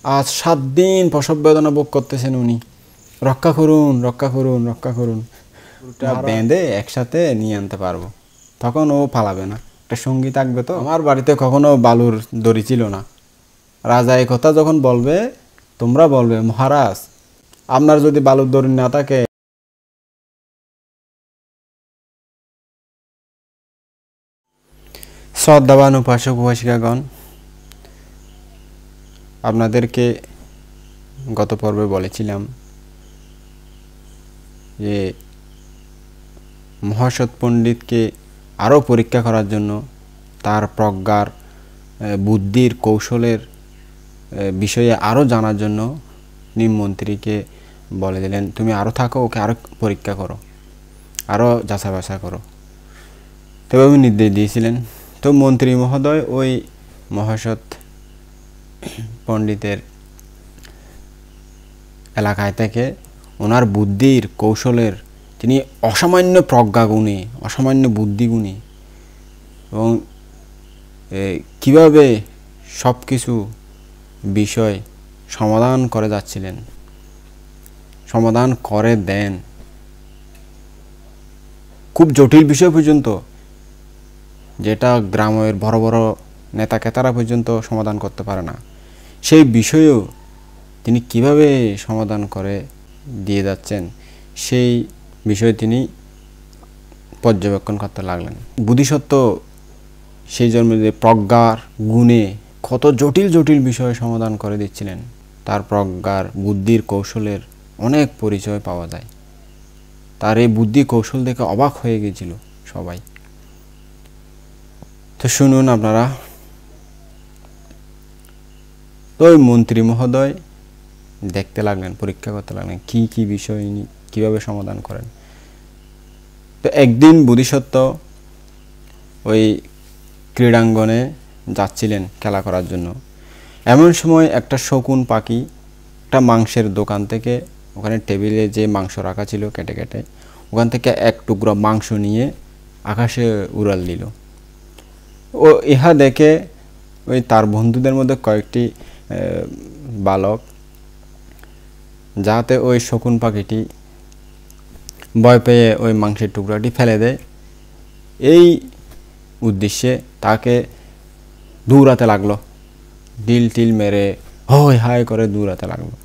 আজ 7 দিন প্রসব বেদনা ভোগ করতেছেন উনি। রক্ষা করুন, রক্ষা করুন, রক্ষা করুন। পুরোটা বেঁধে একসাথে নিয়ে আনতে পারবো, তখন ও পালাবে না, একটা সঙ্গী থাকবে। তো আমার বাড়িতে কখনো বালুর দড়ি ছিল না। রাজা এই কথা যখন বলবে, তোমরা বলবে, মহারাজ আপনার যদি বালুর দড়ি না থাকে। শ্রদ্ধাবান উপাসক উপাসিকাগণ, আপনাদেরকে গত পর্বে বলেছিলাম যে মহাসৎ পণ্ডিতকে আরও পরীক্ষা করার জন্য, তার প্রজ্ঞার, বুদ্ধির, কৌশলের বিষয়ে আরও জানার জন্য নিমমন্ত্রীকে বলে দিলেন, তুমি আরও থাকো, ওকে আরও পরীক্ষা করো, আরও যাচাই বাছাই করো। তবে উনি নির্দেশ দিয়েছিলেন। তো মন্ত্রী মহোদয় ওই মহাসৎ পণ্ডিতের এলাকায় থেকে ওনার বুদ্ধির, কৌশলের, তিনি অসামান্য প্রজ্ঞাগুণী, অসামান্য বুদ্ধিগুণী এবং কীভাবে সব কিছু বিষয় সমাধান করে যাচ্ছিলেন, সমাধান করে দেন। খুব জটিল বিষয় পর্যন্ত, যেটা গ্রামের বড় বড় নেতা কেতারা পর্যন্ত সমাধান করতে পারে না, সেই বিষয়েও তিনি কিভাবে সমাধান করে দিয়ে যাচ্ছেন, সেই বিষয়ে তিনি পর্যবেক্ষণ করতে লাগলেন। বুদ্ধিসত্ত্ব সেই জন্মে প্রজ্ঞার গুণে কত জটিল জটিল বিষয় সমাধান করে দিচ্ছিলেন। তার প্রজ্ঞার, বুদ্ধির, কৌশলের অনেক পরিচয় পাওয়া যায়। তার এই বুদ্ধি কৌশল দেখে অবাক হয়ে গেছিল সবাই। তো শুনুন আপনারা। তো ওই মন্ত্রী মহোদয় দেখতে লাগলেন, পরীক্ষা করতে লাগলেন কি কি বিষয় কীভাবে সমাধান করেন। তো একদিন বোধিসত্ত্ব ওই ক্রীড়াঙ্গনে যাচ্ছিলেন খেলা করার জন্য। এমন সময় একটা শকুন পাখি একটা মাংসের দোকান থেকে, ওখানে টেবিলে যে মাংস রাখা ছিল কেটে কেটে, ওখান থেকে এক টুকরো মাংস নিয়ে আকাশে উড়াল দিল। ও ইহা দেখে ওই তার বন্ধুদের মধ্যে কয়েকটি বালক, যাতে ওই শকুন পাখিটি ভয় পেয়ে ওই মাংসের টুকরাটি ফেলে দেয়, এই উদ্দেশ্যে তাকে দৌড়াতে লাগলো। ডিল টিল মেরে হয় হায় করে দৌড়াতে লাগলো।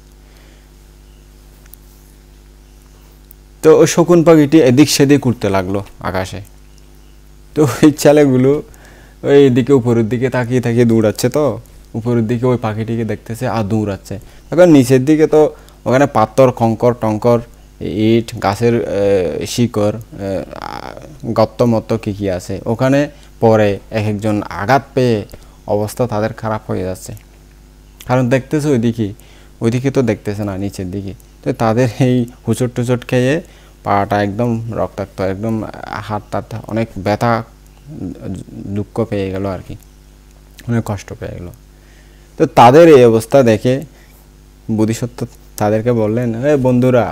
তো ওই শকুন পাখিটি এদিক সেদিক উঠতে লাগলো আকাশে। তো ওই ছেলেগুলো ওই এদিকে উপরের দিকে তাকিয়ে তাকিয়ে দৌড়াচ্ছে। তো উপরের দিকে ওই পাখিটিকে দেখতেছে আর দৌড়াচ্ছে। এখন নিচের দিকে তো ওখানে পাথর, কঙ্কর টঙ্কর, ইট, গাছের শিকড়, গর্ত মত্ত কী আছে, ওখানে পরে এক একজন আঘাত পেয়ে অবস্থা তাদের খারাপ হয়ে যাচ্ছে। কারণ দেখতেছে ওইদিকে তো দেখতেছে না, নিচের দিকে। তো তাদের এই হুচট টুচট খেয়ে পাটা একদম রক্তাক্ত, একদম হাত টাত অনেক ব্যথা, দুঃখ পেয়ে গেল আর কি, অনেক কষ্ট পেয়ে গেল। তো তাদের এই অবস্থা দেখে বোধিসত্ত্ব তাদেরকে বললেন, বন্ধুরা,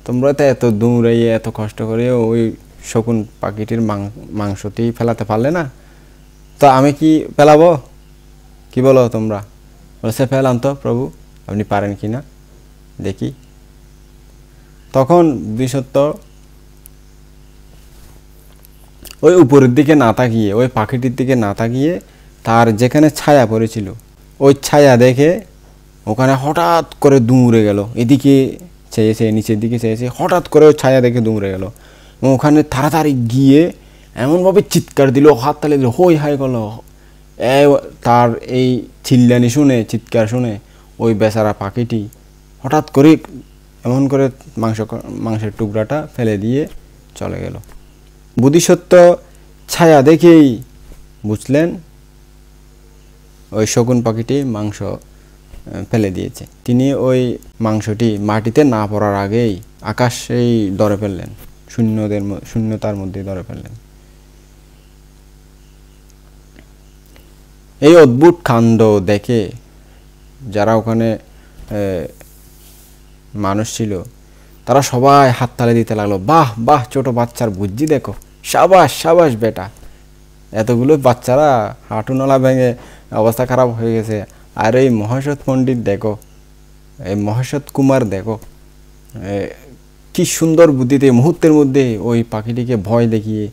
তোমরা তো এত দৌড়াইয়ে এত কষ্ট করে ওই শকুন পাখিটির মাংসটি ফেলাতে পারলে না, তো আমি কি ফেলাবো, কি বলো তোমরা? বলছে, ফেলাম তো প্রভু, আপনি পারেন কি না দেখি। তখন বোধিসত্ত্ব ওই উপরের দিকে না তাকিয়ে, ওই পাখিটির দিকে না তাকিয়ে, তার যেখানে ছায়া পড়েছিল ওই ছায়া দেখে ওখানে হঠাৎ করে দৌড়ে গেল। এদিকে চেয়েছে, নিচের দিকে চেয়েছে, হঠাৎ করে ওই ছায়া দেখে দৌড়ে গেল এবং ওখানে তাড়াতাড়ি গিয়ে এমনভাবে চিৎকার দিল, হাত তালে দিল, হই হাই করলো। তার এই চিল্লানি শুনে, চিৎকার শুনে ওই বেচারা পাখিটি হঠাৎ করে এমন করে মাংসের টুকরাটা ফেলে দিয়ে চলে গেল। বোধিসত্ত্ব ছায়া দেখেই বুঝলেন ওই শকুন পাখিটি মাংস ফেলে দিয়েছে। তিনি ওই মাংসটি মাটিতে না পড়ার আগেই আকাশেই ধরে ফেললেন, শূন্যতার মধ্যে ধরে ফেললেন। এই অদ্ভুত কাণ্ড দেখে যারা ওখানে মানুষ ছিল তারা সবাই হাততালি দিতে লাগলো, বাহ বাহ, ছোট বাচ্চার বুদ্ধি দেখো, সাবাস সাবাস বেটা। এতগুলো বাচ্চারা হাঁটু নলা ভেঙে অবস্থা খারাপ হয়ে গেছে, আর এই মহাসৎ পণ্ডিত দেখো, এই মহাসৎ কুমার দেখো কি সুন্দর বুদ্ধিতে মুহূর্তের মধ্যে ওই পাখিটিকে ভয় দেখিয়ে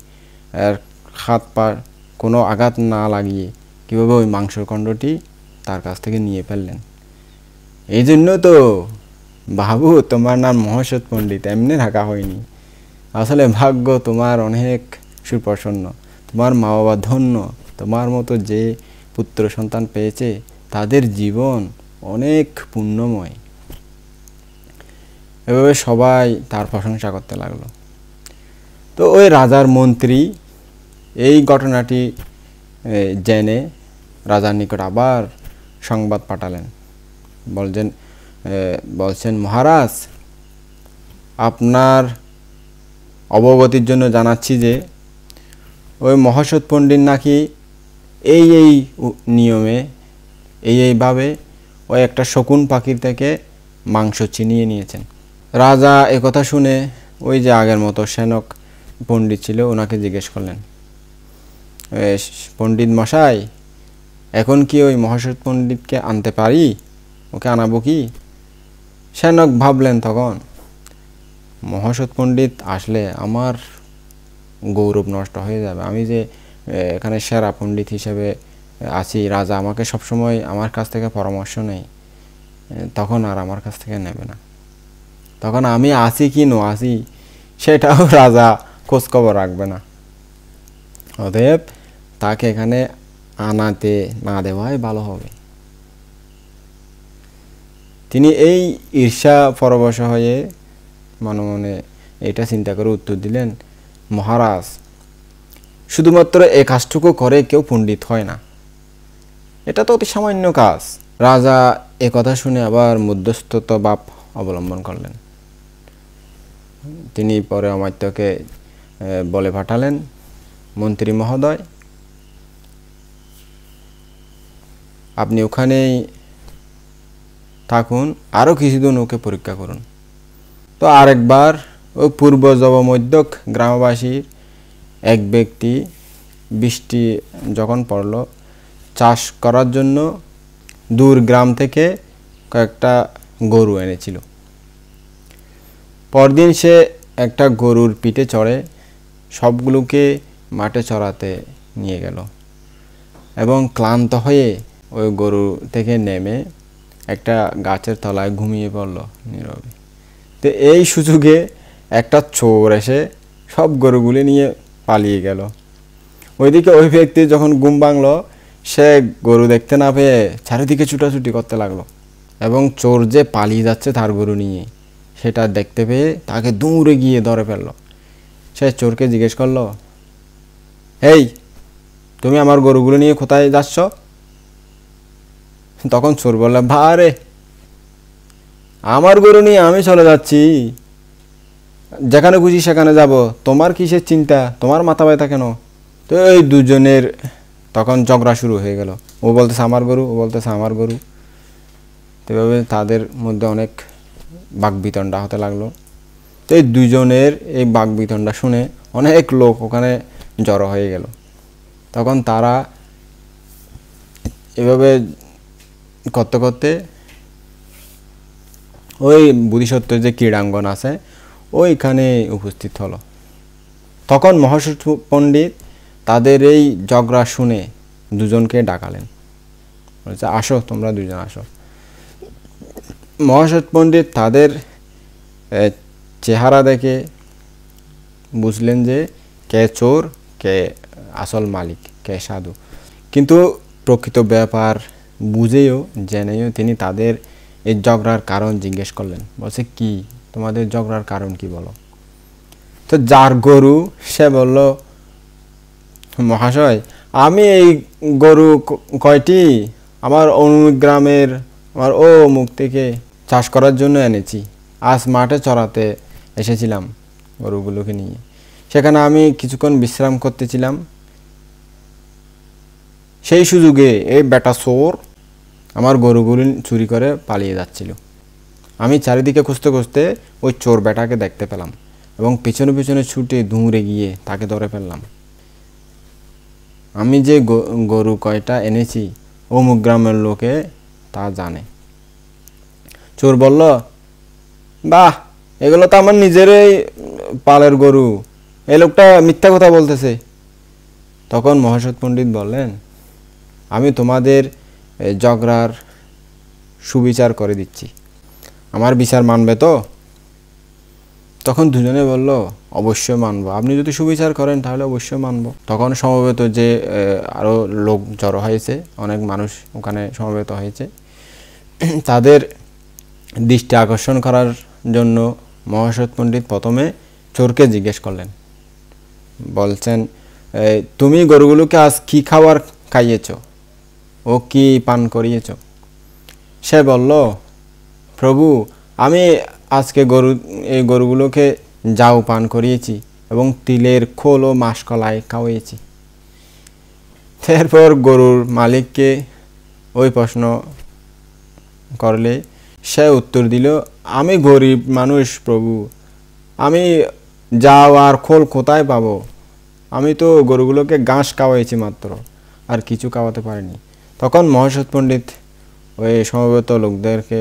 আর হাত পা কোনো আঘাত না লাগিয়ে কীভাবে ওই মাংসর খণ্ডটি তার কাছ থেকে নিয়ে ফেললেন। এই জন্য তো বাবু তোমার নাম মহাসৎ পণ্ডিত এমনি রাখা হয়নি। আসলে ভাগ্য তোমার অনেক সুপ্রসন্ন, তোমার মা বাবা ধন্য, তোমার মতো যে পুত্র সন্তান পেয়েছে তাদের জীবন অনেক পুণ্যময়। এভাবে সবাই তার প্রশংসা করতে লাগলো। তো ওই রাজার মন্ত্রী এই ঘটনাটি জেনে রাজার নিকট আবার সংবাদ পাঠালেন। বলছেন মহারাজ, আপনার অবগতির জন্য জানাচ্ছি যে ওই মহাসৎ পণ্ডিত নাকি এই নিয়মে এইভাবে ওই একটা শকুন পাখির থেকে মাংস ছিনিয়ে নিয়েছেন। রাজা একথা শুনে ওই যে আগের মতো সেনক পণ্ডিত ছিল ওনাকে জিজ্ঞেস করলেন, পণ্ডিত মশাই, এখন কি ওই মহাসৎ পণ্ডিতকে আনতে পারি? ওকে আনাবো কি? সেনক ভাবলেন তখন, মহাসৎ পণ্ডিত আসলে আমার গৌরব নষ্ট হয়ে যাবে। আমি যে এখানে সেরা পণ্ডিত হিসেবে আছি, রাজা আমাকে সবসময় আমার কাছ থেকে পরামর্শ নেই, তখন আর আমার কাছ থেকে নেবে না। তখন আমি আসি কি নো আসি সেটাও রাজা খোঁজখবর রাখবে না। অতএব তাকে এখানে আনাতে না দেওয়াই ভালো হবে। তিনি এই ঈর্ষা পরবশ হয়ে মনে মনে এটা চিন্তা করে উত্তর দিলেন, মহারাজ, শুধুমাত্র এই কাজটুকু করে কেউ পণ্ডিত হয় না, এটা তো অতি সামান্য কাজ। রাজা কথা শুনে আবার মধ্যস্থতা ভাব অবলম্বন করলেন। তিনি পরে অমাত্যকে বলে পাঠালেন, মন্ত্রী মহোদয়, আপনি ওখানেই থাকুন, আরও কিছুদিন ওকে পরীক্ষা করুন। তো আরেকবার ওই পূর্ব জবমধ্যক গ্রামবাসীর এক ব্যক্তি বৃষ্টি যখন পড়ল, চাষ করার জন্য দূর গ্রাম থেকে কয়েকটা গরু এনেছিল। পরদিন সে একটা গরুর পিঠে চড়ে সবগুলোকে মাঠে চড়াতে নিয়ে গেল এবং ক্লান্ত হয়ে ওই গরু থেকে নেমে একটা গাছের তলায় ঘুমিয়ে পড়ল নীরবে। তো এই সুযোগে একটা চোর এসে সব গরুগুলি নিয়ে পালিয়ে গেল। ওইদিকে ওই ব্যক্তি যখন ঘুম ভাঙল, সে গরু দেখতে না পেয়ে চারিদিকে ছুটাছুটি করতে লাগলো এবং চোর যে পালিয়ে যাচ্ছে তার গরু নিয়ে সেটা দেখতে পেয়ে তাকে দৌড়ে গিয়ে ধরে ফেলল। সে চোরকে জিজ্ঞেস করলো, এই তুমি আমার গরুগুলো নিয়ে কোথায় যাচ্ছ? তখন চোর বলল, ভারে, আমার গরু নিয়ে আমি চলে যাচ্ছি, যেখানে খুশি সেখানে যাব, তোমার কিসের চিন্তা, তোমার মাথা ব্যথা কেন? তো এই দুজনের তখন ঝগড়া শুরু হয়ে গেল। ও বলতেছে আমার গরু, ও বলতেছে আমার গরু। এভাবে তাদের মধ্যে অনেক বাকবিতণ্ডা হতে লাগলো। তো এই দুজনের এই বাকবিতণ্ডা শুনে অনেক লোক ওখানে জড়ো হয়ে গেল। তখন তারা এভাবে করতে করতে ওই বোধিসত্ত্বের যে ক্রীড়াঙ্গন আছে ওইখানে উপস্থিত হলো। তখন মহাসৎ পণ্ডিত তাদের এই ঝগড়া শুনে দুজনকে ডাকালেন, বলছে, আসো তোমরা দুজন আসো। মহাসৎ পণ্ডিত তাদের চেহারা দেখে বুঝলেন যে কে চোর, কে আসল মালিক, কে সাধু। কিন্তু প্রকৃত ব্যাপার বুঝেও জেনেও তিনি তাদের এই ঝগড়ার কারণ জিজ্ঞেস করলেন। বলছে, কি তোমাদের ঝগড়ার কারণ কি বলো? তো যার গরু সে বলল, মহাশয়, আমি এই গরু কয়টি আমার অমুক গ্রামের আমার ও মুখ থেকে চাষ করার জন্য এনেছি। আজ মাঠে চড়াতে এসেছিলাম গরুগুলোকে নিয়ে, সেখানে আমি কিছুক্ষণ বিশ্রাম করতেছিলাম, সেই সুযোগে এই বেটা চোর আমার গরুগুলি চুরি করে পালিয়ে যাচ্ছিল। আমি চারিদিকে খুঁজতে খুঁজতে ওই চোর বেটাকে দেখতে পেলাম এবং পেছনে পেছনে ছুটে দৌড়ে গিয়ে তাকে ধরে ফেললাম। আমি যে গরু কয়টা এনেছি অমুক গ্রামের লোকে তা জানে। চোর বলল, বাহ, এগুলো তো আমার নিজেরই পালের গরু, এই লোকটা মিথ্যা কথা বলতেছে। তখন মহাসৎ পণ্ডিত বললেন, আমি তোমাদের ঝগড়ার সুবিচার করে দিচ্ছি, আমার বিচার মানবে তো? তখন দুজনে বলল, অবশ্যই মানব, আপনি যদি সুবিচার করেন তাহলে অবশ্যই মানব। তখন সমবেত যে আরও লোক জড়ো হয়েছে, অনেক মানুষ ওখানে সমবেত হয়েছে, তাদের দৃষ্টি আকর্ষণ করার জন্য মহাসৎ পণ্ডিত প্রথমে চোরকে জিজ্ঞেস করলেন, বলছেন, তুমি গরুগুলোকে আজ কি খাবার খাইয়েছ ও কি পান করিয়েছ? সে বলল, প্রভু, আমি আজকে এই গরুগুলোকে জাউ পান করিয়েছি এবং তিলের খোল ও মাসকলাই খাওয়িয়েছি। এরপর গরুর মালিককে ওই প্রশ্ন করলে সে উত্তর দিল, আমি গরিব মানুষ প্রভু, আমি জাউ আর খোল কোথায় পাবো? আমি তো গরুগুলোকে ঘাস খাওয়াইছি মাত্র, আর কিছু খাওয়াতে পারিনি। তখন মহাসৎ পণ্ডিত ওই সমবেত লোকদেরকে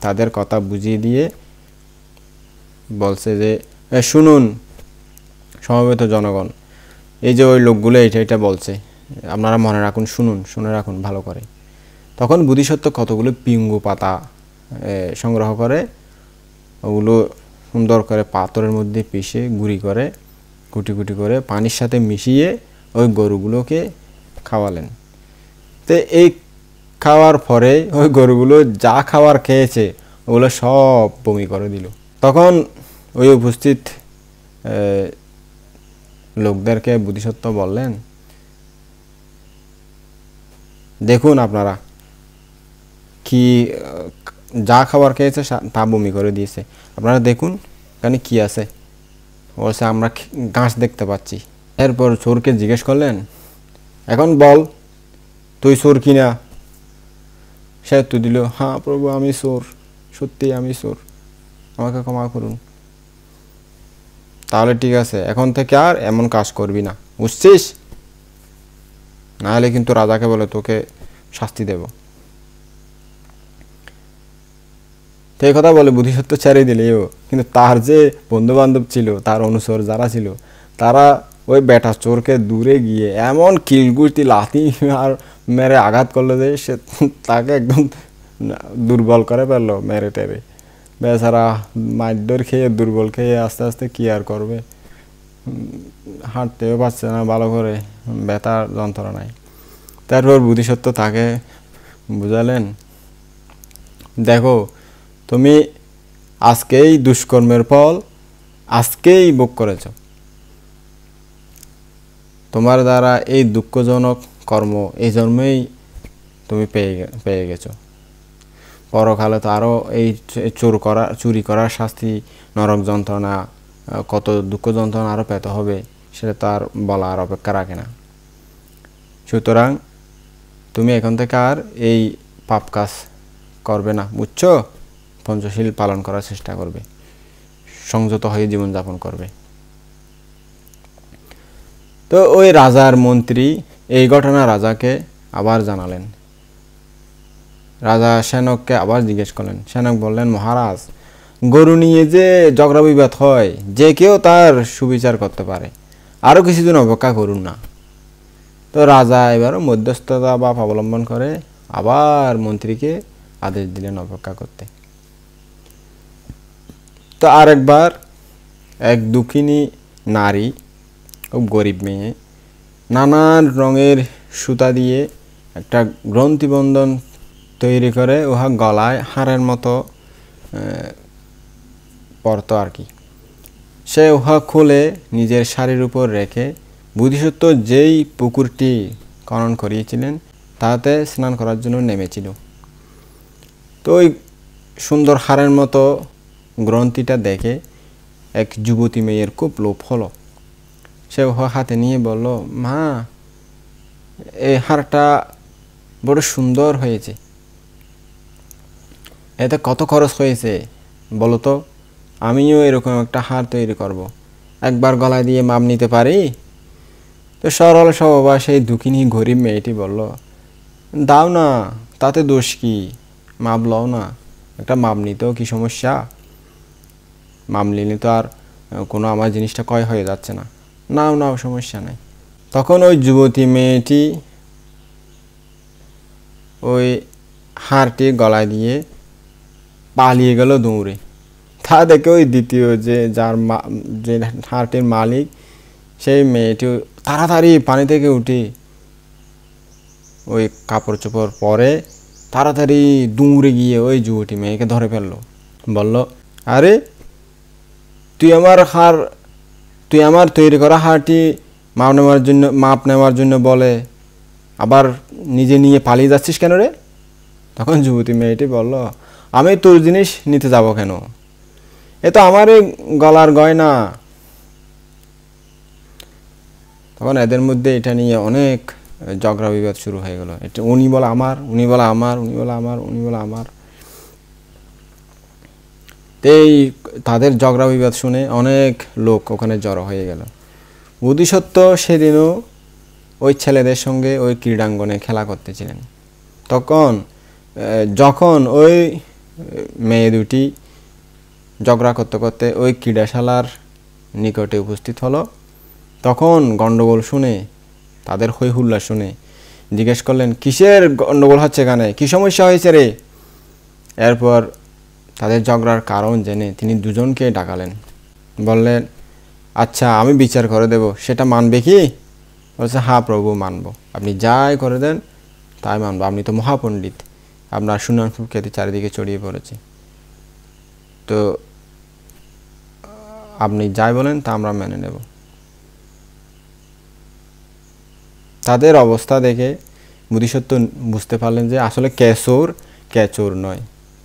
তাদের কথা বুঝিয়ে দিয়ে বলছে যে, শুনুন সমবেত জনগণ, এই যে ওই লোকগুলো এটা বলছে, আপনারা মনে রাখুন, শুনে রাখুন ভালো করে। তখন বোধিসত্ত্ব কতগুলো পিঙ্গু পাতা সংগ্রহ করে ওগুলো সুন্দর করে পাথরের মধ্যে পিষে গুঁড়ি করে কুটি কুটি করে পানির সাথে মিশিয়ে ওই গরুগুলোকে খাওয়ালেন। তো এই খাওয়ার পরে ওই গরুগুলো যা খাবার খেয়েছে ওগুলো সব বমি করে দিল। তখন ওই উপস্থিত লোকদেরকে বোধিসত্ত্ব বললেন, দেখুন আপনারা কি যা খাবার খেয়েছে তা বমি করে দিয়েছে, আপনারা দেখুন এখানে কি আছে। বলছে, আমরা ঘাস দেখতে পাচ্ছি। এরপর চোরকে জিজ্ঞেস করলেন, এখন বল তুই চোর কিনা? সে উত্তর দিল, হ্যাঁ প্রভু, আমি চোর, সত্যি আমি চোর, আমাকে ক্ষমা করুন। তাহলে ঠিক আছে, এখন থেকে আর এমন কাজ করবি না, বুঝছিস? নাহলে কিন্তু রাজাকে বলে তোকে শাস্তি দেব। তো এই কথা বলে বোধিসত্ত্ব ছেড়ে দিলেও কিন্তু তার যে বন্ধু বান্ধব ছিল, তার অনুচর যারা ছিল, তারা ওই বেটা চোরকে দূরে গিয়ে এমন কিলগুটি লাথি আর মেরে আঘাত করলো যে সে তাকে একদম দুর্বল করে ফেললো মেরে টেরে। বেচারা মারধর খেয়ে দুর্বল খেয়ে আস্তে আস্তে কি আর করবে, হাঁটতেও পারছে না ভালো করে, ব্যথার যন্ত্রণায়। তারপর বোধিসত্ত্ব তাকে বুঝালেন, দেখো তুমি আজকেই দুষ্কর্মের ফল আজকেই ভোগ করেছ, তোমার দ্বারা এই দুঃখজনক কর্ম এই জন্মেই তুমি পেয়ে গেছো। পরকালে তো আরও এই চুরি করার শাস্তি, নরক যন্ত্রণা, কত দুঃখ যন্ত্রণা আরও পেতে হবে, সেটা তো আর বলা আর অপেক্ষা রাখে না। সুতরাং তুমি এখন থেকে আর এই পাপ কাজ করবে না, বুঝছো? পঞ্চশীল পালন করার চেষ্টা করবে, সংযত হয়ে জীবনযাপন করবে। তো ওই রাজার মন্ত্রী এই ঘটনা রাজাকে আবার জানালেন। রাজা সেনককে আবার জিজ্ঞেস করলেন। সেনক বললেন, মহারাজ, গরু নিয়ে যে ঝগড়া বিবাদ হয়, যে কেউ তার সুবিচার করতে পারে, আরও কিছুদিন অপেক্ষা করুন না। তো রাজা এবারও মধ্যস্থতা বা অবলম্বন করে আবার মন্ত্রীকে আদেশ দিলেন অপেক্ষা করতে। তো আরেকবার এক দুঃখিনী নারী, খুব গরিব মেয়ে, নানান রঙের সুতা দিয়ে একটা গ্রন্থিবন্ধন তৈরি করে উহা গলায় হাড়ের মতো পরত আর কি। সে উহা খুলে নিজের শাড়ির উপর রেখে বোধিসত্ত্ব যেই পুকুরটি খনন করিয়েছিলেন তাতে স্নান করার জন্য নেমেছিল। তো ওই সুন্দর হাড়ের মতো গ্রন্থিটা দেখে এক যুবতী মেয়ের খুব লোভ হলো। সে উহা হাতে নিয়ে বলল, মা, এই হাড়টা বড় সুন্দর হয়েছে, এতে কত খরচ হয়েছে বলো তো? আমিও এরকম একটা হার তৈরি করব, একবার গলায় দিয়ে মাপ নিতে পারি? তো সরল স্বভাবা সেই দুঃখিনী গরিব মেয়েটি বলল, দাও না, তাতে দোষ কি? মাপ লও না, একটা মাপ নিতেও কি সমস্যা? মাপ নিলে তো আর কোনো আমার জিনিসটা ক্ষয় হয়ে যাচ্ছে না। নাও নাও, সমস্যা নাই। তখন ওই যুবতী মেয়েটি ওই হাড়টি গলায় দিয়ে পালিয়ে গেল দৌড়ে। তা দেখে ওই দ্বিতীয় যে যে হাড়টির মালিক, সেই মেয়েটি তাড়াতাড়ি পানি থেকে উঠে ওই কাপড় চোপড় পরে তাড়াতাড়ি দৌড়ে গিয়ে ওই যুবতী মেয়েকে ধরে ফেললো। বলল, আরে তুই আমার তৈরি করা হাড়টি মাপ নেওয়ার জন্য বলে আবার নিজে নিয়ে পালিয়ে যাচ্ছিস কেন রে? তখন যুবতী মেয়েটি বলল, আমি তোর জিনিস নিতে যাব কেন? এ তো আমারই গলার গয়না। তখন এদের মধ্যে এটা নিয়ে অনেক ঝগড়া বিবাদ শুরু হয়ে গেল। এটা উনি বলে আমার, উনি বলে আমার, উনি বলে আমার, উনি বলে আমার। এই তাদের ঝগড়া বিবাদ শুনে অনেক লোক ওখানে জড়ো হয়ে গেল। বোধিসত্ত্ব সেদিনও ওই ছেলেদের সঙ্গে ওই ক্রীড়াঙ্গনে খেলা করতেছিলেন। যখন ওই মেয়ে দুটি ঝগড়া করতে করতে ওই ক্রীড়াশালার নিকটে উপস্থিত হলো, তখন গণ্ডগোল শুনে, তাদের হই হুল্লা শুনে জিজ্ঞেস করলেন, কিসের গণ্ডগোল হচ্ছে এখানে, কি সমস্যা হয়েছে রে? এরপর তাদের ঝগড়ার কারণ জেনে তিনি দুজনকে ডাকালেন। বললেন, আচ্ছা আমি বিচার করে দেব, সেটা মানবে কি? বলছে, হ্যাঁ প্রভু, মানব। আপনি যাই করে দেন তাই মানব। আপনি তো মহাপণ্ডিত, আপনার সুনাম সুখ্যাতি চারিদিকে ছড়িয়ে পড়েছে, তো আপনি যাই বলেন তা আমরা মেনে নেব। তাদের অবস্থা দেখে বোধিসত্ত্ব বুঝতে পারলেন যে আসলে কে চোর নয়।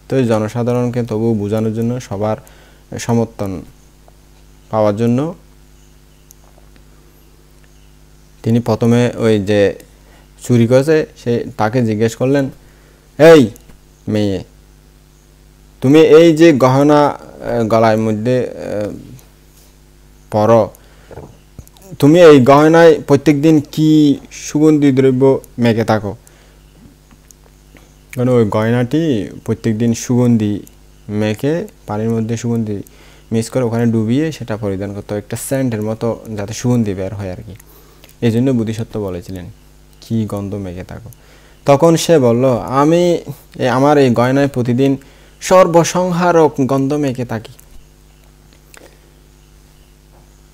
তো জনসাধারণকে তবু বোঝানোর জন্য, সবার সমর্থন পাওয়ার জন্য তিনি প্রথমে ওই যে চুরি করেছে তাকে জিজ্ঞেস করলেন, এই মেয়ে, তুমি এই যে গহনা গলার মধ্যে পরো, তুমি এই গহনায় প্রত্যেকদিন কি সুগন্ধি দ্রব্য মেখে থাকো? কারণ ওই গয়নাটি প্রত্যেকদিন সুগন্ধি মেখে পানির মধ্যে সুগন্ধি মিক্স করে ওখানে ডুবিয়ে সেটা পরিধান করতে, একটা সেন্টের মতো যাতে সুগন্ধি বের হয় আর কি। এই জন্য বোধিসত্ত্ব বলেছিলেন, কি গন্ধ মেখে থাকো। তখন সে বলল, আমার এই গয়নায় প্রতিদিন সর্বসংহারক গন্ধ মেখে থাকি।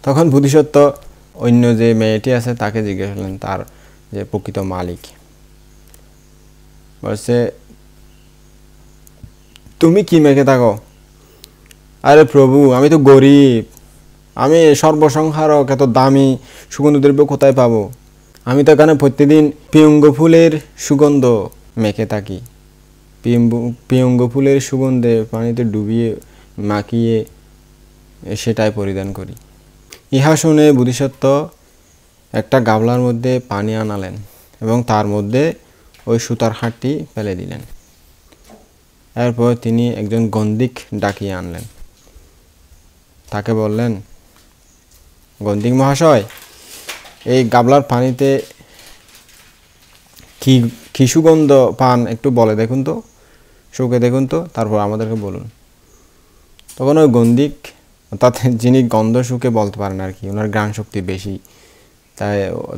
তখন বোধিসত্ত্ব অন্য যে মেয়েটি আছে তাকে জিজ্ঞেস করলেন, তার যে প্রকৃত মালিক। বলছে, তুমি কি মেখে থাকো? আরে প্রভু, আমি তো গরিব, আমি সর্বসংহারক এত দামি সুগন্ধ দ্রব্য কোথায় পাবো? আমি তো এখানে প্রতিদিন পিয়ঙ্গ ফুলের সুগন্ধ মেখে থাকি। পিয়ঙ্গ ফুলের সুগন্ধে পানিতে ডুবিয়ে মাখিয়ে সেটাই পরিধান করি। ইহা শুনে বোধিসত্ত্ব একটা গামলার মধ্যে পানি আনালেন এবং তার মধ্যে ওই সুতার হাড়টি ফেলে দিলেন। এরপর তিনি একজন গন্ধিক ডাকিয়ে আনলেন। তাকে বললেন, গন্ধিক মহাশয়, এই গামলার পানিতে কি সুগন্ধ পান একটু বলে দেখুন তো, শুকে দেখুন তো, তারপর আমাদেরকে বলুন। তখন ওই গন্ধিক, অর্থাৎ যিনি গন্ধ শুকে বলতে পারেন আর কি, ওনার ঘ্রাণ শক্তি বেশি, তাই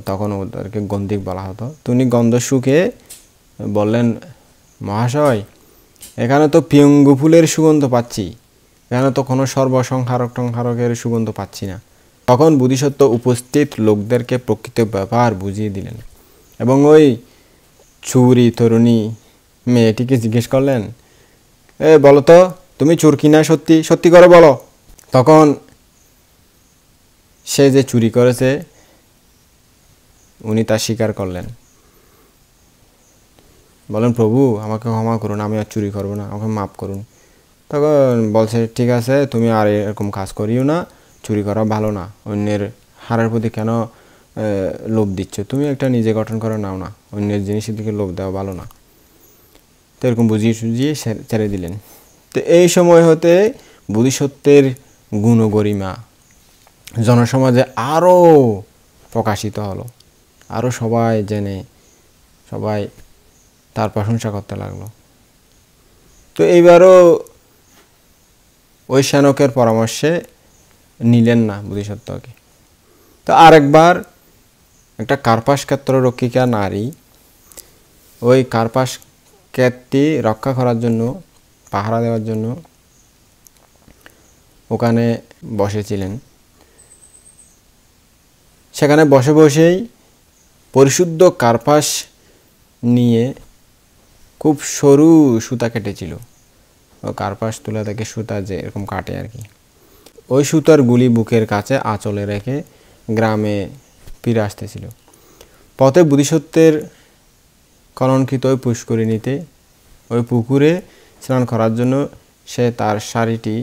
তখন ওদেরকে গন্ধিক বলা হতো। তিনি গন্ধ শুকে বললেন, মহাশয়, এখানে তো পিয়ঙ্গ ফুলের সুগন্ধ পাচ্ছি, এখানে তো কোনো সর্বসংহারকের সুগন্ধ পাচ্ছি না। তখন বোধিসত্ত্ব উপস্থিত লোকদেরকে প্রকৃত ব্যাপার বুঝিয়ে দিলেন এবং ওই চুরি তরুণী মেয়েটিকে জিজ্ঞেস করলেন, বলো তো, তুমি চোর কিনা? সত্যি করে বলো। তখন সে যে চুরি করেছে উনি তা স্বীকার করলেন। বলেন, প্রভু আমাকে ক্ষমা করুন, আমি আর চুরি করবো না, আমাকে মাফ করুন। তখন বলছে, ঠিক আছে, তুমি আর এরকম কাজ করিও না, চুরি করা ভালো না, অন্যের হারের প্রতি কেন লোভ দিচ্ছ, তুমি একটা নিজে গঠন করে নাও না, অন্যের জিনিসের দিকে লোভ দেওয়া ভালো না। তো এরকম বুঝিয়ে ছেড়ে দিলেন। তো এই সময় হতে বোধিসত্ত্বের গুণগরিমা জনসমাজে আরও প্রকাশিত হলো, আরও সবাই জেনে সবাই তার প্রশংসা করতে লাগলো। তো এইবারও ওই শ্যানকের পরামর্শে নিলেন না বোধিসত্ত্বকে। তো আরেকবার একটা কার্পাস ক্ষেত্র রক্ষিকা নারী ওই কার্পাস ক্ষেত্রটি রক্ষা করার জন্য, পাহারা দেওয়ার জন্য ওখানে বসেছিলেন। সেখানে বসে বসেই পরিশুদ্ধ কার্পাস নিয়ে খুব সরু সুতা কেটেছিল। ও কার্পাস তুলা থেকে সুতা যে এরকম কাটে আর কি, ওই সুতার গুলি বুকের কাছে আঁচলে রেখে গ্রামে ফিরে আসতেছিল। পথে বোধিসত্ত্বের কলঙ্কিত ওই পুষ্করিণীতে, ওই পুকুরে স্নান করার জন্য সে তার শাড়িটি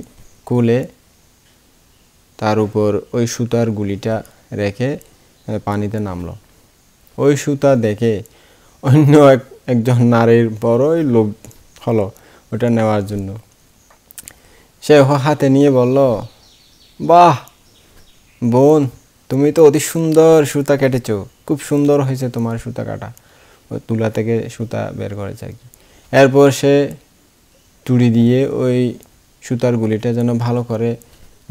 খুলে তার উপর ওই সুতার গুলিটা রেখে পানিতে নামলো। ওই সুতা দেখে অন্য একজন নারীর বড়ই লোভ হলো ওটা নেওয়ার জন্য। সে হাতে নিয়ে বলল, বাহ বোন, তুমি তো অতি সুন্দর সুতা কেটেছো, খুব সুন্দর হয়েছে তোমার সুতা কাটা। ওই তুলা থেকে সুতা বের করেছে আর কি। এরপর সে চুড়ি দিয়ে ওই সুতার গুলিটা যেন ভালো করে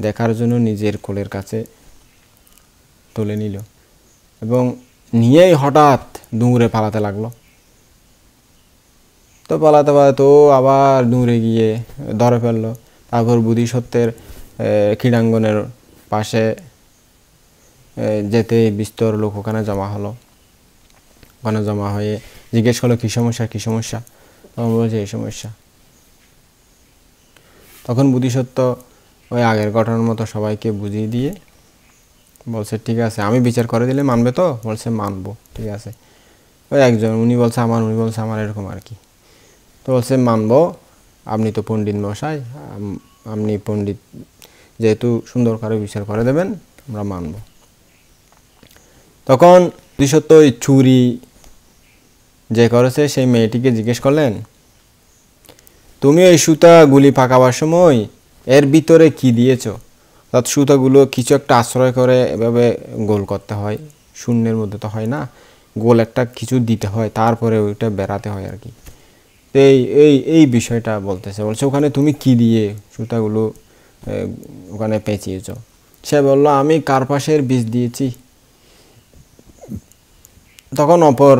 দেখার জন্য নিজের কোলের কাছে তুলে নিল এবং নিয়েই হঠাৎ দৌড়ে পালাতে লাগলো। তো পালাতে পালাতে ও আবার দৌড়ে গিয়ে ধরে ফেললো। তারপর বোধিসত্ত্বের ক্রীড়াঙ্গনের পাশে যেতে বিস্তর লোক ওখানে জমা হলো। ওখানে জমা হয়ে জিজ্ঞেস করলো, কী সমস্যা, কী সমস্যা? তখন বলছে এই সমস্যা। তখন বোধিসত্ত্ব ওই আগের ঘটনার মতো সবাইকে বুঝিয়ে দিয়ে বলছে, ঠিক আছে, আমি বিচার করে দিলে মানবে তো? বলছে মানবো, ঠিক আছে। ওই একজন উনি বলছে আমার, উনি বলছে আমার, এরকম আর কি। তো বলছে মানবো, আপনি তো পণ্ডিত মশাই, আপনি পণ্ডিত যেহেতু সুন্দর করে বিচার করে দেবেন, আমরা মানব। তখন বোধিসত্ত্ব ওই চুরি যে করেছে সেই মেয়েটিকে জিজ্ঞেস করলেন, তুমি ওই সুতা গুলি পাকাবার সময় এর ভিতরে কি দিয়েছ? অর্থাৎ সুতাগুলো কিছু একটা আশ্রয় করে এভাবে গোল করতে হয়, শূন্যের মধ্যে তো হয় না, গোল একটা কিছু দিতে হয়, তারপরে ওইটা বেরাতে হয় আর কি। এই এই এই বিষয়টা বলতেছে। বলছে ওখানে তুমি কি দিয়ে সুতাগুলো ওখানে পেঁচিয়েছ? সে বলল, আমি কার্পাসের বীজ দিয়েছি। তখন অপর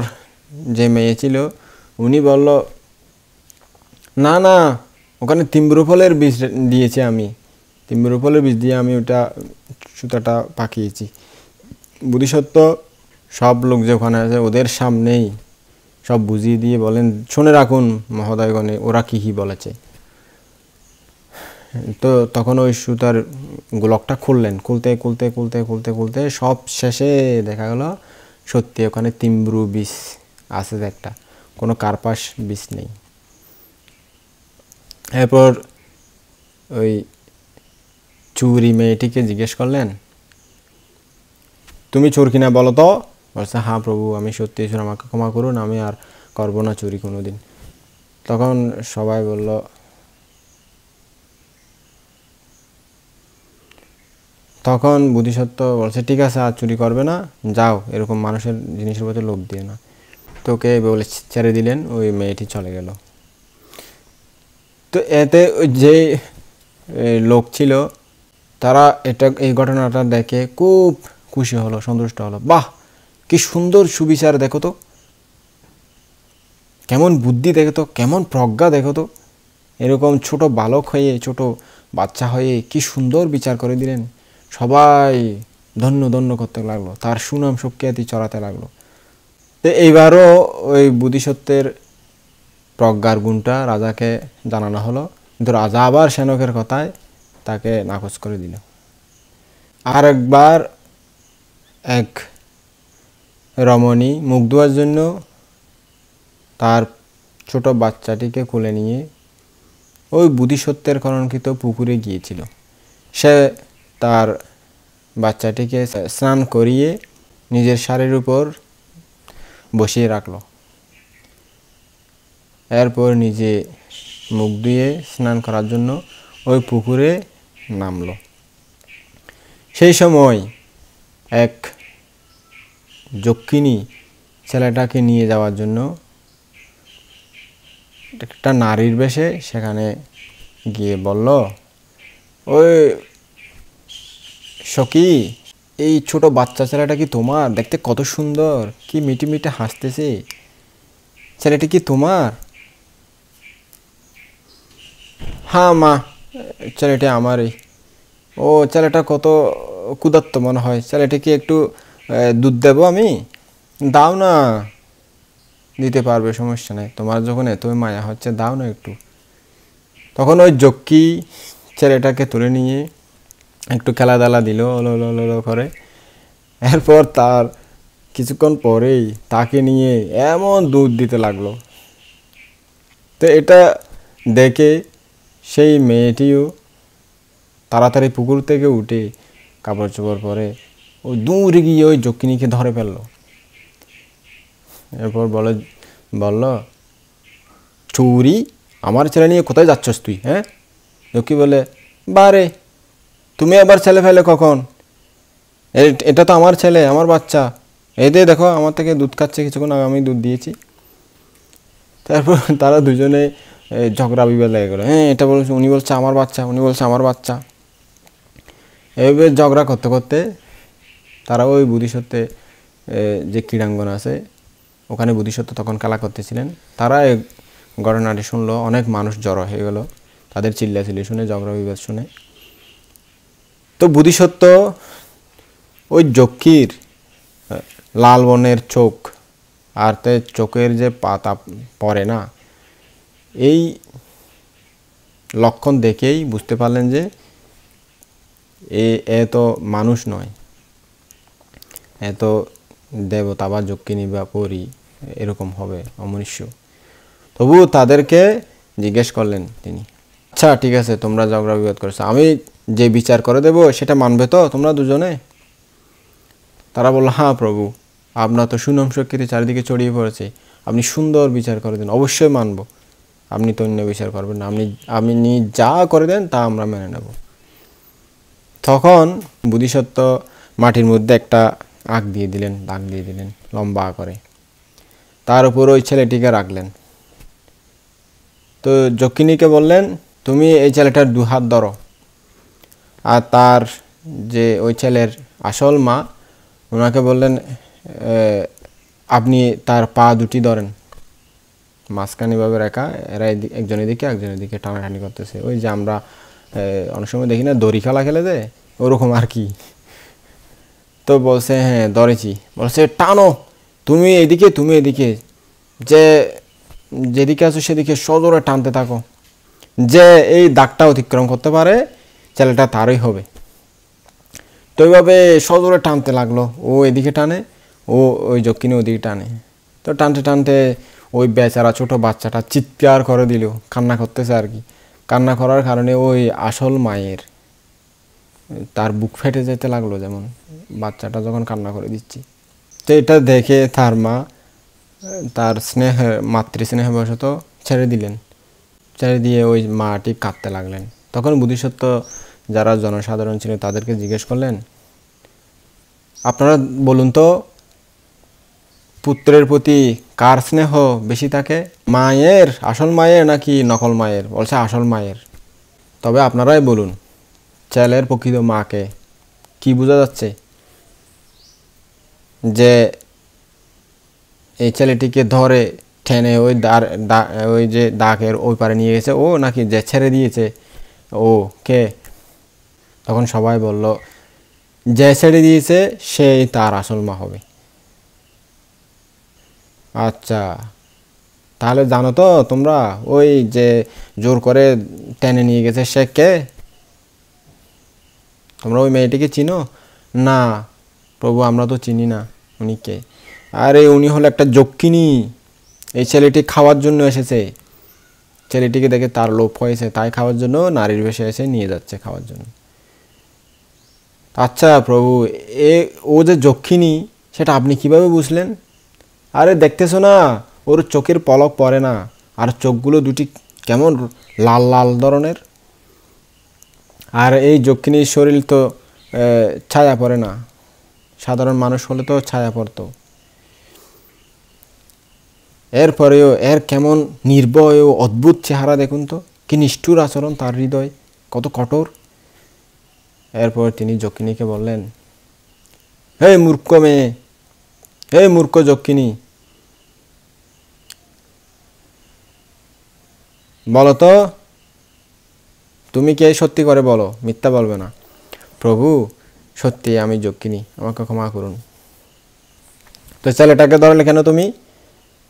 যে মেয়ে ছিল উনি বলল, না না, ওখানে তিম্রফলের বীজ দিয়েছি আমি, তিম্রফলের বীজ দিয়ে আমি ওটা সুতাটা পাকিয়েছি। বোধিসত্ত্ব সব লোক যে ওখানে আছে ওদের সামনেই সব বুঝিয়ে দিয়ে বলেন, শুনে রাখুন মহোদয়গণে, ওরা কী কী বলেছে। তো তখন ওই সুতার গোলকটা খুললেন, খুলতে খুলতে খুলতে খুলতে খুলতে সব শেষে দেখা গেল সত্যি ওখানে তিম্রু বীজ আছে একটা, কোনো কার্পাস বীজ নেই। এরপর ওই চুরি মেয়েটিকে জিজ্ঞেস করলেন, তুমি চোর কিনা বলো তো? বলছে, হ্যাঁ প্রভু, আমি সত্যি চোর, আমাকে ক্ষমা করুন, আমি আর করবো না চুরি কোনো দিন। তখন সবাই বলল, তখন বোধিসত্ত্ব বলছে, ঠিক আছে, আর চুরি করবে না, যাও, এরকম মানুষের জিনিসের প্রতি লোভ দিয়ে না। তোকে বলে ছেড়ে দিলেন, ওই মেয়েটি চলে গেল। তো এতে যে লোক ছিল তারা এই ঘটনাটা দেখে খুব খুশি হলো, সন্তুষ্ট হলো। বাহ, কি সুন্দর সুবিচার, দেখো তো, কেমন বুদ্ধি দেখো তো, কেমন প্রজ্ঞা দেখো তো, এরকম ছোট বালক হয়ে, ছোট বাচ্চা হয়ে কি সুন্দর বিচার করে দিলেন। সবাই ধন্য ধন্য করতে লাগলো, তার সুনাম সুখ্যাতি চড়াতে লাগলো। তো এইবারও ওই বোধিসত্ত্বের প্রজ্ঞার গুণটা রাজাকে জানানো হলো, কিন্তু রাজা আবার শ্যানকের কথায় তাকে নাকচ করে দিল। আর একবার এক রমণী মুখ ধোয়ার জন্য তার ছোট বাচ্চাটিকে কোলে নিয়ে ওই বোধিসত্ত্বের কলঙ্কিত পুকুরে গিয়েছিল। সে তার বাচ্চাটিকে স্নান করিয়ে নিজের শাড়ির উপর বসিয়ে রাখল। এরপর নিজে মুখ ধুয়ে স্নান করার জন্য ওই পুকুরে নামল। সেই সময় এক যক্ষিণী ছেলেটাকে নিয়ে যাওয়ার জন্য একটা নারীর বেশে সেখানে গিয়ে বলল, ওই সখী, এই ছোট বাচ্চা ছেলেটা কি তোমার? দেখতে কত সুন্দর, কি মিটি মিটি হাসতেছে, ছেলেটা কি তোমার? হ্যাঁ মা, ছেলেটা আমারই। ও ছেলেটা কত ক্ষুধার্ত মনে হয়, ছেলেটাকে একটু দুধ দেবো আমি? দাও না, দিতে পারবে, সমস্যা নেই, তোমার যখন এতই মায়া হচ্ছে দাও না একটু। তখন ওই যক্ষী ছেলেটাকে তুলে নিয়ে একটু খেলাধুলা দিল ওলো করে। এরপর তার কিছুক্ষণ পরেই তাকে নিয়ে এমন দুধ দিতে লাগলো। তো এটা দেখে সেই মেয়েটিও তাড়াতাড়ি পুকুর থেকে উঠে কাপড় চোপড় পরে ওই দূরে গিয়ে ওই যক্ষিণীকে ধরে ফেললো। এরপর বলল, চুরি, আমার ছেলে নিয়ে কোথায় যাচ্ছস তুই? হ্যাঁ? যক্ষী বলে, বারে, তুমি আবার ছেলে ফেলে কখন? এটা তো আমার ছেলে, আমার বাচ্চা, এতে দেখো আমার থেকে দুধ খাচ্ছে, কিছুক্ষণ আগে আমি দুধ দিয়েছি। তারপর তারা দুজনে ঝগড়া বিবাদ লেগে গেলো। হ্যাঁ, এটা বলছে, উনি বলছে আমার বাচ্চা, উনি বলছে আমার বাচ্চা। এভাবে ঝগড়া করতে করতে তারা ওই বুদ্ধিসত্ত্বে যে ক্রীড়াঙ্গন আছে ওখানে বুদ্ধিসত্ত্ব তখন খেলা করতেছিলেন। তারা এই ঘটনাটি শুনলো, অনেক মানুষ জড়ো হয়ে গেল তাদের চিল্লাচিল্লি শুনে, ঝগড়া বিবাদ শুনে। তো বুদ্ধিসত্ত্ব ওই যক্ষীর লাল বর্ণের চোখ আর তে চোখের যে পাতা পড়ে না, এই লক্ষণ দেখেই বুঝতে পারলেন যে এ তো মানুষ নয়, এ তো দেবতা বা যক্ষিণী বা পরী, এরকম হবে, অমনুষ্য। তবু তাদেরকে জিজ্ঞেস করলেন তিনি, আচ্ছা ঠিক আছে, তোমরা ঝগড়া বিবাদ করেছো, আমি যে বিচার করে দেব সেটা মানবে তো তোমরা দুজনে? তারা বলল, হ্যাঁ প্রভু, আপনার তো সুনাম স্বীকৃতি চারিদিকে ছড়িয়ে পড়েছে, আপনি সুন্দর বিচার করে দেন, অবশ্যই মানব, আপনি তো অন্য বিচার করবেন না, আপনি যা করে দেন তা আমরা মেনে নেব। তখন বুদ্ধিসত্ত্ব মাটির মধ্যে একটা আঁক দিয়ে দিলেন, দাগ দিয়ে দিলেন লম্বা করে, তার উপর ওই ছেলেটিকে রাখলেন। তো যক্ষিণীকে বললেন, তুমি এই ছেলেটার দু হাত ধরো, আর তার যে ওই ছেলের আসল মা ওনাকে বললেন, আপনি তার পা দুটি ধরেন, মাঝখানে ভাবে রেখা, এরা একজন এদিকে একজন এদিকে টানাটানি করতেছে, ওই যে আমরা অনেক সময় দেখি না দড়ি খেলা খেলে দেয়, ওরকম আর কি। তো বলছে, হ্যাঁ ধরেছি। বলছে, টানো, তুমি এদিকে তুমি এদিকে, যেদিকে আছো সেদিকে সজোরে টানতে থাকো, যে এই দাগটা অতিক্রম করতে পারে ছেলেটা তারই হবে। তো এইভাবে সজোরে টানতে লাগলো, ও এদিকে টানে, ও ওই যক্ষিণী ওদিকে টানে। তো টানতে টানতে ওই বেচারা ছোট বাচ্চাটা চিৎকার করে দিল, কান্না করতেছে আর কি। কান্না করার কারণে ওই আসল মায়ের তার বুক ফেটে যেতে লাগলো, যেমন বাচ্চাটা যখন কান্না করে দিচ্ছি। তো এটা দেখে তার মা তার মাতৃস্নেহবশত ছেড়ে দিলেন, ছেড়ে দিয়ে ওই মাটি কাঁদতে লাগলেন। তখন বুদ্ধিসত্ত্ব যারা জনসাধারণ ছিল তাদেরকে জিজ্ঞেস করলেন, আপনারা বলুন তো, পুত্রের প্রতি কার স্নেহ বেশি থাকে, মায়ের, আসল মায়ের নাকি নকল মায়ের? বলছে আসল মায়ের। তবে আপনারাই বলুন, ছেলের প্রকৃত মাকে কি বোঝা যাচ্ছে? যে এই ছেলেটিকে ধরে টেনে ওই যে দাগের ওই পারে নিয়ে গেছে ও, নাকি যে ছেড়ে দিয়েছে ও, কে? তখন সবাই বলল, যে ছেড়ে দিয়েছে সেই তার আসল মা হবে। আচ্ছা, তাহলে জানো তো তোমরা, ওই যে জোর করে টেনে নিয়ে গেছে সে কে? তোমরা ওই মেয়েটিকে চিনো? না প্রভু, আমরা তো চিনি না, উনি কে? আরে উনি হলো একটা যক্ষিণী, এই ছেলেটি খাওয়ার জন্য এসেছে, ছেলেটিকে দেখে তার লোভ হয়েছে, তাই খাওয়ার জন্য নারীর বেশে এসে নিয়ে যাচ্ছে খাওয়ার জন্য। আচ্ছা প্রভু, ও যে যক্ষিণী সেটা আপনি কিভাবে বুঝলেন? আরে দেখতেছো না, ওর চোখের পলক পড়ে না, আর চোখগুলো দুটি কেমন লাল লাল ধরনের, আর এই যক্ষিণীর শরীর তো ছায়া পড়ে না, সাধারণ মানুষ হলে তো ছায়া পড়তো। এরপরেও এর কেমন নির্ভয় ও অদ্ভুত চেহারা দেখুন তো, কি নিষ্ঠুর আচরণ, তার হৃদয় কত কঠোর। এরপর তিনি যক্ষিণীকে বললেন, হে মূর্খ মেয়ে, হে মূর্খ যক্ষিণী, বলো তো তুমি কে, সত্যি করে বলো, মিথ্যা বলবে না। প্রভু, সত্যি আমি যক্ষিণী, আমাকে ক্ষমা করুন। তো ছেলেটাকে ধরলে কেন তুমি?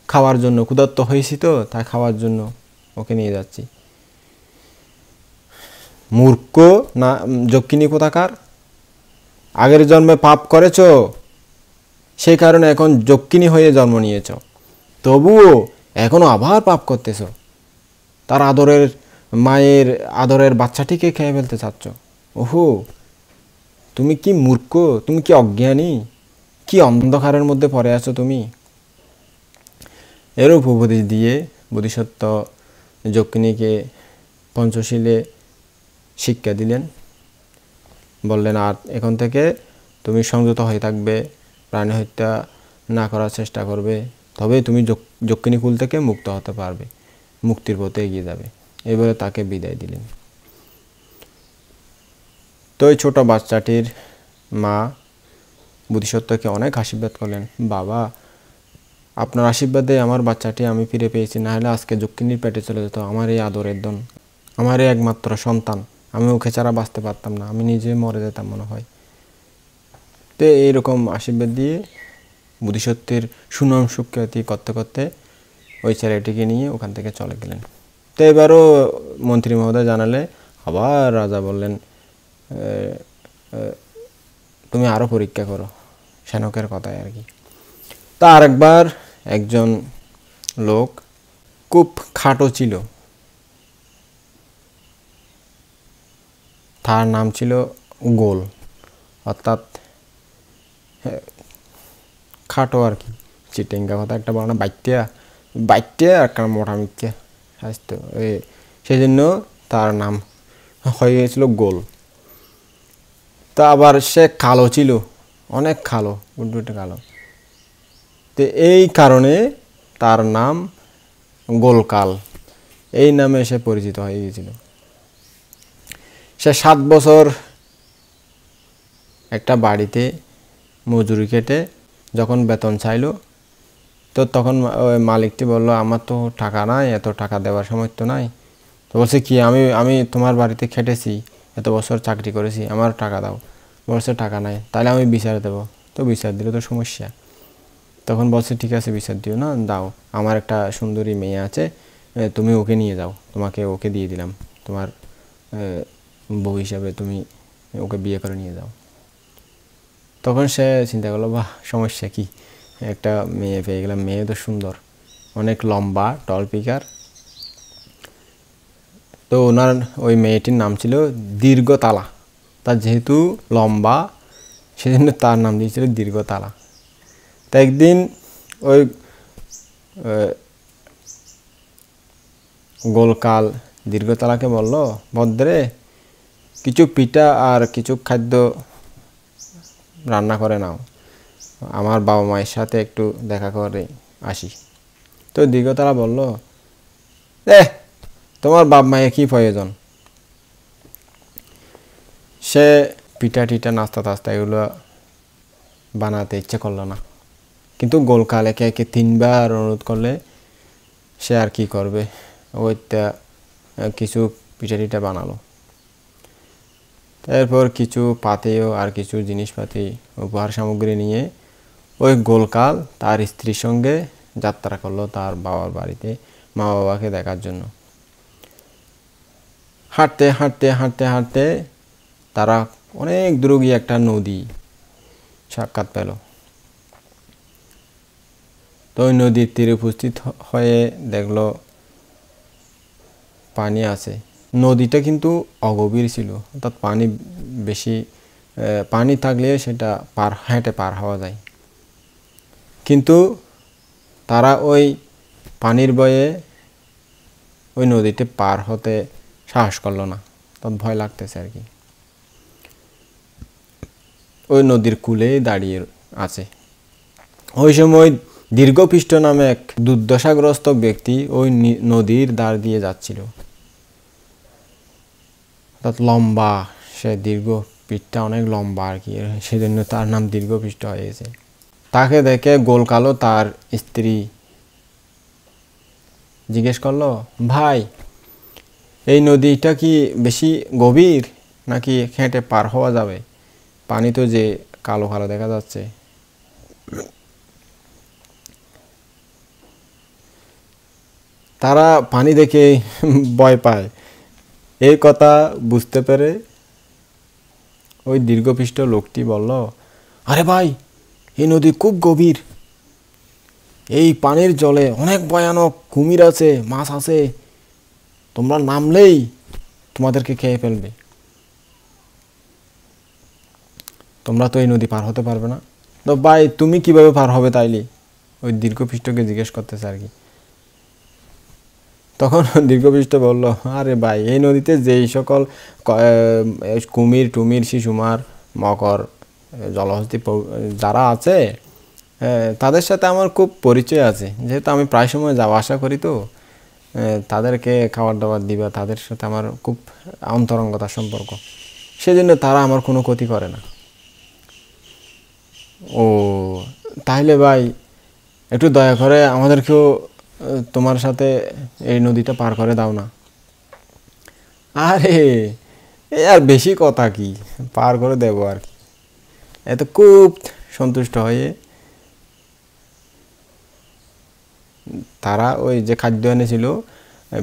খাওয়ার জন্য, ক্ষুধার্ত হয়েছি তো, তাই খাওয়ার জন্য ওকে নিয়ে যাচ্ছি। মূর্খ না যক্ষিণী কোথাকার, আগের জন্মে পাপ করেছ, সেই কারণে এখন যক্ষিণী হয়ে জন্ম নিয়েছ, তবুও এখনো আবার পাপ করতেছ, তার আদরের মায়ের আদরের বাচ্চাটিকে খেয়ে ফেলতে চাচ্ছ। ওহো, তুমি কি মূর্খ, তুমি কি অজ্ঞানী, কি অন্ধকারের মধ্যে পড়ে আছো তুমি। এরূপ উপদেশ দিয়ে বোধিসত্ত্ব যক্ষিণীকে পঞ্চশীলে শিক্ষা দিলেন। বললেন, আর এখন থেকে তুমি সংযত হয়ে থাকবে, প্রাণী হত্যা না করার চেষ্টা করবে, তবে তুমি যক্ষিণী কুল থেকে মুক্ত হতে পারবে, মুক্তির পথে এগিয়ে যাবে। এবারে তাকে বিদায় দিলেন। তো ওই ছোট বাচ্চাটির মা বোধিসত্ত্বকে অনেক আশীর্বাদ করলেন, বাবা, আপনার আশীর্বাদে আমার বাচ্চাটি আমি ফিরে পেয়েছি, না হলে আজকে যক্ষিণীর পেটে চলে যেত, আমার এই আদরের ধন, আমার এই একমাত্র সন্তান, আমি ওকে ছাড়া বাঁচতে পারতাম না, আমি নিজে মরে যেতাম মনে হয়। তো এইরকম আশীর্বাদ দিয়ে বোধিসত্ত্বের সুনাম সুখ্যাতি করতে করতে ওই ছেলেটিকে নিয়ে ওখান থেকে চলে গেলেন। তো এবারও মন্ত্রী মহোদয় জানালে, আবার রাজা বললেন, তুমি আরও পরীক্ষা করো, সেনকের কথায় আর কি। তা আরেকবার একজন লোক খুব খাটো ছিল, তার নাম ছিল গোল, অর্থাৎ খাটো আর কি, চিটেঙ্গা কথা একটা বলো না, বাইটিয়া একটা মোটা মিথ্যা স্বাস্থ্য, সেই জন্য তার নাম হয়ে গেছিল গোল। তা আবার সে কালো ছিল, অনেক কালো, গুডগুডে কালো। তো এই কারণে তার নাম গোলকাল, এই নামে সে পরিচিত হয়ে গিয়েছিল। সে 7 বছর একটা বাড়িতে মজুরি কেটে যখন বেতন চাইল, তো তখন ওই মালিকটি বলল, আমার তো টাকা নাই, এত টাকা দেওয়ার সামর্থ্য নাই। তো বলছে, কি, আমি তোমার বাড়িতে খেটেছি, এত বছর চাকরি করেছি, আমার টাকা দাও। বলছে, টাকা নাই, তাহলে আমি বিচার দেবো। তো বিচার দিলে তো সমস্যা। তখন বলছে, ঠিক আছে, বিচার দিও না, দাও, আমার একটা সুন্দরী মেয়ে আছে, তুমি ওকে নিয়ে যাও, তোমাকে ওকে দিয়ে দিলাম, তোমার বউ হিসাবে তুমি ওকে বিয়ে করে নিয়ে যাও। তখন সে চিন্তা করলো, বাহ, সমস্যা কি, একটা মেয়ে পেয়ে গেলাম, মেয়ে তো সুন্দর, অনেক লম্বা, টল পিকার। তো ওনার ওই মেয়েটির নাম ছিল দীর্ঘতালা, তার যেহেতু লম্বা সেজন্য তার নাম দিয়েছিল দীর্ঘতালা। তা একদিন ওই গোলকাল দীর্ঘতালাকে বলল, ভদ্রে, কিছু পিঠা আর কিছু খাদ্য রান্না করে নাও, আমার বাবা মায়ের সাথে একটু দেখা করে আসি। তো দীর্ঘতালা বলল, তোমার বাপ মায়ের কি প্রয়োজন। সে পিঠা টিঠা নাস্তা টাস্তা এগুলো বানাতে ইচ্ছে করলো না, কিন্তু গোলকাল একে একে 3বার অনুরোধ করলে সে আর কি করবে, ওইটা কিছু পিঠা টিঠা বানালো। তারপর কিছু পাতেও আর কিছু জিনিসপাতি উপহার সামগ্রী নিয়ে ওই গোলকাল তার স্ত্রীর সঙ্গে যাত্রা করলো তার বাবার বাড়িতে মা বাবাকে দেখার জন্য। হাঁটতে হাঁটতে হাঁটতে হাঁটতে তারা অনেক দূরে গিয়ে একটা নদী সাক্ষাৎ পেল। তো ওই নদীর তীরে উপস্থিত হয়ে দেখলো পানি আছে। নদীটা কিন্তু অগভীর ছিল, অর্থাৎ পানি বেশি, পানি থাকলে সেটা হেঁটে পার হওয়া যায়, কিন্তু তারা ওই পানির ভয়ে ওই নদীতে পার হতে সাহস করলো না, তখন ভয় লাগতেছে আর কি। ওই নদীর কূলে দাঁড়িয়ে আছে। ওই সময় দীর্ঘপৃষ্ঠ নামে এক দুর্দশাগ্রস্ত ব্যক্তি ওই নদীর ধার দিয়ে যাচ্ছিল। অর্থাৎ লম্বা, সে দীর্ঘ, পিঠটা অনেক লম্বা আর কি, সেজন্য তার নাম দীর্ঘপৃষ্ঠ হয়ে গেছে। তাকে দেখে গোলকালো তার স্ত্রী জিজ্ঞেস করলো, ভাই এই নদীটা কি বেশি গভীর নাকি হেঁটে পার হওয়া যাবে? পানি তো যে কালো কালো দেখা যাচ্ছে। তারা পানি দেখে ভয় পায়। এই কথা বুঝতে পেরে ওই দীর্ঘপৃষ্ঠ লোকটি বলল, আরে ভাই, এই নদী খুব গভীর, এই পানির জলে অনেক ভয়ানক কুমির আছে, মাছ আছে, তোমরা নামলেই তোমাদেরকে খেয়ে ফেলবে, তোমরা তো এই নদী পার হতে পারবে না। তো ভাই তুমি কিভাবে পার হবে তাইলে? ওই দীর্ঘপৃষ্ঠকে জিজ্ঞেস করতেছে আর কি। তখন দীর্ঘপৃষ্ঠ বলল, আরে ভাই, এই নদীতে যেই সকল কুমির টুমির, শিশুমার, মকর, জলহস্তি যারা আছে, তাদের সাথে আমার খুব পরিচয় আছে, যেহেতু আমি প্রায় সময় যাওয়া আসা করি, তো তাদেরকে খাবার দাবার দিবা, তাদের সাথে আমার খুব অন্তরঙ্গতার সম্পর্ক, সেজন্য তারা আমার কোনো ক্ষতি করে না। ও তাহলে ভাই একটু দয়া করে আমাদেরকেও তোমার সাথে এই নদীটা পার করে দাও না। আরে আর বেশি কথা কি, পার করে দেব আর কি। এত খুব সন্তুষ্ট হয়ে তারা ওই যে খাদ্য এনেছিল,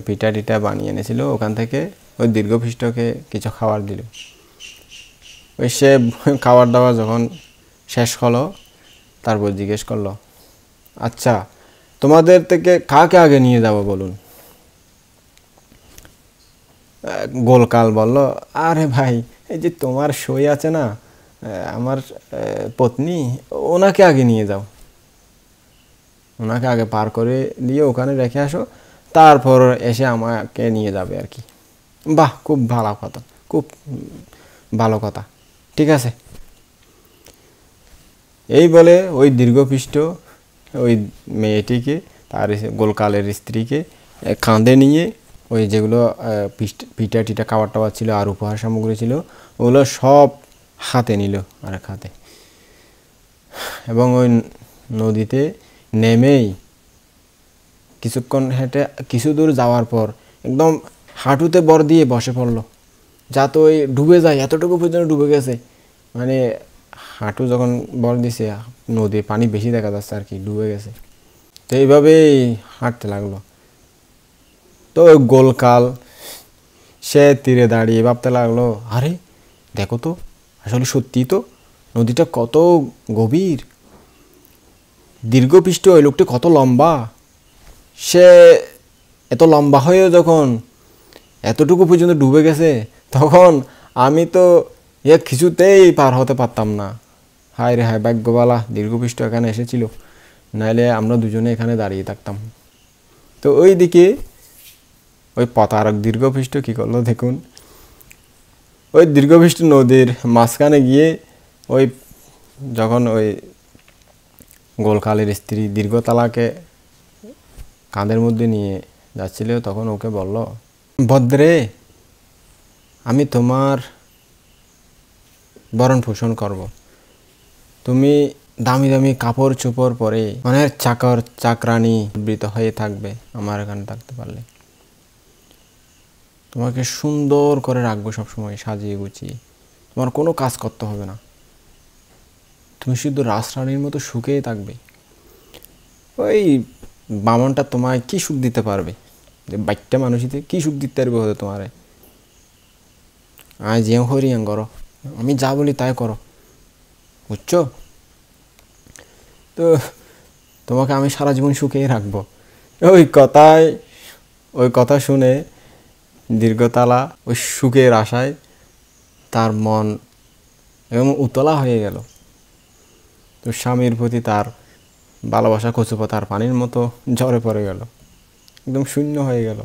পিঠা টিঠা বানিয়ে এনেছিল, ওখান থেকে ওই দীর্ঘপৃষ্ঠকে কিছু খাবার দিল। ওই সে খাবার দাবার যখন শেষ হলো, তারপর জিজ্ঞেস করলো, আচ্ছা তোমাদের থেকে কাকে আগে নিয়ে যাব বলুন? গোলকাল বলল, আরে ভাই, এই যে তোমার সই আছে না, আমার পত্নী, ওনাকে আগে নিয়ে যাও, ওনাকে আগে পার করে দিয়ে ওখানে রেখে আসো, তারপর এসে আমাকে নিয়ে যাবে আর কি। বাহ, খুব ভালো কথা, খুব ভালো কথা, ঠিক আছে। এই বলে ওই দীর্ঘপৃষ্ঠ ওই মেয়েটিকে, তার গোলকালের স্ত্রীকে কাঁধে নিয়ে ওই যেগুলো পিঠা টিঠা খাবার টাবার ছিল আর উপহার সামগ্রী ছিল, ওগুলো সব হাতে নিল আরেক হাতে, এবং ওই নদীতে নেমেই কিছুক্ষণ হেঁটে কিছু দূর যাওয়ার পর একদম হাঁটুতে বর দিয়ে বসে পড়লো, যাতে ওই ডুবে যায়, এতটুকু পর্যন্ত ডুবে গেছে, মানে হাঁটু যখন বর দিছে, নদীর পানি বেশি দেখা যাচ্ছে আর কি, ডুবে গেছে। তো এইভাবেই হাঁটতে লাগলো। তো গোলকাল সে তীরে দাঁড়িয়ে ভাবতে লাগলো, আরে দেখো তো, আসলে সত্যি তো নদীটা কত গভীর, দীর্ঘপৃষ্ঠ ওই লোকটি কত লম্বা, সে এত লম্বা হয়েও যখন এতটুকু পর্যন্ত ডুবে গেছে, তখন আমি তো কিছুতেই পার হতে পারতাম না। হায় রে হায়, ভাগ্যবালা দীর্ঘপৃষ্ঠ এখানে এসেছিল, নাইলে আমরা দুজনে এখানে দাঁড়িয়ে থাকতাম। তো ওই দিকে ওই প্রতারক দীর্ঘপৃষ্ঠ কী করলো দেখুন, ওই দীর্ঘপৃষ্ঠ নদীর মাঝখানে গিয়ে ওই যখন ওই গোলকালের স্ত্রী দীর্ঘতালাকে কাঁধের মধ্যে নিয়ে যাচ্ছিল, তখন ওকে বলল, ভদ্রে, আমি তোমার ভরণ পোষণ করব, তুমি দামি দামি কাপড় চোপড় পরে অনেক চাকর চাকরানি বৃত হয়ে থাকবে আমার এখানে থাকতে পারলে, তোমাকে সুন্দর করে রাখবো সবসময় সাজিয়ে গুছিয়ে, তোমার কোনো কাজ করতে হবে না, তুমি শুধু রাজরানীর মতো সুখেই থাকবে। ওই বামনটা তোমায় কি সুখ দিতে পারবে, যে বাইকটা মানুষিতে কি সুখ দিতে পারবে হতো তোমারে, আয় যে হরিয়াং করো, আমি যা বলি তাই করো, বুঝছো? তো তোমাকে আমি সারা জীবন সুখেই রাখবো। ওই কথা শুনে দীর্ঘতালা ওই সুখের আশায় তার মন এবং উতলা হয়ে গেল। তো স্বামীর প্রতি তার ভালোবাসা কচুপাতার পানির মতো ঝরে পড়ে গেল, একদম শূন্য হয়ে গেল।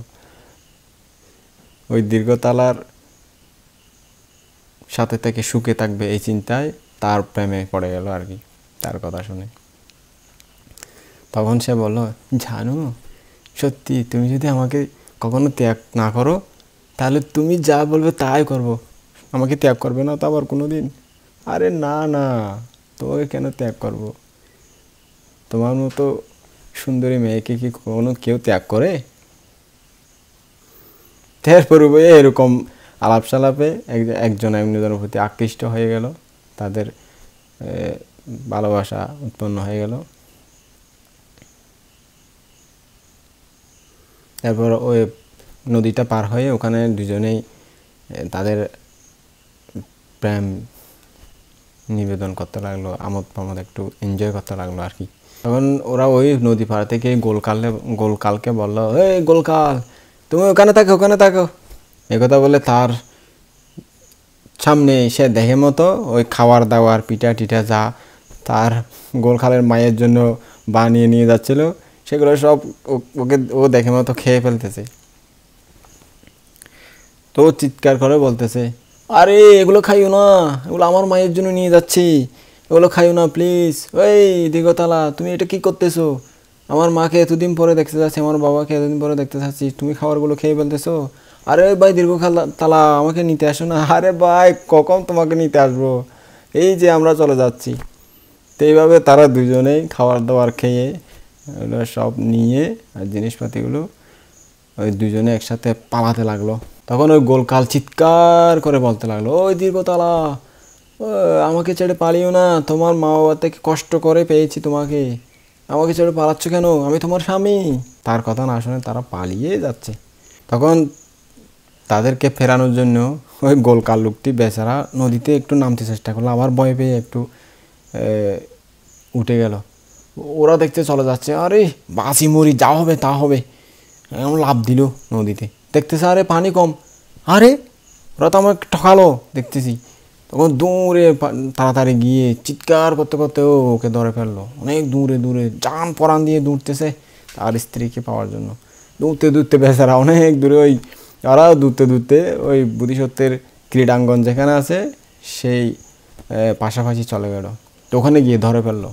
ওই দীর্ঘতালার সাথে থেকে সুখে থাকবে এই চিন্তায় তার প্রেমে পড়ে গেল আর কি, তার কথা শুনে। তখন সে বলল, জানো সত্যি তুমি যদি আমাকে কখনো ত্যাগ না করো তাহলে তুমি যা বলবে তাই করব, আমাকে ত্যাগ করবে না তো আবার কোনো দিন? আরে না না, তোমাকে কেন ত্যাগ করব? তোমার মতো সুন্দরী মেয়েকে কি কোনো কেউ ত্যাগ করে? তারপরে এরকম আলাপ সালাপে একজন একজনের প্রতি আকৃষ্ট হয়ে গেল, তাদের ভালোবাসা উৎপন্ন হয়ে গেল। তারপর ওই নদীটা পার হয়ে ওখানে দুজনেই তাদের প্রেম নিবেদন করতে লাগলো, আমোদ প্রমোদ একটু এনজয় করতে লাগলো আর কি। তখন ওরা ওই নদী পাড় থেকে গোলকালকে বললো, এই গোলকাল তুমি ওখানে থাকো, ওখানে থাকো। একথা বলে তার সামনে সে দেখে মতো ওই খাবার দাবার পিঠা টিঠা যা তার গোলখালের মায়ের জন্য বানিয়ে নিয়ে যাচ্ছিল সেগুলো সব ওকে ও দেখে মতো খেয়ে ফেলতেছে। তো চিৎকার করে বলতেছে, আরে এগুলো খাইও না, এগুলো আমার মায়ের জন্য নিয়ে যাচ্ছি, এগুলো খাইও না প্লিজ। ওই দীর্ঘতলা তুমি এটা কি করতেছো? আমার মাকে এতদিন পরে দেখতে যাচ্ছি, আমার বাবাকে এতদিন পরে দেখতে যাচ্ছি, তুমি খাবারগুলো খেয়ে ফেলতেছো। আরে ভাই দীর্ঘতলা আমাকে নিতে আসো না। আরে ভাই কখন তোমাকে নিতে আসবো, এই যে আমরা চলে যাচ্ছি। তো এইভাবে তারা দুজনেই খাবার দাবার খেয়ে ওগুলো সব নিয়ে আর জিনিসপাতিগুলো ওই দুজনে একসাথে পালাতে লাগলো। তখন ওই গোলকাল চিৎকার করে বলতে লাগলো, ওই দীর্ঘতলা আমাকে ছেড়ে পালিও না, তোমার মা বাবা থেকে কষ্ট করে পেয়েছি তোমাকে, আমাকে ছেড়ে পালাচ্ছ কেন, আমি তোমার স্বামী। তার কথা না শুনে তারা পালিয়ে যাচ্ছে। তখন তাদেরকে ফেরানোর জন্য ওই গোলকাল লোকটি বেচারা নদীতে একটু নামতে চেষ্টা করলো, আবার ভয় পেয়ে একটু উঠে গেল। ওরা দেখতে চলে যাচ্ছে, আরে বাঁচি মরি, যা হবে তা হবে, এমন লাফ দিল নদীতে। দেখতেছে আরে পানি কম, আরে ওরা তো আমাকে ঠকালো দেখতেছি। তখন দূরে তাড়াতাড়ি গিয়ে চিৎকার করতে করতে ওকে ধরে ফেললো। অনেক দূরে দূরে জান পরাণ দিয়ে দৌড়তেছে তার স্ত্রীকে পাওয়ার জন্য। দৌড়তে দৌড়তে বেচারা অনেক দূরে, ওই ওরাও দৌড়তে দৌড়তে ওই বোধিসত্ত্বের ক্রীড়াঙ্গন যেখানে আছে সেই পাশাপাশি চলে গেল। তো ওখানে গিয়ে ধরে ফেললো।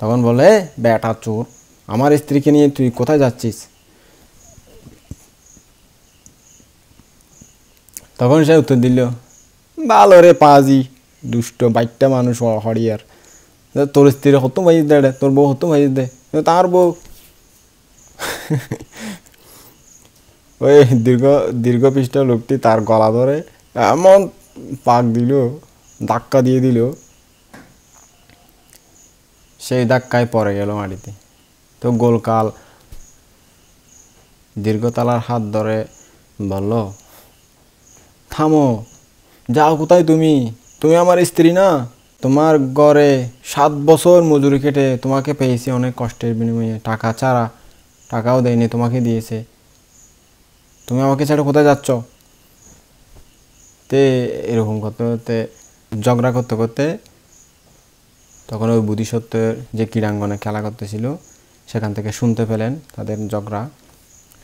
তখন বলে, বেটা চোর, আমার স্ত্রীকে নিয়ে তুই কোথায় যাচ্ছিস? তখন সে উত্তর দিল, ভালো রে পাজি, দুষ্ট বাইকটা মানুষ হরিয়ার, তোর স্ত্রী হতো ভাইজ দে, তোর বউ হতো ভাইজ দে, তার বউ। ওই দীর্ঘ পৃষ্ঠ লোকটি তার গলা ধরে এমন পাক দিল, ধাক্কা দিয়ে দিল, সেই ধাক্কায় পড়ে গেল মাটিতে। তো গোলকাল দীর্ঘতলার হাত ধরে বলল, থামো, যাও কোথায় তুমি? তুমি আমার স্ত্রী না? তোমার ঘরে 7 বছর মজুরি কেটে তোমাকে পেয়েছি অনেক কষ্টের বিনিময়ে, টাকা ছাড়া, টাকাও দেয়নি, তোমাকে দিয়েছে, তুমি আমাকে ছেড়ে কোথায় যাচ্ছ? তে এরকম করতে করতে ঝগড়া করতে করতে তখন ওই বোধিসত্ত্বের যে ক্রীড়াঙ্গনে খেলা করতেছিল সেখান থেকে শুনতে পেলেন তাদের ঝগড়া।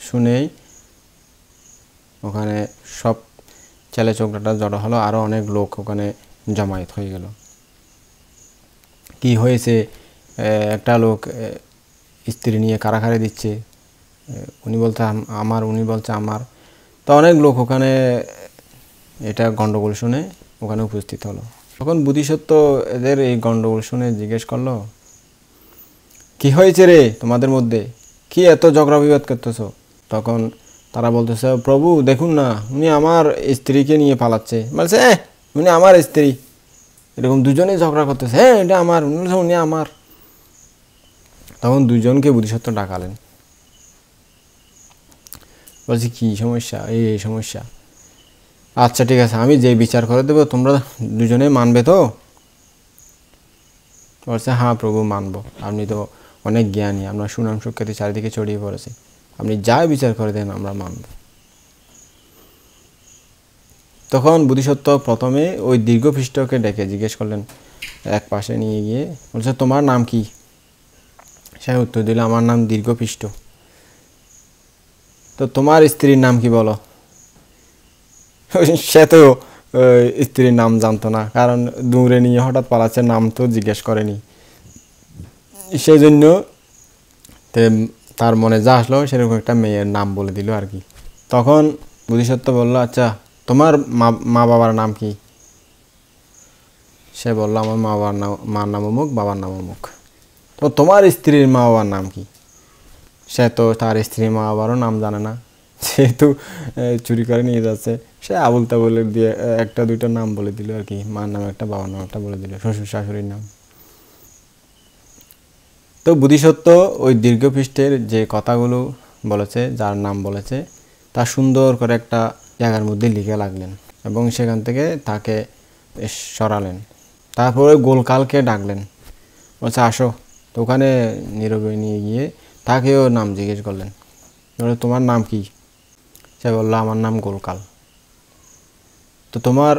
শুনেই ওখানে সব ছেলে ছোকরাটা জড়ো হলো, আরও অনেক লোক ওখানে জমায়েত হয়ে গেল। কি হয়েছে? একটা লোক স্ত্রী নিয়ে কারাখারে দিচ্ছে, উনি বলতে আমার, উনি বলছে আমার। তো অনেক লোক ওখানে এটা গণ্ডগোল শুনে ওখানে উপস্থিত হলো। তখন বোধিসত্ত্ব এদের এই গণ্ডগোল শুনে জিজ্ঞেস করলো, কি হয়েছে রে তোমাদের মধ্যে, কি এত ঝগড়া বিবাদ করতেছো? তখন তারা বলতেছে, প্রভু দেখুন না, উনি আমার স্ত্রীকে নিয়ে পালাচ্ছে। বলছে, উনি আমার স্ত্রী। এরকম দুজনেই ঝগড়া করতেছে, হ্যাঁ এটা আমার, উনি আমার। তখন দুজনকে বোধিসত্ত্ব ডাকালেন, বলছি কি সমস্যা? এই সমস্যা, আচ্ছা ঠিক আছে, আমি যে বিচার করে দেবো তোমরা দুজনে মানবে তো? বলছে, হ্যাঁ প্রভু মানব, আপনি তো অনেক জ্ঞানী, আপনার সুনাম সুখ্যাতি চারিদিকে ছড়িয়ে পড়েছে, আপনি যা বিচার করে দেন আমরা মানব। তখন বোধিসত্ত্ব প্রথমে ওই দীর্ঘপৃষ্ঠকে ডেকে জিজ্ঞেস করলেন, এক পাশে নিয়ে গিয়ে বলছে, তোমার নাম কি? সে উত্তর দিল, আমার নাম দীর্ঘপৃষ্ঠ। তো তোমার স্ত্রীর নাম কি বলো? সে তো স্ত্রীর নাম জানতো না, কারণ দূরে নিয়ে হঠাৎ পালাচ্ছে, নাম তো জিজ্ঞেস করেনি। সেই জন্য তার মনে যা আসলো সেরকম একটা মেয়ের নাম বলে দিল আর কি। তখন বোধিসত্ত্ব বলল, আচ্ছা তোমার মা বাবার নাম কি? সে বলল, আমার মার নাম অমুক, বাবার নাম অমুক। তো তোমার স্ত্রীর মা বাবার নাম কি? সে তো তার স্ত্রীর মা বাবারও নাম জানে না, যেহেতু চুরি করে নিয়ে যাচ্ছে। সে আবুল তাবুল দিয়ে একটা দুইটা নাম বলে দিল আর কি, মার নাম একটা, বাবার নাম একটা বলে দিল, শ্বশুর শাশুড়ির নাম। তো বোধিসত্ত্ব ওই দীর্ঘ পৃষ্ঠের যে কথাগুলো বলেছে, যার নাম বলেছে, তা সুন্দর করে একটা জায়গার মধ্যে লিখে লাগলেন এবং সেখান থেকে তাকে সরালেন। তারপরে গোলকালকে ডাকলেন, বলছে আসো। তো ওখানে নীরবে নিয়ে গিয়ে তাকেও নাম জিজ্ঞেস করলেন, তোমার নাম কি? সে বললো, আমার নাম গোলকাল। তো তোমার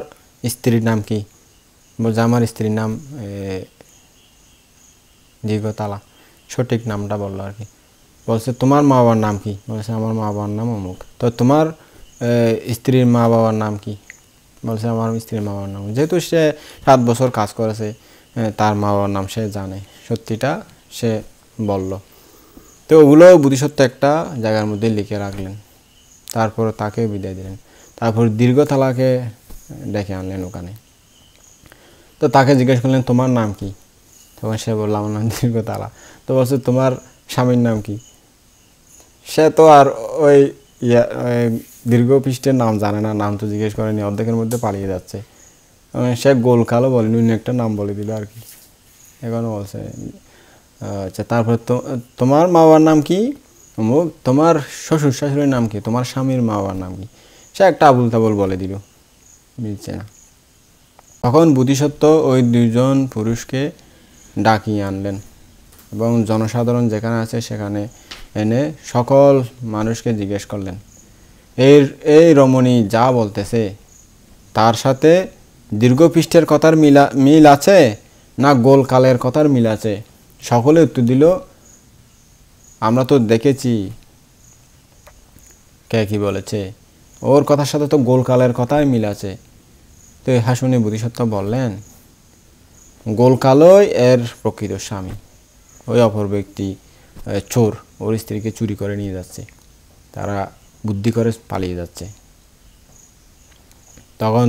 স্ত্রীর নাম কি? বলছে, আমার স্ত্রীর নাম দীর্ঘতালা, সঠিক নামটা বললো আর কি। বলছে, তোমার মা বাবার নাম কি? বলছে, আমার মা বাবার নাম অমুক। তো তোমার স্ত্রীর মা বাবার নাম কি? বলছে, আমার স্ত্রীর মা বাবার নাম। যেহেতু সে 7 বছর কাজ করেছে, তার মা বাবার নাম সে জানে, সত্যিটা সে বলল। তো ওগুলো বোধিসত্ত্ব একটা জায়গার মধ্যে লিখে রাখলেন। তারপর তাকে বিদায় দিলেন। তারপর দীর্ঘতালাকে ডেকে আনলেন ওখানে। তো তাকে জিজ্ঞেস করলেন, তোমার নাম কি? তখন সে বলল, আমার নাম দীর্ঘতালা। তো বলছে, তোমার স্বামীর নাম কি? সে তো আর ওই দীর্ঘ পৃষ্ঠের নাম জানে না, নাম তো জিজ্ঞেস করেনি, অর্ধেকের মধ্যে পালিয়ে যাচ্ছে। সে গোলকালও বলেনি, অন্য একটা নাম বলে দিল আর কি। এখনও বলছে, আচ্ছা তারপর তোমার মা বাবার নাম কি? অমুক। তোমার শ্বশুর শাশুড়ির নাম কি? তোমার স্বামীর মা বাবার নাম কি? সে একটা আবুল তাবুল বলে দিল, মিলছে না। তখন বোধিসত্ত্ব ওই 2জন পুরুষকে ডাকিয়ে আনলেন এবং জনসাধারণ যেখানে আছে সেখানে এনে সকল মানুষকে জিজ্ঞেস করলেন, এই রমণী যা বলতেছে তার সাথে দীর্ঘ পৃষ্ঠের কথার মিল আছে না গোলকালের কথার মিল আছে? সকলে উত্তর দিল, আমরা তো দেখেছি কে কি বলেছে, ওর কথার সাথে তো গোলকালের কথাই মিল আছে। তো ইহা শুনে বোধিসত্ত্ব বললেন, গোলকালই এর প্রকৃত স্বামী, ওই অপর ব্যক্তি চোর, ওর স্ত্রীকে চুরি করে নিয়ে যাচ্ছে, তারা বুদ্ধি করে পালিয়ে যাচ্ছে। তখন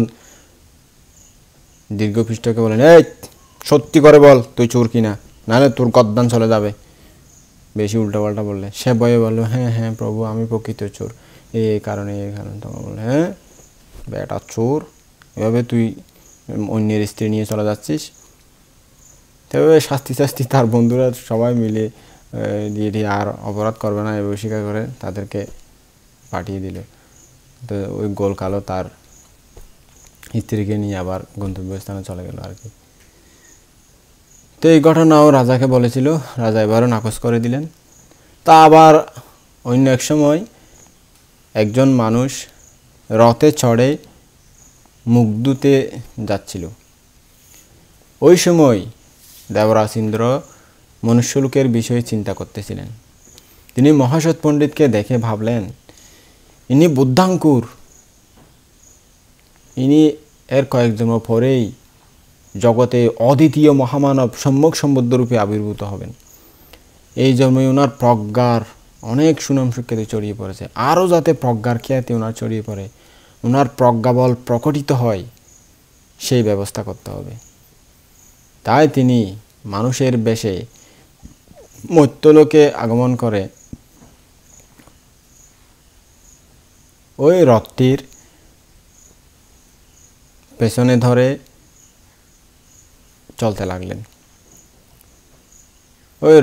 দীর্ঘপৃষ্ঠকে বলেন, এই সত্যি করে বল তুই চোর কিনা, নাহলে তোর গদ্দান চলে যাবে। বেশি উল্টাপাল্টা বললে সে ভয়ে বললো, হ্যাঁ হ্যাঁ প্রভু, আমি প্রকৃত চোর, এই কারণে। তখন বললো, হ্যাঁ বেটা চোর, এভাবে তুই অন্যের স্ত্রী নিয়ে চলে যাচ্ছিস? তবে শাস্তি তার বন্ধুরা সবাই মিলে দিয়ে আর অপরাধ করবে না এভাবে স্বীকার করে তাদেরকে পাঠিয়ে দিল। তো ওই গোলকালো তার স্ত্রীকে নিয়ে আবার গন্তব্যস্থানে চলে গেল আর কি। তো এই ঘটনাও রাজাকে বলেছিল, রাজা এবারও নাকচ করে দিলেন। তা আবার অন্য এক সময় একজন মানুষ রথে চড়ে মুখ ধুতে যাচ্ছিল। ওই সময় দেবরাজ ইন্দ্র মনুষ্যলোকের বিষয়ে চিন্তা করতেছিলেন। তিনি মহাসৎ পণ্ডিতকে দেখে ভাবলেন, ইনি বুদ্ধাঙ্কুর, ইনি এর কয়েক জন্ম পরেই জগতে অদ্বিতীয় মহামানব সম্যক সম্বুদ্ধরূপে আবির্ভূত হবেন। এই জন্মে ওনার প্রজ্ঞার অনেক সুনাম সুখ্যাতি ছড়িয়ে পড়েছে, আরও যাতে প্রজ্ঞার খ্যাতি ওনার ছড়িয়ে পড়ে, ওনার প্রজ্ঞাবল প্রকটিত হয়, সেই ব্যবস্থা করতে হবে। তাই তিনি মানুষের বেশে মর্ত্যলোকে আগমন করে ওই রথটির পেছনে ধরে চলতে লাগলেন। ওই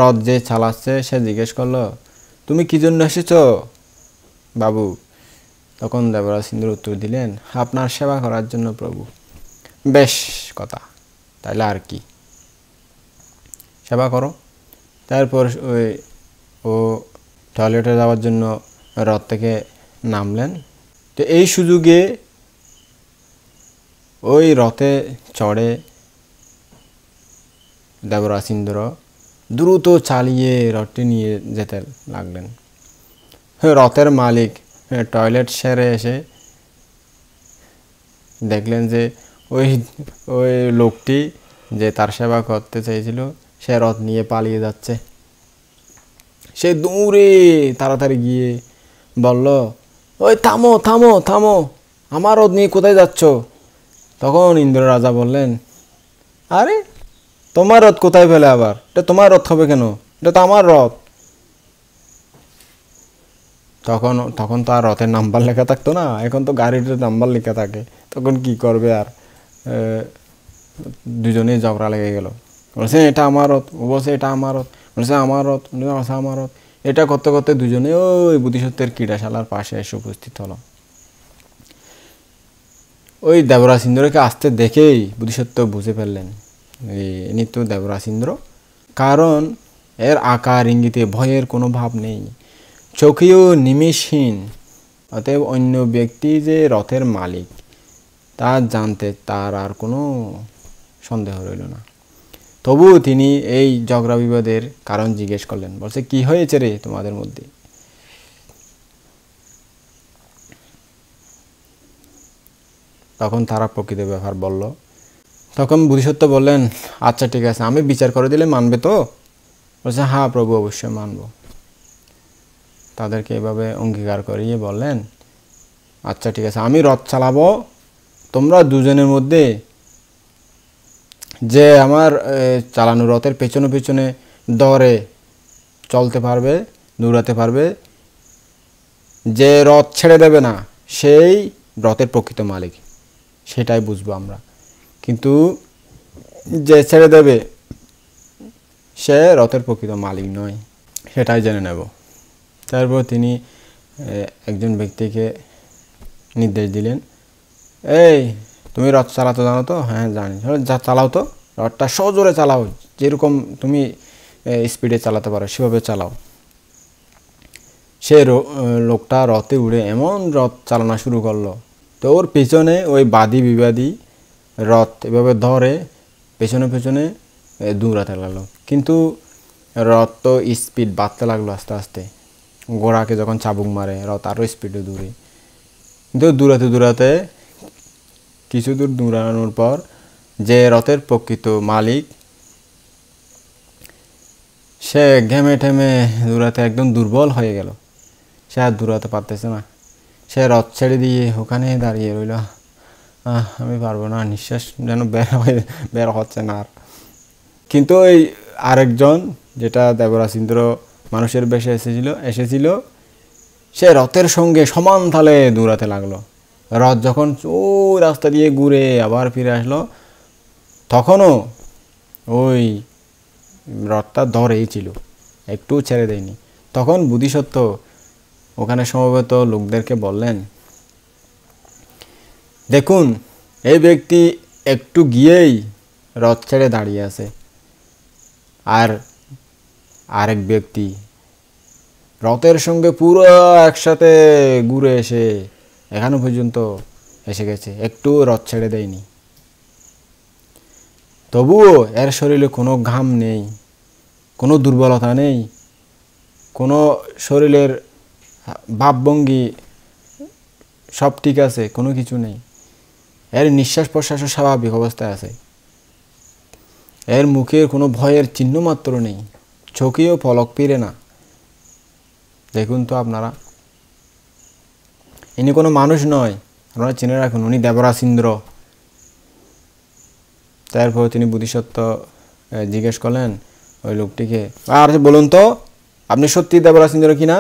রথ যে চালাচ্ছে সে জিজ্ঞেস করলো, তুমি কি জন্য এসেছ বাবু? তখন দেবরাজ ইন্দ্র উত্তর দিলেন, আপনার সেবা করার জন্য প্রভু। বেশ কথা, তাইলে আর কি, সেবা করো। তারপর ও টয়লেটে যাওয়ার জন্য রথ থেকে নামলেন। তো এই সুযোগে ওই রথে চড়ে দেবরাজ ইন্দ্র দ্রুত চালিয়ে রথটি নিয়ে যেতে লাগলেন। রথের মালিক টয়লেট সেরে এসে দেখলেন যে ওই লোকটি যে তার সেবা করতে চাইছিল সে রথ নিয়ে পালিয়ে যাচ্ছে। সে দৌড়ে তাড়াতাড়ি গিয়ে বলল, ওই থামো থামো থামো, আমার রথ নিয়ে কোথায় যাচ্ছ? তখন ইন্দ্র রাজা বললেন, আরে তোমার রথ কোথায় পেলে আবার? এটা তোমার রথ হবে কেন? এটা তো আমার রথ। তখন তখন তো আর রথের নাম্বার লেখা থাকতো না, এখন তো গাড়িটার নাম্বার লেখা থাকে। তখন কি করবে আর, দুজনেই ঝগড়া লেগে গেল। বলছে এটা আমার রথ, ও বলছে এটা আমার রথ, বলছে আমার রথ, বলছে আমার রথ। এটা করতে করতে দুজনে ওই বোধিসত্ত্বের ক্রীড়াশালার পাশে এসে উপস্থিত হলো। ওই দেবরাজ ইন্দ্রকে আসতে দেখেই বোধিসত্ত্ব বুঝে ফেললেন ইনি তো দেবরাজ ইন্দ্র, কারণ এর আকার ইঙ্গিতে ভয়ের কোনো ভাব নেই, চোখেও নিমিষহীন। অতএব অন্য ব্যক্তি যে রথের মালিক তা জানতে তার আর কোনো সন্দেহ রইল না। তবুও তিনি এই ঝগড়া বিবাদের কারণ জিজ্ঞেস করলেন। বলছে, কি হয়েছে রে তোমাদের মধ্যে? তখন তারা প্রকৃত ব্যাপার বলল। তখন বোধিসত্ত্ব বললেন, আচ্ছা ঠিক আছে, আমি বিচার করে দিলে মানবে তো? বলছে, হ্যাঁ প্রভু, অবশ্যই মানব। তাদেরকে এভাবে অঙ্গীকার করিয়ে বললেন, আচ্ছা ঠিক আছে, আমি রথ চালাবো, তোমরা দুজনের মধ্যে যে আমার চালানো রথের পেছনে পেছনে দৌড়ে চলতে পারবে, দৌড়াতে পারবে, যে রথ ছেড়ে দেবে না সেই রথের প্রকৃত মালিক, সেটাই বুঝবো আমরা। কিন্তু যে ছেড়ে দেবে সে রথের প্রকৃত মালিক নয়, সেটাই জেনে নেব। তারপর তিনি একজন ব্যক্তিকে নির্দেশ দিলেন, এই তুমি রথ চালাতে জানো তো? হ্যাঁ জানি। যা চালাও তো, রথটা সজোরে চালাও, যেরকম তুমি স্পিডে চালাতে পারো সেভাবে চালাও। সে লোকটা রথে উড়ে এমন রথ চালানো শুরু করলো, তো ওর পেছনে ওই বাদী বিবাদী রথ এভাবে ধরে পেছনে পেছনে দৌড়াতে লাগলো। কিন্তু রথ তো স্পিড বাড়তে লাগলো আস্তে আস্তে। ঘোড়াকে যখন চাবুক মারে রথ আরও স্পিডে দৌড়ে। কিন্তু দৌড়াতে দৌড়াতে কিছু দূর দৌড়ানোর পর যে রথের প্রকৃত মালিক সে ঘেমে ঠেমে দৌড়াতে একদম দুর্বল হয়ে গেল, সে আর দৌড়াতে পারতেছে না। সে রথ ছেড়ে দিয়ে ওখানে দাঁড়িয়ে রইল, আমি পারবো না, নিঃশ্বাস যেন বের হচ্ছে না আর। কিন্তু ওই আরেকজন, যেটা দেবরাজ ইন্দ্র মানুষের বেশে এসেছিল সে রথের সঙ্গে সমান তালে দৌড়াতে লাগলো। রথ যখন ওই রাস্তা দিয়ে ঘুরে আবার ফিরে আসলো, তখনও ওই রথটা ধরেই ছিল, একটু ছেড়ে দেয়নি। তখন বোধিসত্ত্ব ওখানে সমবেত লোকদেরকে বললেন, দেখুন এই ব্যক্তি একটু গিয়েই রথ ছেড়ে দাঁড়িয়ে আছে, আর আরেক ব্যক্তি রথের সঙ্গে পুরো একসাথে ঘুরে এসে এখানে পর্যন্ত এসে গেছে, একটু রথ ছেড়ে দেয়নি। তবুও এর শরীরে কোনো ঘাম নেই, কোনো দুর্বলতা নেই, কোনো শরীরের ভাবভঙ্গি সব ঠিক আছে, কোনো কিছু নেই। এর নিঃশ্বাস প্রশ্বাসও স্বাভাবিক অবস্থায় আছে, এর মুখের কোনো ভয়ের চিহ্ন মাত্র নেই, চোখেও পলক ফিরে না। দেখুন তো আপনারা, ইনি কোনো মানুষ নয়, আপনারা চিনে রাখুন, উনি দেবরাজ ইন্দ্র। তারপর তিনি বোধিসত্ত্ব জিজ্ঞেস করলেন ওই লোকটিকে, আর বলুন তো আপনি সত্যি দেবরাজ ইন্দ্র কিনা?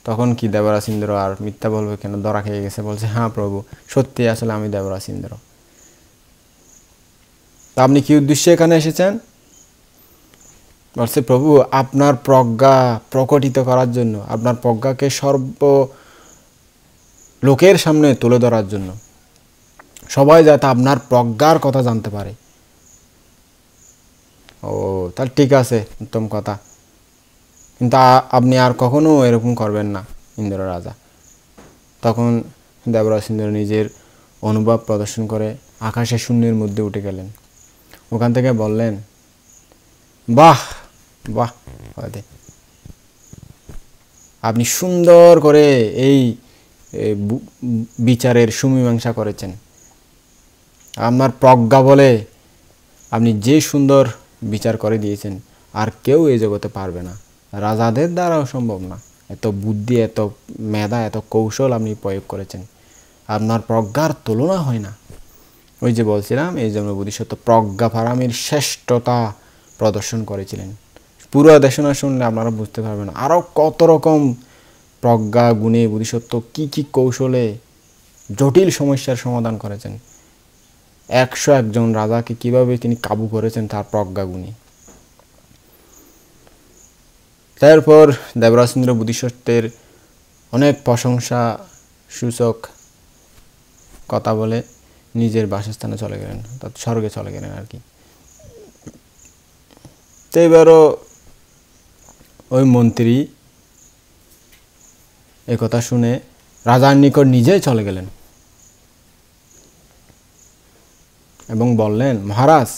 তখন কি দেবরাজ ইন্দ্র আর মিথ্যা বলবে কেন, ধরা খেয়ে গেছে, বলছে, হ্যাঁ প্রভু, সত্যি আসলে আমি দেবরাজ ইন্দ্র। তা আপনি কি উদ্দেশ্যে এখানে এসেছেন? বলছে, প্রভু আপনার প্রজ্ঞা প্রকটিত করার জন্য, আপনার প্রজ্ঞাকে সর্ব লোকের সামনে তুলে ধরার জন্য, সবাই যাতে আপনার প্রজ্ঞার কথা জানতে পারে। ও তাহলে ঠিক আছে, উত্তম কথা, কিন্তু আপনি আর কখনো এরকম করবেন না ইন্দ্র রাজা। তখন দেবরাজ ইন্দ্র নিজের অনুভব প্রদর্শন করে আকাশে শূন্যের মধ্যে উঠে গেলেন। ওখান থেকে বললেন, বাহ বাহ, আপনি সুন্দর করে এই বিচারের সুমীমাংসা করেছেন। আপনার প্রজ্ঞা বলে আপনি যে সুন্দর বিচার করে দিয়েছেন, আর কেউ এই জগতে পারবে না, রাজাদের দ্বারাও সম্ভব না। এত বুদ্ধি, এত মেধা, এত কৌশল আপনি প্রয়োগ করেছেন, আপনার প্রজ্ঞার তুলনা হয় না। ওই যে বলছিলাম, এই জন্য বোধিসত্ত্ব প্রজ্ঞা পারামির শ্রেষ্ঠতা প্রদর্শন করেছিলেন। পুরো দেশনা শুনলে আপনারা বুঝতে পারবেন আরও কত রকম প্রজ্ঞা গুণে বোধিসত্ত্ব কী কী কৌশলে জটিল সমস্যার সমাধান করেছেন। 101 জন রাজাকে কিভাবে তিনি কাবু করেছেন তার প্রজ্ঞা গুণে। তারপর দেবরাজেন্দ্র বোধিসত্ত্বের অনেক প্রশংসা সূচক কথা বলে নিজের বাসস্থানে চলে গেলেন, অর্থাৎ স্বর্গে চলে গেলেন আর কি। তো এবারও ওই মন্ত্রী এ কথা শুনে রাজার নিকট নিজেই চলে গেলেন এবং বললেন, মহারাজ,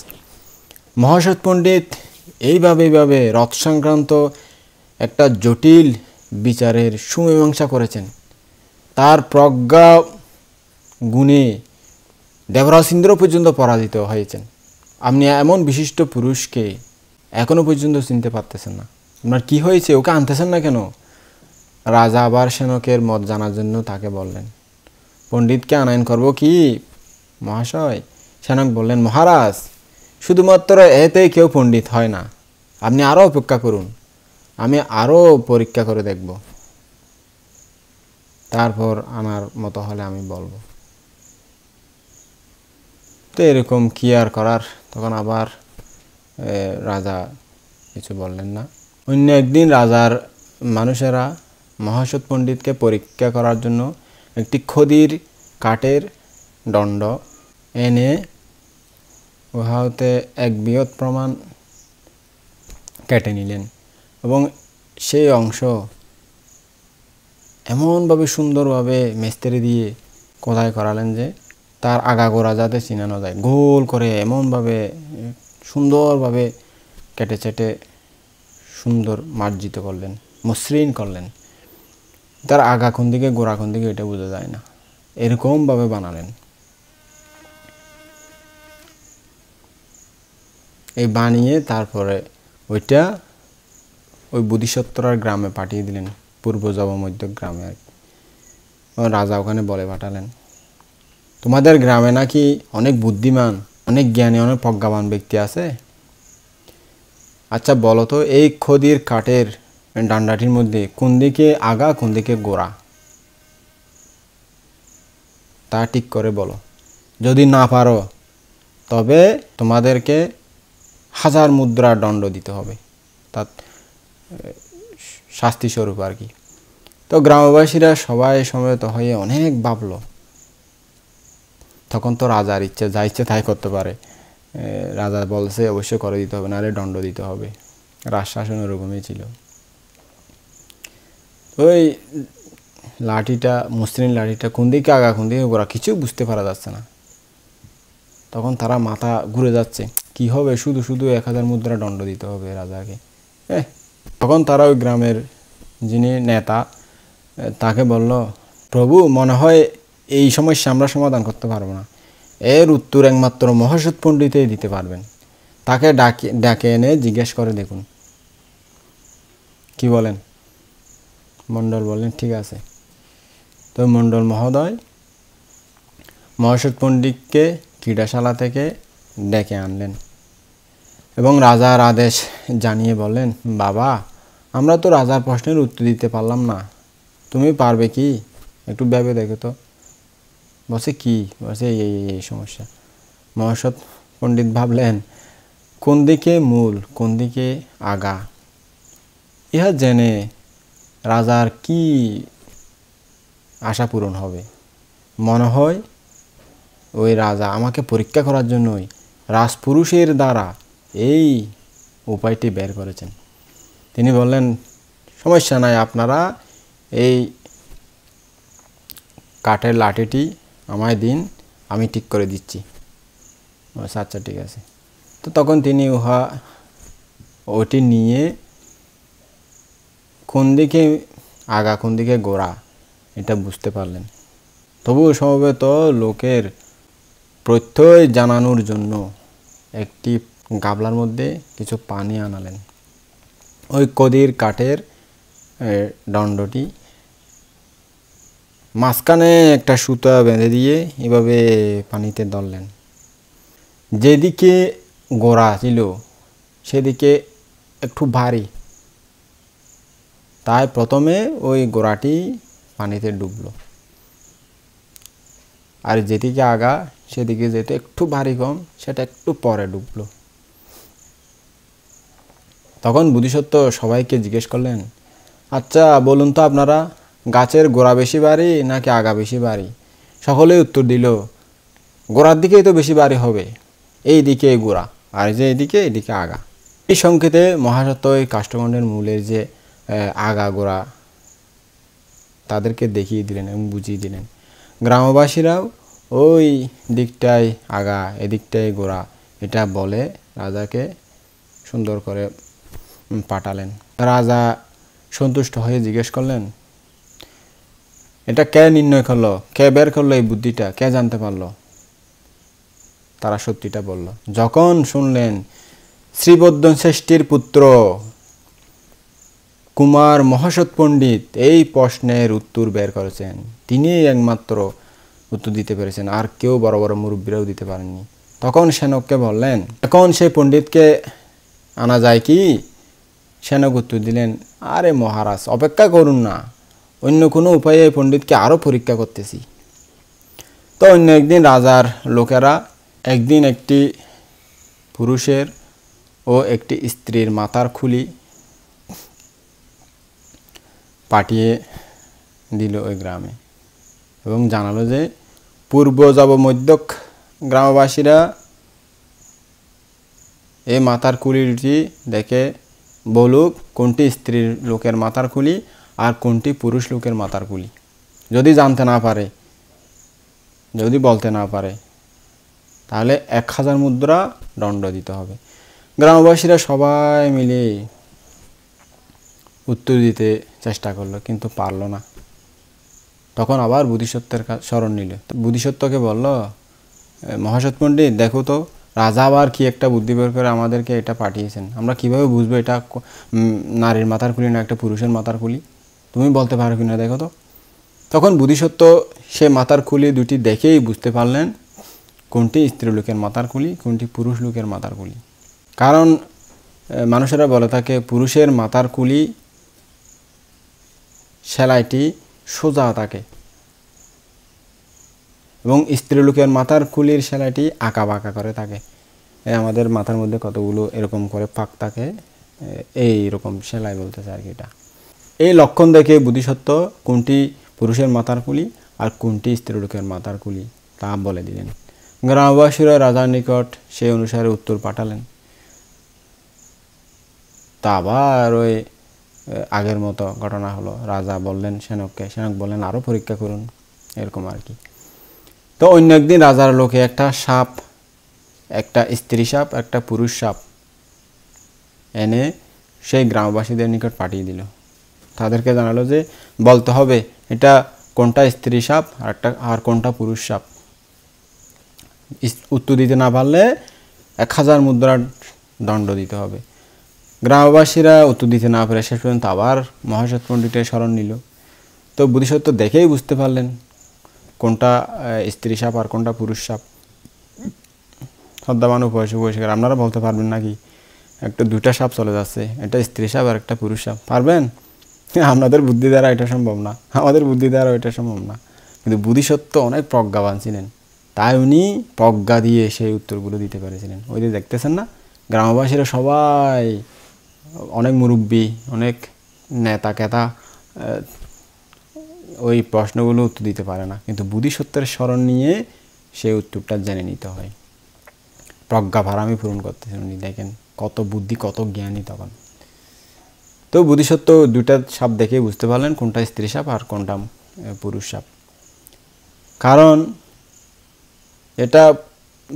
মহাসৎ পণ্ডিত এইভাবে রথ সংক্রান্ত একটা জটিল বিচারের সুমীমাংসা করেছেন। তার প্রজ্ঞা গুণে দেবরাজ ইন্দ্র পর্যন্ত পরাজিত হয়েছেন। আপনি এমন বিশিষ্ট পুরুষকে এখনো পর্যন্ত চিনতে পারতেছেন না, আপনার কি হয়েছে, ওকে আনতেছেন না কেন? রাজা আবার সেনকের মত জানার জন্য তাকে বললেন, পণ্ডিতকে আনায়ন করব কি মহাশয়? সেনক বললেন, মহারাজ, শুধুমাত্র এতেই কেউ পণ্ডিত হয় না, আপনি আরও অপেক্ষা করুন, আমি আরও পরীক্ষা করে দেখব, তারপর আনার মতো হলে আমি বলবো। তো এরকম কি আর করার, তখন আবার রাজা কিছু বললেন না। অন্য একদিন রাজার মানুষেরা মহাসৎ পণ্ডিতকে পরীক্ষা করার জন্য একটি খদির কাঠের দণ্ড এনে উহাতে এক বৃহৎ প্রমাণ কেটে নিলেন এবং সেই অংশ এমনভাবে সুন্দরভাবে মিস্ত্রি দিয়ে খোদাই করালেন যে তার আগাগোড়া যাতে চিনানো যায়, গোল করে এমনভাবে সুন্দরভাবে কেটে চেটে সুন্দর মার্জিত করলেন, মসৃণ করলেন। তার আগা কোন দিকে গোড়া কোন দিকে এটা বোঝা যায় না, এরকমভাবে বানালেন। এই বানিয়ে তারপরে ওইটা ওই বোধিসত্ত্বর গ্রামে পাঠিয়ে দিলেন, পূর্ব জবমধ্য গ্রামে আর কি। রাজা ওখানে বলে পাঠালেন, তোমাদের গ্রামে নাকি অনেক বুদ্ধিমান, অনেক জ্ঞানী, অনেক প্রজ্ঞাবান ব্যক্তি আছে। আচ্ছা বলো তো, এই খদির কাঠের ডান্ডাটির মধ্যে কোন দিকে আগা কোন দিকে গোড়া, তা ঠিক করে বলো। যদি না পারো তবে তোমাদেরকে 1000 মুদ্রা দণ্ড দিতে হবে, তা শাস্তি স্বরূপ আর কি। তো গ্রামবাসীরা সবাই সমবেত হয়ে অনেক ভাবলো। তখন তো রাজার ইচ্ছে, যা ইচ্ছে তাই করতে পারে। রাজা বলছে অবশ্যই করে দিতে হবে, নাহলে দণ্ড দিতে হবে। রাজশাসন ওরকমই ছিল। ওই লাঠিটা, মসৃণ লাঠিটা কোন দিকে আগা কোন দিকে গোড়া কিছু বুঝতে পারা যাচ্ছে না। তখন তারা মাথা ঘুরে যাচ্ছে, কি হবে, শুধু শুধু 1000 মুদ্রা দণ্ড দিতে হবে রাজাকে। তখন তারা ওই গ্রামের যিনি নেতা তাকে বলল, প্রভু, মনে হয় এই সমস্যা আমরা সমাধান করতে পারবো না, এর উত্তর একমাত্র মহাসৎ পণ্ডিতই দিতে পারবেন। তাকে ডাকে এনে জিজ্ঞেস করে দেখুন, কি বলেন? মণ্ডল বললেন, ঠিক আছে। তো মণ্ডল মহোদয় মহাসৎ পণ্ডিতকে ক্রীড়াশালা থেকে ডেকে আনলেন এবং রাজার আদেশ জানিয়ে বললেন, বাবা, আমরা তো রাজার প্রশ্নের উত্তর দিতে পারলাম না, তুমি পারবে কি? একটু ভেবে দেখো তো। বলছে কি? বলছে এই সমস্যা। মহাসৎ পণ্ডিত ভাবলেন, কোন দিকে মূল কোন দিকে আগা, ইহা জেনে রাজার কি আশা পূরণ হবে? মনে হয় ওই রাজা আমাকে পরীক্ষা করার জন্যই রাজপুরুষের দ্বারা এই উপায়টি বের করেছেন। তিনি বললেন, সমস্যা নাই, আপনারা এই কাঠের লাঠিটি আমায় দিন, আমি ঠিক করে দিচ্ছি। আচ্ছা ঠিক আছে। তো তখন তিনি ওটি নিয়ে কোন দিকে আগা কোন দিকে গোড়া এটা বুঝতে পারলেন। তবুও সমবেত লোকের প্রত্যয় জানানোর জন্য একটি গাবলার মধ্যে কিছু পানি আনালেন। ওই কদির কাঠের দণ্ডটি মাঝখানে একটা সুতা বেঁধে দিয়ে এভাবে পানিতে ধরলেন। যেদিকে গোড়া ছিল সেদিকে একটু ভারী, তাই প্রথমে ওই গোড়াটি পানিতে ডুবলো, আর যেদিকে আগা সেদিকে যেতে একটু ভারী কম সেটা একটু পরে ডুবলো। তখন বোধিসত্ত্ব সবাইকে জিজ্ঞেস করলেন, আচ্ছা বলুন তো আপনারা, গাছের গোড়া বেশি ভারী নাকি আগা বেশি ভারী? সকলেই উত্তর দিল, গোড়ার দিকেই তো বেশি ভারী হবে, এই দিকে গোড়া, আর যে এইদিকে আগা। এই সংকেতে মহাসত্য ওই কাষ্ঠখণ্ডের মূলের যে আগা গোড়া তাদেরকে দেখিয়ে দিলেন এবং বুঝিয়ে দিলেন। গ্রামবাসীরাও ওই দিকটাই আগা এদিকটাই গোড়া এটা বলে রাজাকে সুন্দর করে পাঠালেন। রাজা সন্তুষ্ট হয়ে জিজ্ঞেস করলেন, এটা কে নির্ণয় করলো, কে বের করলো এই বুদ্ধিটা, কে জানতে পারলো? তারা সত্যিটা বলল। যখন শুনলেন শ্রীবর্ধন শ্রেষ্ঠীর পুত্র কুমার মহাসৎ পণ্ডিত এই প্রশ্নের উত্তর বের করেছেন, তিনি একমাত্র উত্তর দিতে পেরেছেন, আর কেউ বড় বড় মুরব্বীরাও দিতে পারেননি। তখন সেনককে বললেন, এখন সেই পণ্ডিতকে আনা যায় কি? সেনক উত্তর দিলেন, আরে মহারাজ অপেক্ষা করুন না, অন্য কোনো উপায়ে এই পণ্ডিতকে আরও পরীক্ষা করতেছি। তো অন্য একদিন রাজার লোকেরা একদিন একটি পুরুষের ও একটি স্ত্রীর মাথার খুলি পাঠিয়ে দিল ওই গ্রামে এবং জানালো যে পূর্ব যাব মধ্যক গ্রামবাসীরা এই মাথার খুলিটি দেখে বলুক কোনটি স্ত্রীর লোকের মাথার খুলি আর কোনটি পুরুষ লোকের মাথার খুলি। যদি জানতে না পারে, যদি বলতে না পারে, তাহলে 1000 মুদ্রা দণ্ড দিতে হবে। গ্রামবাসীরা সবাই মিলে উত্তর দিতে চেষ্টা করলো, কিন্তু পারল না। তখন আবার বোধিসত্ত্বের স্মরণ নিল। বোধিসত্ত্বকে বলল, মহাসৎ পণ্ডিত দেখো তো, রাজা আবার কি একটা বুদ্ধি বের করে আমাদেরকে এটা পাঠিয়েছেন, আমরা কিভাবে বুঝবো এটা নারীর মাথার খুলি না একটা পুরুষের মাথার খুলি? তুমি বলতে পারো কিনা দেখো তো। তখন বোধিসত্ত্ব সে মাথার খুলি দুটি দেখেই বুঝতে পারলেন কোনটি স্ত্রী লোকের মাথার খুলি, কোনটি পুরুষ লোকের মাথার খুলি। কারণ মানুষেরা বলে থাকে পুরুষের মাথার খুলি সেলাইটি সোজা থাকে এবং স্ত্রী লোকের মাথার খুলির সেলাইটি আঁকা বাঁকা করে থাকে। আমাদের মাথার মধ্যে কতগুলো এরকম করে পাক থাকে, এই রকম সেলাই বলতেছে আর কি। এটা এই লক্ষণ দেখে বোধিসত্ত্ব কোনটি পুরুষের মাথার খুলি আর কোনটি স্ত্রী লোকের মাথার খুলি তা বলে দিলেন। গ্রামবাসীরা রাজার নিকট সেই অনুসারে উত্তর পাঠালেন। তা আবার ওই আগের মতো ঘটনা হলো। রাজা বললেন সেনককে, সেনক বললেন আরও পরীক্ষা করুন, এরকম আর কি। তো অন্য একদিন রাজার লোকে একটা সাপ, একটা স্ত্রী সাপ একটা পুরুষ সাপ এনে সেই গ্রামবাসীদের নিকট পাঠিয়ে দিল। তাদেরকে জানালো যে বলতে হবে এটা কোনটা স্ত্রী সাপ আর কোনটা পুরুষ সাপ। উত্তর দিতে না পারলে 1000 মুদ্রার দণ্ড দিতে হবে। গ্রামবাসীরা উত্তর দিতে না পারে শেষ পর্যন্ত আবার মহাসৎ পণ্ডিতের স্মরণ নিল। তো বোধিসত্ত্ব দেখেই বুঝতে পারলেন কোনটা স্ত্রী সাপ আর কোনটা পুরুষ সাপ। শ্রদ্ধাবান উপবাসী আপনারা বলতে পারবেন নাকি একটা দুইটা সাপ চলে যাচ্ছে, এটা স্ত্রী সাপ আর একটা পুরুষ সাপ? পারবেন? আপনাদের বুদ্ধি দ্বারা এটা সম্ভব না, আমাদের বুদ্ধি দ্বারা এটা সম্ভব না। কিন্তু বোধিসত্ত্ব অনেক প্রজ্ঞাবান ছিলেন, তাই উনি প্রজ্ঞা দিয়ে সেই উত্তরগুলো দিতে পেরেছিলেন। ওই যে দেখতেছেন না, গ্রামবাসীরা সবাই অনেক মুরব্বী, অনেক নেতা কেতা ওই প্রশ্নগুলো উত্তর দিতে পারে না, কিন্তু বোধিসত্ত্বের স্মরণ নিয়ে সেই উত্তরটা জেনে নিতে হয়। প্রজ্ঞা ভারামি পূরণ করতেছেন উনি, দেখেন কত বুদ্ধি কত জ্ঞানী তখন। তো বোধিসত্ত্ব দুইটা সাপ দেখে বুঝতে পারলেন কোনটা স্ত্রী সাপ আর কোনটা পুরুষ সাপ। কারণ এটা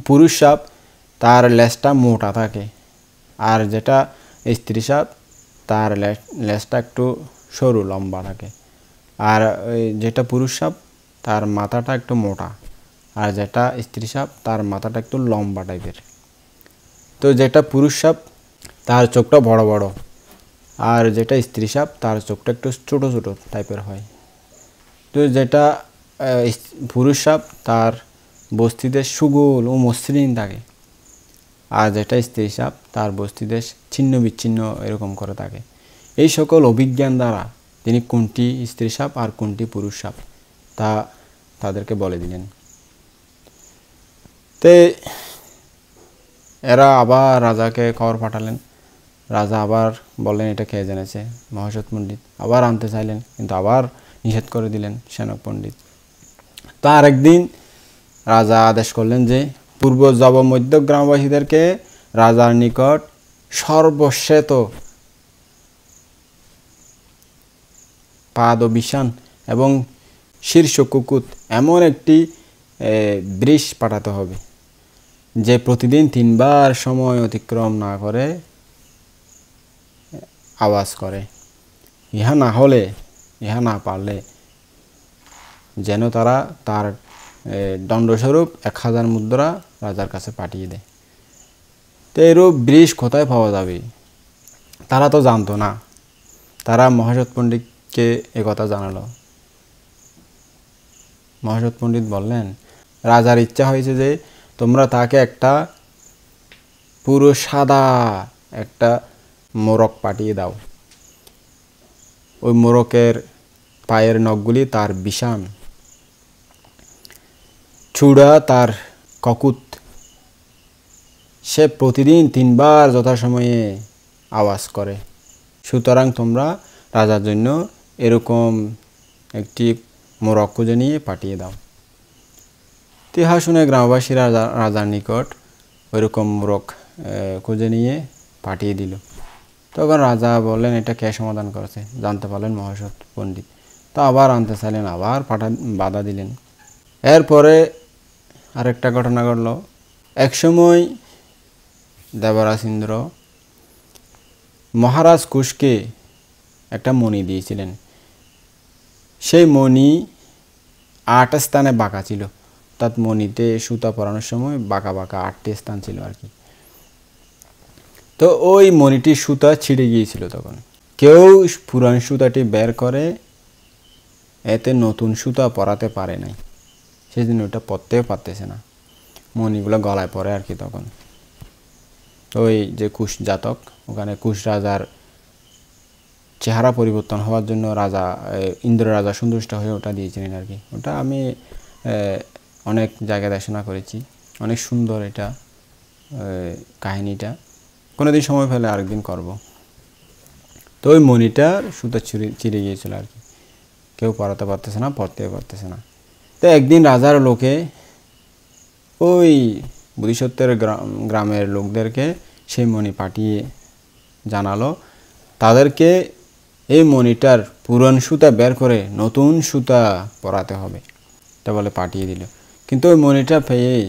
পুরুষ সাপ তার লেজটা মোটা থাকে, আর যেটা স্ত্রী সাপ তার লেজটা একটু সরু লম্বা থাকে। আর যেটা পুরুষ সাপ তার মাথাটা একটু মোটা, আর যেটা স্ত্রী সাপ তার মাথাটা একটু লম্বা টাইপের। তো যেটা পুরুষ সাপ তার চোখটা বড় বড়, আর যেটা স্ত্রী সাপ তার চোখটা একটু ছোট ছোট টাইপের হয়। তো যেটা পুরুষ সাপ তার বস্তিদেশ সুগোল ও মসৃণ থাকে, আর যেটা স্ত্রী সাপ তার বস্তিদেশ ছিন্ন বিচ্ছিন্ন এরকম করে থাকে। এই সকল অভিজ্ঞান দ্বারা তিনি কোনটি স্ত্রী সাপ আর কোনটি পুরুষ সাপ তা তাদেরকে বলে দিলেন। তে এরা আবার রাজাকে খবর পাঠালেন। রাজা আবার বললেন এটা কে জেনেছে। মহাসৎ পণ্ডিত আবার আনতে চাইলেন, কিন্তু আবার নিষেধ করে দিলেন সেনক পণ্ডিত। তার একদিন রাজা আদেশ করলেন যে পূর্ব জব মধ্য গ্রামবাসীদেরকে রাজার নিকট সর্বশ্বেত পাদ বিষান এবং শীর্ষ কুকুত এমন একটি বৃষ পাঠাতে হবে, যে প্রতিদিন 3 বার সময় অতিক্রম না করে আওয়াজ করে। ইহা না পারলে যেন তারা তার দণ্ডস্বরূপ 1000 মুদ্রা রাজার কাছে পাঠিয়ে দেয়। তো এরূপ বৃষ কোথায় পাওয়া যাবে তারা তো জানতো না। তারা মহাসৎ পণ্ডিতকে একথা জানালো। মহাসৎ পণ্ডিত বললেন, রাজার ইচ্ছা হয়েছে যে তোমরা তাকে একটা পুরো সাদা একটা মোরগ পাঠিয়ে দাও। ওই মোরকের পায়ের নখগুলি তার বিষাণ, চূড়া তার ককুত, সে প্রতিদিন 3 বার যথাসময়ে আওয়াজ করে। সুতরাং তোমরা রাজার জন্য এরকম একটি মোরগ খুঁজে নিয়ে পাঠিয়ে দাও। ইহা শুনে গ্রামবাসী রাজার নিকট ওইরকম মোরগ খুঁজে নিয়ে পাঠিয়ে দিল। তখন রাজা বললেন এটা কে সমাধান করেছে, জানতে পারলেন মহাসৎ পণ্ডিত। তো আবার আনতে চাইলেন, আবার বাধা দিলেন। এরপরে আরেকটা ঘটনা ঘটল। একসময় দেবরাজ ইন্দ্র মহারাজ কুশকে একটা মণি দিয়েছিলেন। সেই মণি 8 স্থানে বাঁকা ছিল, অর্থাৎ মণিতে সুতা পরানোর সময় বাঁকা বাঁকা 8টি স্থান ছিল আর কি। তো ওই মণিটির সুতা ছিঁড়ে গিয়েছিল। তখন কেউ পুরান সুতাটি বের করে এতে নতুন সুতা পরাতে পারে নাই, সেজন্য ওটা পরতেও পারতেছে না, মণিগুলো গলায় পড়ে আর কি। তখন ওই যে কুশ জাতক, ওখানে কুশ রাজার চেহারা পরিবর্তন হওয়ার জন্য ইন্দ্র রাজা সন্তুষ্ট হয়ে ওটা দিয়েছিলেন আর কি। ওটা আমি অনেক জায়গায় দেখাশোনা করেছি, অনেক সুন্দর এটা কাহিনীটা। কোনোদিন সময় পেলে আরেকদিন করব। তো ওই মণিটার সুতা চিরে গিয়েছিল আর কি, কেউ পরাতে পারতেছে না, পরতেও পারতেছে না। তো একদিন রাজার লোকে ওই বোধিসত্ত্বের গ্রামের লোকদেরকে সেই মণি পাঠিয়ে জানালো তাদেরকে এই মণিটার পুরান সুতা বের করে নতুন সুতা পরাতে হবে। তা বলে পাঠিয়ে দিল। কিন্তু ওই মণিটা পেয়েই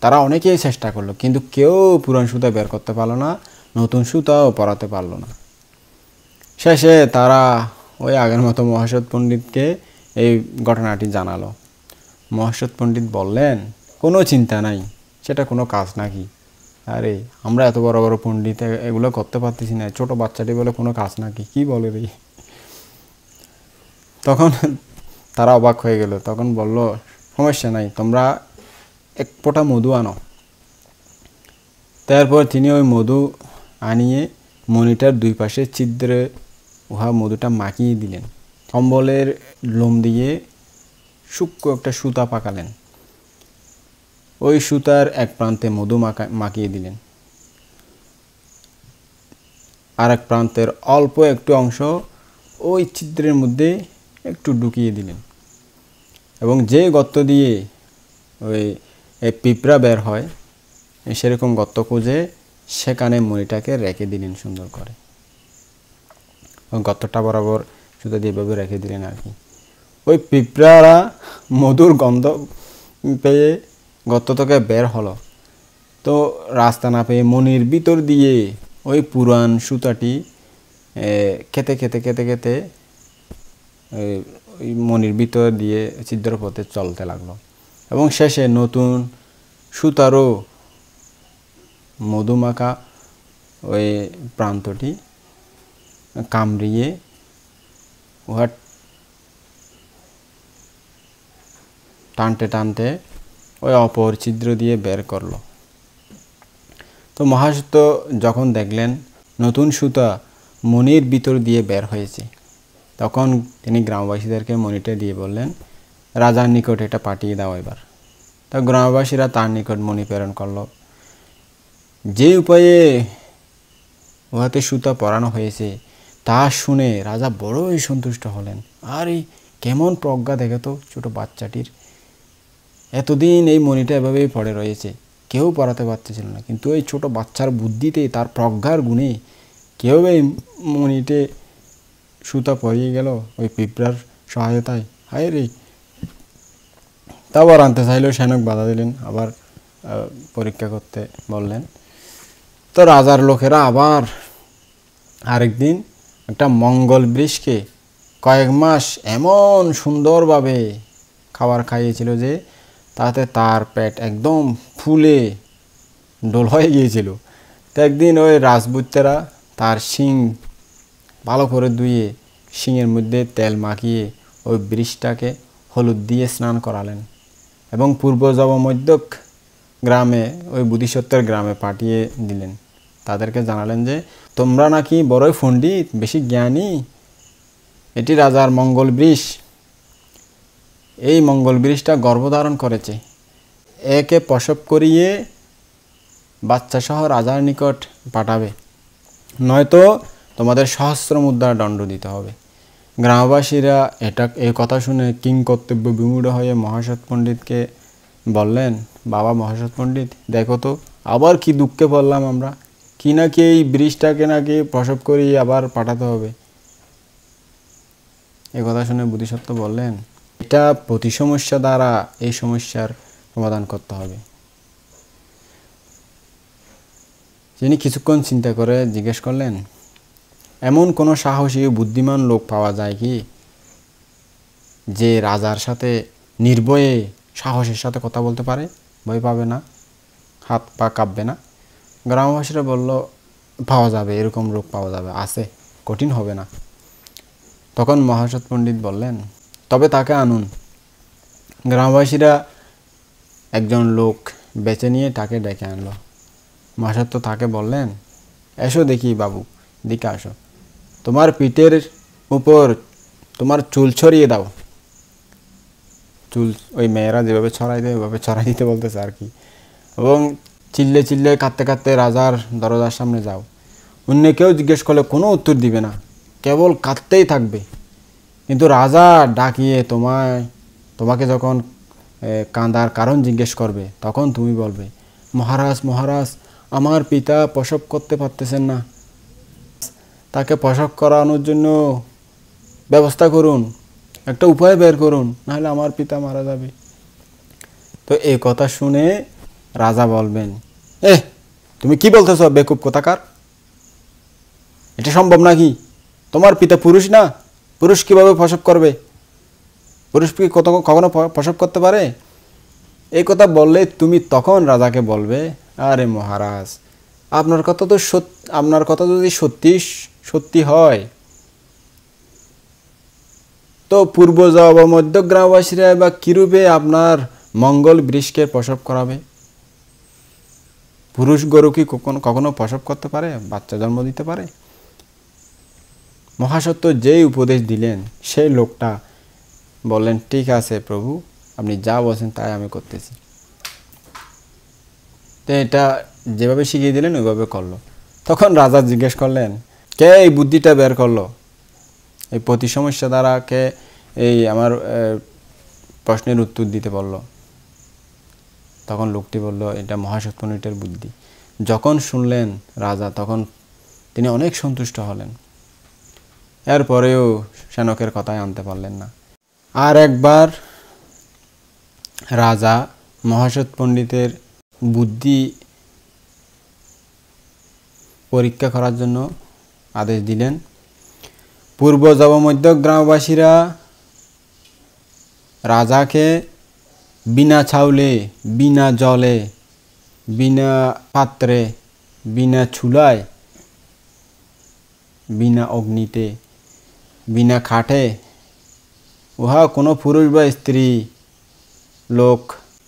তারা অনেকেই চেষ্টা করলো, কিন্তু কেউ পুরান সুতা বের করতে পারলো না, নতুন সুতাও পরাতে পারলো না। শেষে তারা ওই আগের মতো মহাসৎ পণ্ডিতকে এই ঘটনাটি জানালো। মহাসৎ পণ্ডিত বললেন, কোনো চিন্তা নাই, সেটা কোনো কাজ নাকি? আরে আমরা এত বড় বড় পণ্ডিত এগুলো করতে পারতেছি না, ছোট বাচ্চাটি বলে কোনো কাজ নাকি, কি বলে রে? তখন তারা অবাক হয়ে গেল। তখন বলল, সমস্যা নাই, তোমরা 1 ফোঁটা মধু আনো। তারপর তিনি ওই মধু আনিয়ে মণিটার 2 পাশে ছিদ্রে উহা মধুটা মাখিয়ে দিলেন। কম্বলের লোম দিয়ে সূক্ষ্ম একটা সুতা পাকালেন। ওই সুতার এক প্রান্তে মধু মাখিয়ে দিলেন, আর এক প্রান্তের অল্প একটু অংশ ওই ছিদ্রের মধ্যে একটু ঢুকিয়ে দিলেন, এবং যে গর্ত দিয়ে ওই পিঁপড়া বের হয় সেরকম গর্ত খুঁজে সেখানে মণিটাকে রেখে দিলেন সুন্দর করে। ওই গর্তটা বরাবর সুতা দিয়ে এভাবে রেখে দিলেন আর কি। ওই পিঁপড়ারা মধুর গন্ধ পেয়ে গর্ত থেকে বের হলো। তো রাস্তা না পেয়ে মণির ভিতর দিয়ে ওই পুরান সুতাটি খেতে খেতে খেতে খেতে ওই মণির ভিতর দিয়ে ছিদ্র পথে চলতে লাগলো, এবং শেষে নতুন সুতারও মধুমাখা ওই প্রান্তটি কামড়িয়ে উহা টানতে টানতে ওই অপর ছিদ্র দিয়ে বের করলো। তো মহাসত্য যখন দেখলেন নতুন সুতা মণির ভিতর দিয়ে বের হয়েছে, তখন তিনি গ্রামবাসীদেরকে মণিটা দিয়ে বললেন, রাজার নিকট এটা পাঠিয়ে দাও এবার। তো গ্রামবাসীরা তার নিকট মণি প্রেরণ করলো। যে উপায়ে উহাতে সুতা পরানো হয়েছে তা শুনে রাজা বড়ই সন্তুষ্ট হলেন। আরে কেমন প্রজ্ঞা দেখে তো ছোট বাচ্চাটির, এতদিন এই মণিটা এভাবেই পড়ে রয়েছে, কেউ পড়াতে পারতেছিল না, কিন্তু এই ছোট বাচ্চার বুদ্ধিতে, তার প্রজ্ঞার গুণে কেউ এই মণিতে সুতা পরিয়ে গেল ওই পিঁপড়ার সহায়তায়। হায় রে! তারপর আনতে চাইলেও সেনক বাধা দিলেন, আবার পরীক্ষা করতে বললেন। তো রাজার লোকেরা আবার আরেকদিন একটা মঙ্গল বৃক্ষকে কয়েক মাস এমন সুন্দরভাবে খাবার খাইয়েছিল যে তাতে তার পেট একদম ফুলে ডোল হয়ে গিয়েছিল। তো একদিন ওই রাজপুতেরা তার শিং ভালো করে ধুয়ে শিংয়ের মধ্যে তেল মাখিয়ে ওই বৃক্ষটাকে হলুদ দিয়ে স্নান করালেন এবং পূর্ব জবমধ্যক গ্রামে ওই বুদ্ধিসত্ত্বের গ্রামে পাঠিয়ে দিলেন। তাদেরকে জানালেন যে তোমরা নাকি বড়ই পণ্ডিত, বেশি জ্ঞানী, এটি রাজার মঙ্গল বৃক্ষ, এই মঙ্গল বৃক্ষটা গর্ভধারণ করেছে, একে প্রসব করিয়ে বাচ্চাসহ রাজার নিকট পাঠাবে, নয়তো তোমাদের সহস্র মুদ্রা দণ্ড দিতে হবে। গ্রামবাসীরা এই কথা শুনে কিংকর্তব্য বিমূঢ় হয়ে মহাসৎ পণ্ডিতকে বললেন, বাবা মহাসৎ পণ্ডিত, দেখো তো আবার কি দুঃখে পড়লাম আমরা, কি নাকি এই বৃক্ষটাকে নাকি প্রসব করিয়ে আবার পাঠাতে হবে। এই কথা শুনে বোধিসত্ত্ব বললেন, এটা প্রতি সমস্যা দ্বারা এই সমস্যার সমাধান করতে হবে। তিনি কিছুক্ষণ চিন্তা করে জিজ্ঞেস করলেন, এমন কোনো সাহসী বুদ্ধিমান লোক পাওয়া যায় কি যে রাজার সাথে নির্ভয়ে সাহসের সাথে কথা বলতে পারে, ভয় পাবে না, হাত পা কাঁপবে না? গ্রামবাসীরা বলল, পাওয়া যাবে, এরকম লোক পাওয়া যাবে, আছে, কঠিন হবে না। তখন মহাসৎ পণ্ডিত বললেন, তবে তাকে আনুন। গ্রামবাসীরা একজন লোক বেছে নিয়ে তাকে ডেকে আনলো। মহাসত্য তাকে বললেন, এসো দেখি বাবু, দিকে আসো, তোমার পিঠের উপর তোমার চুল ছড়িয়ে দাও। চুল ওই মেয়েরা যেভাবে ছড়াই দেয় ওইভাবে ছড়াই দিতে বলতেছে আর কি। এবং চিল্লে চিল্লে কাঁদতে কাঁদতে রাজার দরজার সামনে যাও। অন্য কেউ জিজ্ঞেস করলে কোনো উত্তর দিবে না, কেবল কাঁদতেই থাকবে। কিন্তু রাজা ডাকিয়ে তোমাকে যখন কাঁদার কারণ জিজ্ঞেস করবে, তখন তুমি বলবে, মহারাজ মহারাজ, আমার পিতা প্রসব করতে পারতেছেন না, তাকে প্রসব করানোর জন্য ব্যবস্থা করুন, একটা উপায় বের করুন, নাহলে আমার পিতা মারা যাবে। তো এই কথা শুনে রাজা বলবেন, তুমি কি বলতেছ বেকুব কোথাকার, এটা সম্ভব নাকি? তোমার পিতা পুরুষ না, পুরুষ কিভাবে প্রসব করবে? পুরুষ কি কখনো প্রসব করতে পারে? এই কথা বললে তুমি তখন রাজাকে বলবে, আরে মহারাজ, আপনার কথা যদি সত্যি হয় তো পূর্ব বা মধ্য গ্রামবাসীরা বা কিরূপে আপনার মঙ্গল বৃক্ষকে প্রসব করাবে? পুরুষ গরু কি কখনো প্রসব করতে পারে, বাচ্চা জন্ম দিতে পারে? মহাসত্য যেই উপদেশ দিলেন, সেই লোকটা বললেন, ঠিক আছে প্রভু, আপনি যা বলছেন তাই আমি করতেছি। তো এটা যেভাবে শিখিয়ে দিলেন ওইভাবে করলো। তখন রাজা জিজ্ঞেস করলেন, কে এই বুদ্ধিটা বের করলো, এই প্রতি সমস্যা দ্বারা কে এই আমার প্রশ্নের উত্তর দিতে বলল? তখন লোকটি বলল, এটা মহাসৎ পণ্ডিতের বুদ্ধি। যখন শুনলেন রাজা, তখন তিনি অনেক সন্তুষ্ট হলেন। এরপরেও সেনকের কথায় আনতে পারলেন না। আর একবার রাজা মহাসৎ পণ্ডিতের বুদ্ধি পরীক্ষা করার জন্য আদেশ দিলেন। পূর্ব জবমধ্য গ্রামবাসীরা রাজাকে বিনা চাউলে, বিনা জলে, বিনা পাত্রে বিনা চুলায়, বিনা অগ্নিতে, বিনা খাটে উহা কোনো পুরুষ বা স্ত্রী লোক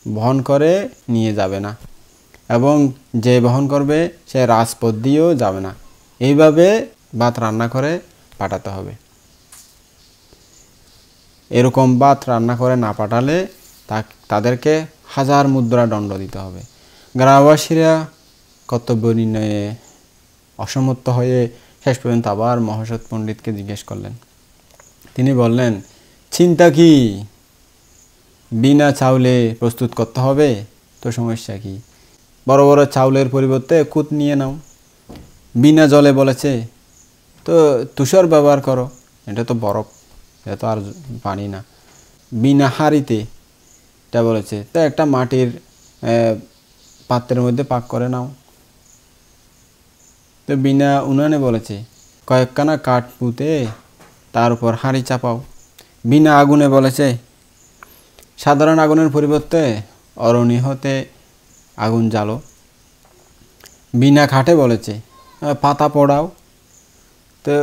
বহন করে নিয়ে যাবে না, এবং যে বহন করবে সে রাজপথ দিয়েও যাবে না। এইভাবে ভাত রান্না করে পাঠাতে হবে। এরকম ভাত রান্না করে না পাঠালে তাদেরকে 1000 মুদ্রা দণ্ড দিতে হবে। গ্রামবাসীরা কর্তব্য নির্ণয়ে অসমর্থ হয়ে শেষ পর্যন্ত আবার মহাসৎ পণ্ডিতকে জিজ্ঞেস করলেন। তিনি বললেন, চিন্তা কি, বিনা চাউলে প্রস্তুত করতে হবে, তো সমস্যা কি? বড় বড় চাউলের পরিবর্তে কুত নিয়ে নাও। বিনা জলে বলেছে, তো তুষার ব্যবহার করো, এটা তো বরফ, এটা তো আর পানি না। বিনা হাঁড়িতে এটা বলেছে, তো একটা মাটির পাত্রের মধ্যে পাক করে নাও। তো বিনা উনানে বলেছে, কয়েকখানা কাঠ পুঁতে তার উপর হাঁড়ি চাপাও। বিনা আগুনে বলেছে, সাধারণ আগুনের পরিবর্তে অরণি হতে আগুন জ্বালো। বিনা খাটে বলেছে, পাতা পোড়াও। তো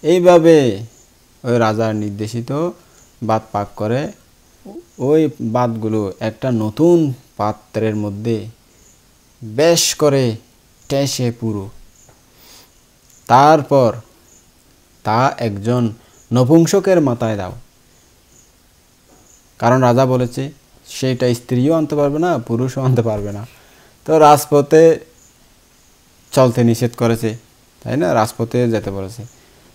এইভাবে ওই রাজার নির্দেশিত ভাত পাক করে ওই ভাতগুলো একটা নতুন পাত্রের মধ্যে বেশ করে টেসে পুরো, তারপর তা একজন নপুংসকের মাথায় দাও। কারণ রাজা বলেছে সেইটা স্ত্রীও আনতে পারবে না, পুরুষও আনতে পারবে না। তো রাজপথে চলতে নিষেধ করেছে, তাই না, রাজপথে যেতে বলেছে।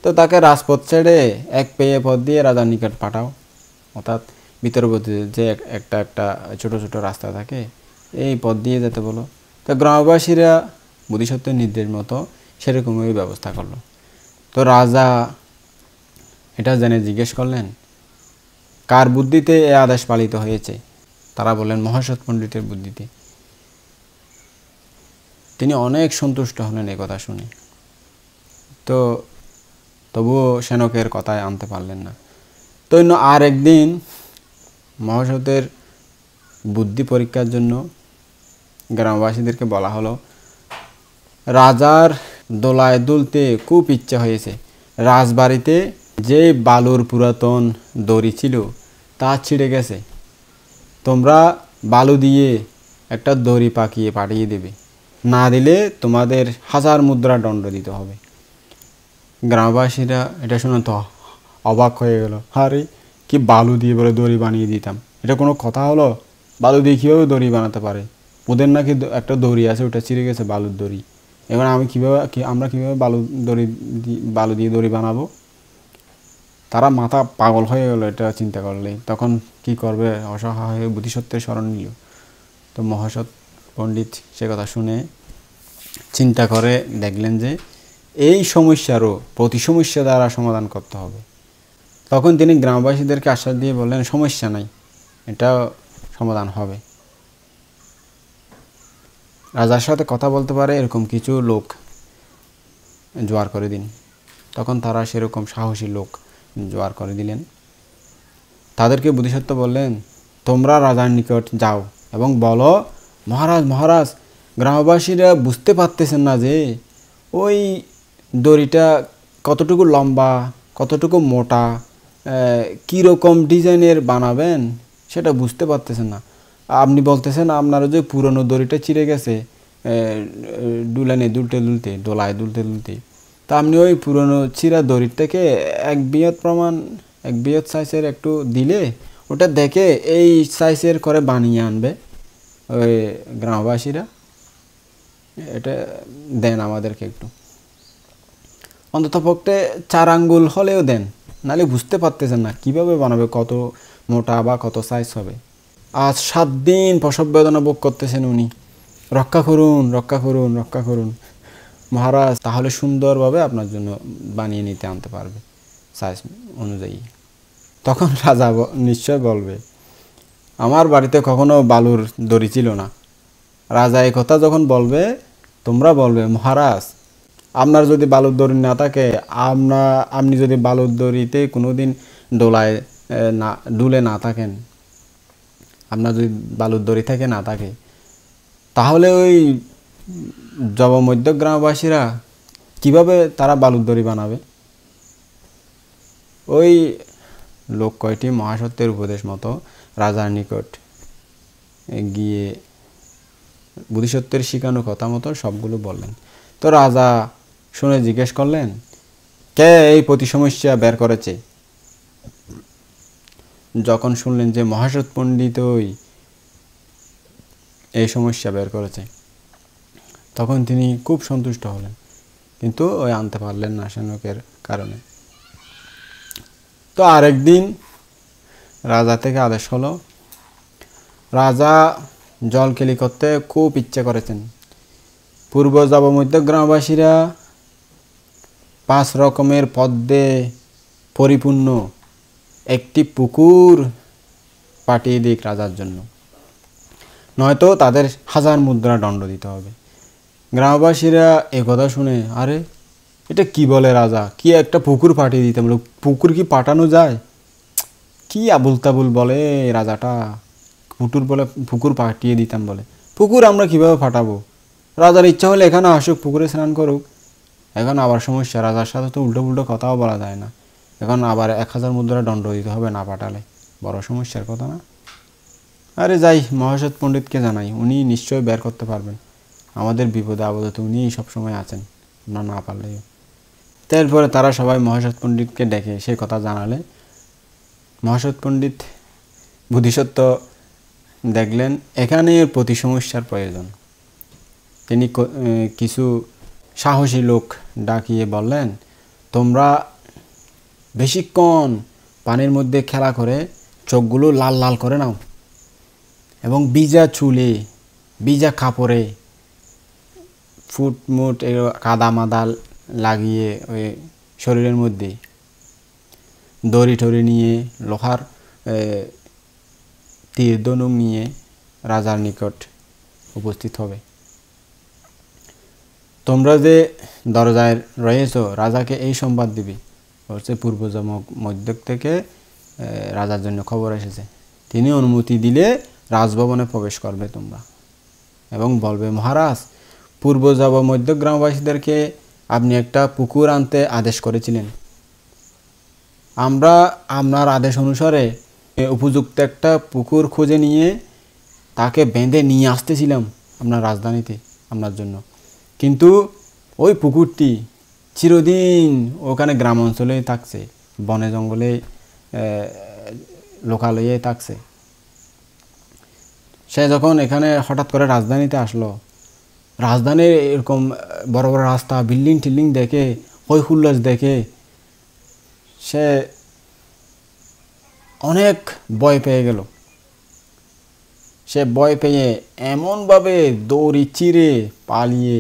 তো তাকে রাজপথ ছেড়ে এক পেয়ে পথ দিয়ে রাজার নিকট পাঠাও, অর্থাৎ ভিতরবর্তী যে একটা একটা ছোট ছোট রাস্তা থাকে, এই পথ দিয়ে যেতে বলো। তো গ্রামবাসীরা বোধিসত্ত্বের নির্দেশ মতো সেরকমই ব্যবস্থা করলো। তো রাজা এটা জেনে জিজ্ঞেস করলেন, কার বুদ্ধিতে এ আদেশ পালিত হয়েছে? তারা বললেন, মহাসৎ পণ্ডিতের বুদ্ধিতে। তিনি অনেক সন্তুষ্ট হলেন এই কথা শুনে। তো তবুও সেনকের কথায় আনতে পারলেন না। তো আর একদিন মহাসতের বুদ্ধি পরীক্ষার জন্য গ্রামবাসীদেরকে বলা হলো, রাজার দোলায় দুলতে খুব ইচ্ছা হয়েছে। রাজবাড়িতে যে বালুর পুরাতন দড়ি ছিল তা ছিঁড়ে গেছে, তোমরা বালু দিয়ে একটা দড়ি পাকিয়ে পাঠিয়ে দেবে, না দিলে তোমাদের 1000 মুদ্রা দণ্ড দিতে হবে। গ্রামবাসীরা এটা শুনে তো অবাক হয়ে গেল, আরে কি বালু দিয়ে বলে দড়ি বানিয়ে দিতাম, এটা কোনো কথা হলো? বালু দিয়ে কীভাবে দড়ি বানাতে পারে? ওদের নাকি একটা দড়ি আছে, ওটা ছিঁড়ে গেছে, বালুর দড়ি। এবার আমরা কীভাবে বালু দিয়ে দড়ি বানাবো? তারা মাথা পাগল হয়ে গেল এটা চিন্তা করলে। তখন কি করবে, অসহায় হয়ে বোধিসত্ত্বের শরণ নিল। তো মহাসৎ পণ্ডিত সে কথা শুনে চিন্তা করে দেখলেন যে এই সমস্যারও প্রতি সমস্যা দ্বারা সমাধান করতে হবে। তখন তিনি গ্রামবাসীদেরকে আশ্বাস দিয়ে বললেন, সমস্যা নাই, এটা সমাধান হবে। রাজার সাথে কথা বলতে পারে এরকম কিছু লোক জোয়ার করে দিন। তখন তারা সেরকম সাহসী লোক জোয়ার করে দিলেন। তাদেরকে বোধিসত্ত্ব বললেন, তোমরা রাজার নিকট যাও এবং বলো, মহারাজ মহারাজ, গ্রামবাসীরা বুঝতে পারতেছেন না যে ওই দড়িটা কতটুকু লম্বা, কতটুকু মোটা, কীরকম ডিজাইনের বানাবেন সেটা বুঝতে পারতেছেন না। আপনি বলতেছেন আপনারা যে পুরনো দড়িটা চিড়ে গেছে দোলায় দুলতে দুলতে, তা আপনি ওই পুরনো চিরা দড়িটাকে এক বৃহৎ সাইজের একটু দিলে ওটা দেখে এই সাইজের করে বানিয়ে আনবে ওই গ্রামবাসীরা। এটা দেন আমাদেরকে একটু, অন্ততপক্ষে 4 আঙ্গুল হলেও দেন, নাহলে বুঝতে পারতেছেন না কীভাবে বানাবে, কত মোটা বা কত সাইজ হবে। আজ 7 দিন প্রসব বেদনা ভোগ করতেছেন উনি, রক্ষা করুন রক্ষা করুন রক্ষা করুন মহারাজ, তাহলে সুন্দরভাবে আপনার জন্য বানিয়ে নিতে আনতে পারবে সাইজ অনুযায়ী। তখন রাজা নিশ্চয় বলবে, আমার বাড়িতে কখনো বালুর দড়ি ছিল না। রাজা এই কথা যখন বলবে, তোমরা বলবে, মহারাজ আপনার যদি বালুর দড়ি না থাকে, আপনি যদি বালুর দড়িতে কোনোদিন ডুলে না থাকেন, আপনার যদি বালুর দড়ি থেকে না থাকে, তাহলে ওই জবমধ্য গ্রামবাসীরা কিভাবে তারা বালুর দড়ি বানাবে? ওই লোক কয়টি মহাসত্যের উপদেশ মতো রাজার নিকট গিয়ে বোধিসত্ত্বের শিখানো কথা মতো সবগুলো বললেন। তো রাজা শুনে জিজ্ঞেস করলেন, কে এই প্রতি সমস্যা বের করেছে? যখন শুনলেন যে মহাসৎ পণ্ডিতই এই সমস্যা বের করেছে, তখন তিনি খুব সন্তুষ্ট হলেন, কিন্তু ওই আনতে পারলেন না শানকের কারণে। তো আরেকদিন রাজা থেকে আদেশ হলো, রাজা জলকেলি করতে খুব ইচ্ছে করেছেন। পূর্ব জবমধ্য গ্রামবাসীরা 5 রকমের পদ্মে পরিপূর্ণ একটি পুকুর পাঠিয়ে দিক রাজার জন্য, নয়তো তাদের 1000 মুদ্রা দণ্ড দিতে হবে। গ্রামবাসীরা একথা শুনে, আরে এটা কি বলে রাজা, কি একটা পুকুর পাঠিয়ে দিতে বলে, পুকুর কি পাঠানো যায়? কি আবুল তাবুল বলে রাজাটা, পুকুর পাঠিয়ে দিতাম বলে। পুকুর আমরা কিভাবে পাঠাবো? রাজার ইচ্ছা হলে এখানে আসুক, পুকুরে স্নান করুক। এখন আবার সমস্যা, রাজার সাথে তো উল্টো পুল্টো কথাও বলা যায় না। এখন আবার 1000 মুদ্রা দণ্ড দিতে হবে না পাঠালে, বড় সমস্যার কথা না? আরে যাই, মহাসৎ পণ্ডিতকে জানাই, উনি নিশ্চয়ই বের করতে পারবেন। আমাদের বিপদে আপদে তো উনিই সবসময় আছেন, আমরা না পারলেও। তারপরে তারা সবাই মহাসৎ পণ্ডিতকে ডেকে সে কথা জানালে মহাসৎ পণ্ডিত বোধিসত্ত্ব দেখলেন এখানে প্রতি সমস্যার প্রয়োজন। তিনি কিছু সাহসী লোক ডাকিয়ে বললেন, তোমরা বেশিক্ষণ পানির মধ্যে খেলা করে চোখগুলো লাল লাল করে নাও এবং ভিজা চুলে ভিজা কাপড়ে ফুটমুট কাদা মাদা লাগিয়ে ওই শরীরের মধ্যে দড়ি টড়ি নিয়ে লোহার তীর ধনুক নিয়ে রাজার নিকট উপস্থিত হবে। তোমরা যে দরজায় রয়েছো রাজাকে এই সংবাদ দিবে, হচ্ছে পূর্ব মধ্য থেকে রাজার জন্য খবর এসেছে, তিনি অনুমতি দিলে রাজভবনে প্রবেশ করবে তোমরা এবং বলবে, মহারাজ পূর্ব মধ্য গ্রামবাসীদেরকে আপনি একটা পুকুর আনতে আদেশ করেছিলেন। আমরা আপনার আদেশ অনুসারে উপযুক্ত একটা পুকুর খুঁজে নিয়ে তাকে বেঁধে নিয়ে আসতেছিলাম আপনার রাজধানীতে আপনার জন্য, কিন্তু ওই পুকুরটি চিরদিন ওখানে গ্রাম অঞ্চলেই থাকছে, বনে জঙ্গলে লোকালয়ে থাকছে। সে যখন এখানে হঠাৎ করে রাজধানীতে আসলো, রাজধানীর এরকম বড় বড় রাস্তা বিল্ডিং টিল্ডিং দেখে হই হুল্লোড় দেখে সে অনেক ভয় পেয়ে গেল। সে ভয় পেয়ে এমনভাবে দড়ি চিরে পালিয়ে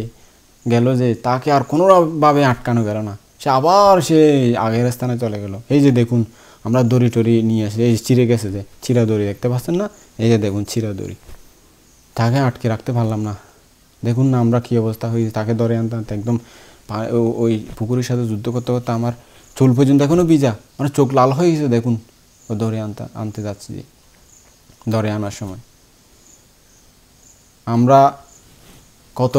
গেল যে তাকে আর কোনোভাবে আটকানো গেল না। সে আবার সে আগের স্থানে চলে গেল। এই যে দেখুন আমরা দড়ি টড়ি নিয়ে এসে এই চিরে গেছে, যে চিরা দড়ি দেখতে পাচ্ছেন না, এই যে দেখুন চিরা দড়ি, তাকে আটকে রাখতে পারলাম না। দেখুন না আমরা কী অবস্থা হয়েছে, তাকে ধরে আনতে আনতে একদম ওই পুকুরের সাথে যুদ্ধ করতে করতে আমার চুল পর্যন্ত এখনও ভিজা, মানে চোখ লাল হয়ে গেছে। দেখুন ও ধরে আনতে যাচ্ছি, যে ধরে আনার সময় আমরা কত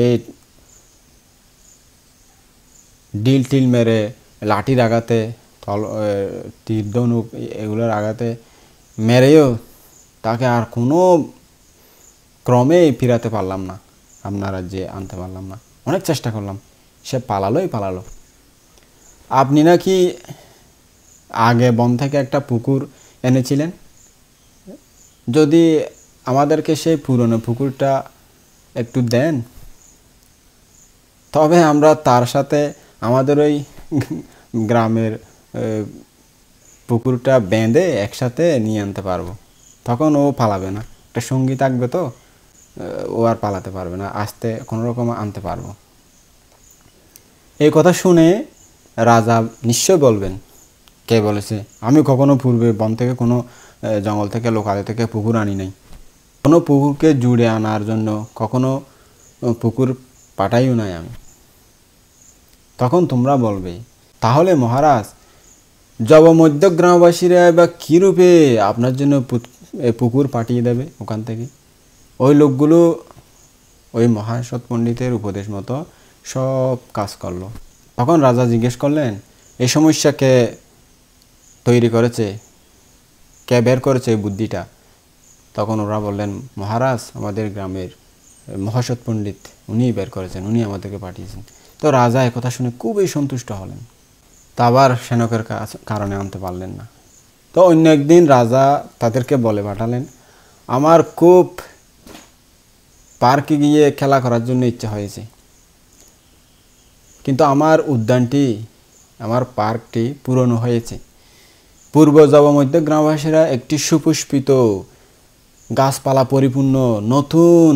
এই ডিল টিল মেরে লাঠির আঘাতে তীর ধনুক এগুলোর আঘাতে মেরেও তাকে আর কোনো ক্রমেই ফিরাতে পারলাম না, আপনার রাজ্যে আনতে পারলাম না। অনেক চেষ্টা করলাম, সে পালালো। আপনি নাকি আগে বন থেকে একটা পুকুর এনেছিলেন, যদি আমাদেরকে সেই পুরনো পুকুরটা একটু দেন তবে আমরা তার সাথে আমাদের ওই গ্রামের পুকুরটা বেঁধে একসাথে নিয়ে আনতে পারবো। তখন ও পালাবে না, একটা সঙ্গী থাকবে, তো ও আর পালাতে পারবে না, আস্তে কোনো রকম আনতে পারবো। এই কথা শুনে রাজা নিশ্চয় বলবেন, কে বলেছে? আমি কখনো পূর্বে বন থেকে কোনো জঙ্গল থেকে লোকালয় থেকে পুকুর আনি নাই, কোনো পুকুরকে জুড়ে আনার জন্য কখনো পুকুর পাঠাইও নাই আমি। তখন তোমরা বলবে, তাহলে মহারাজ জবমধ্য গ্রামবাসীরা বা কী রূপে আপনার জন্য পুকুর পাঠিয়ে দেবে ওখান থেকে? ওই লোকগুলো ওই মহাসৎ পণ্ডিতের উপদেশ মতো সব কাজ করলো। তখন রাজা জিজ্ঞেস করলেন, এই সমস্যা কে তৈরি করেছে, কে বের করেছে এই বুদ্ধিটা? তখন ওরা বললেন, মহারাজ, আমাদের গ্রামের মহাসৎ পণ্ডিত, উনিই বের করেছেন, উনি আমাদেরকে পাঠিয়েছেন। তো রাজা একথা শুনে খুবই সন্তুষ্ট হলেন। তা আবার সেনকের কারণে আনতে পারলেন না। তো অন্য একদিন রাজা তাদেরকে বলে পাঠালেন, আমার খুব পার্কে গিয়ে খেলা করার জন্য ইচ্ছা হয়েছে, কিন্তু আমার উদ্যানটি, আমার পার্কটি পুরনো হয়েছে। পূর্ব জবমধ্য গ্রামবাসীরা একটি সুপুষ্পিত গাছপালা পরিপূর্ণ নতুন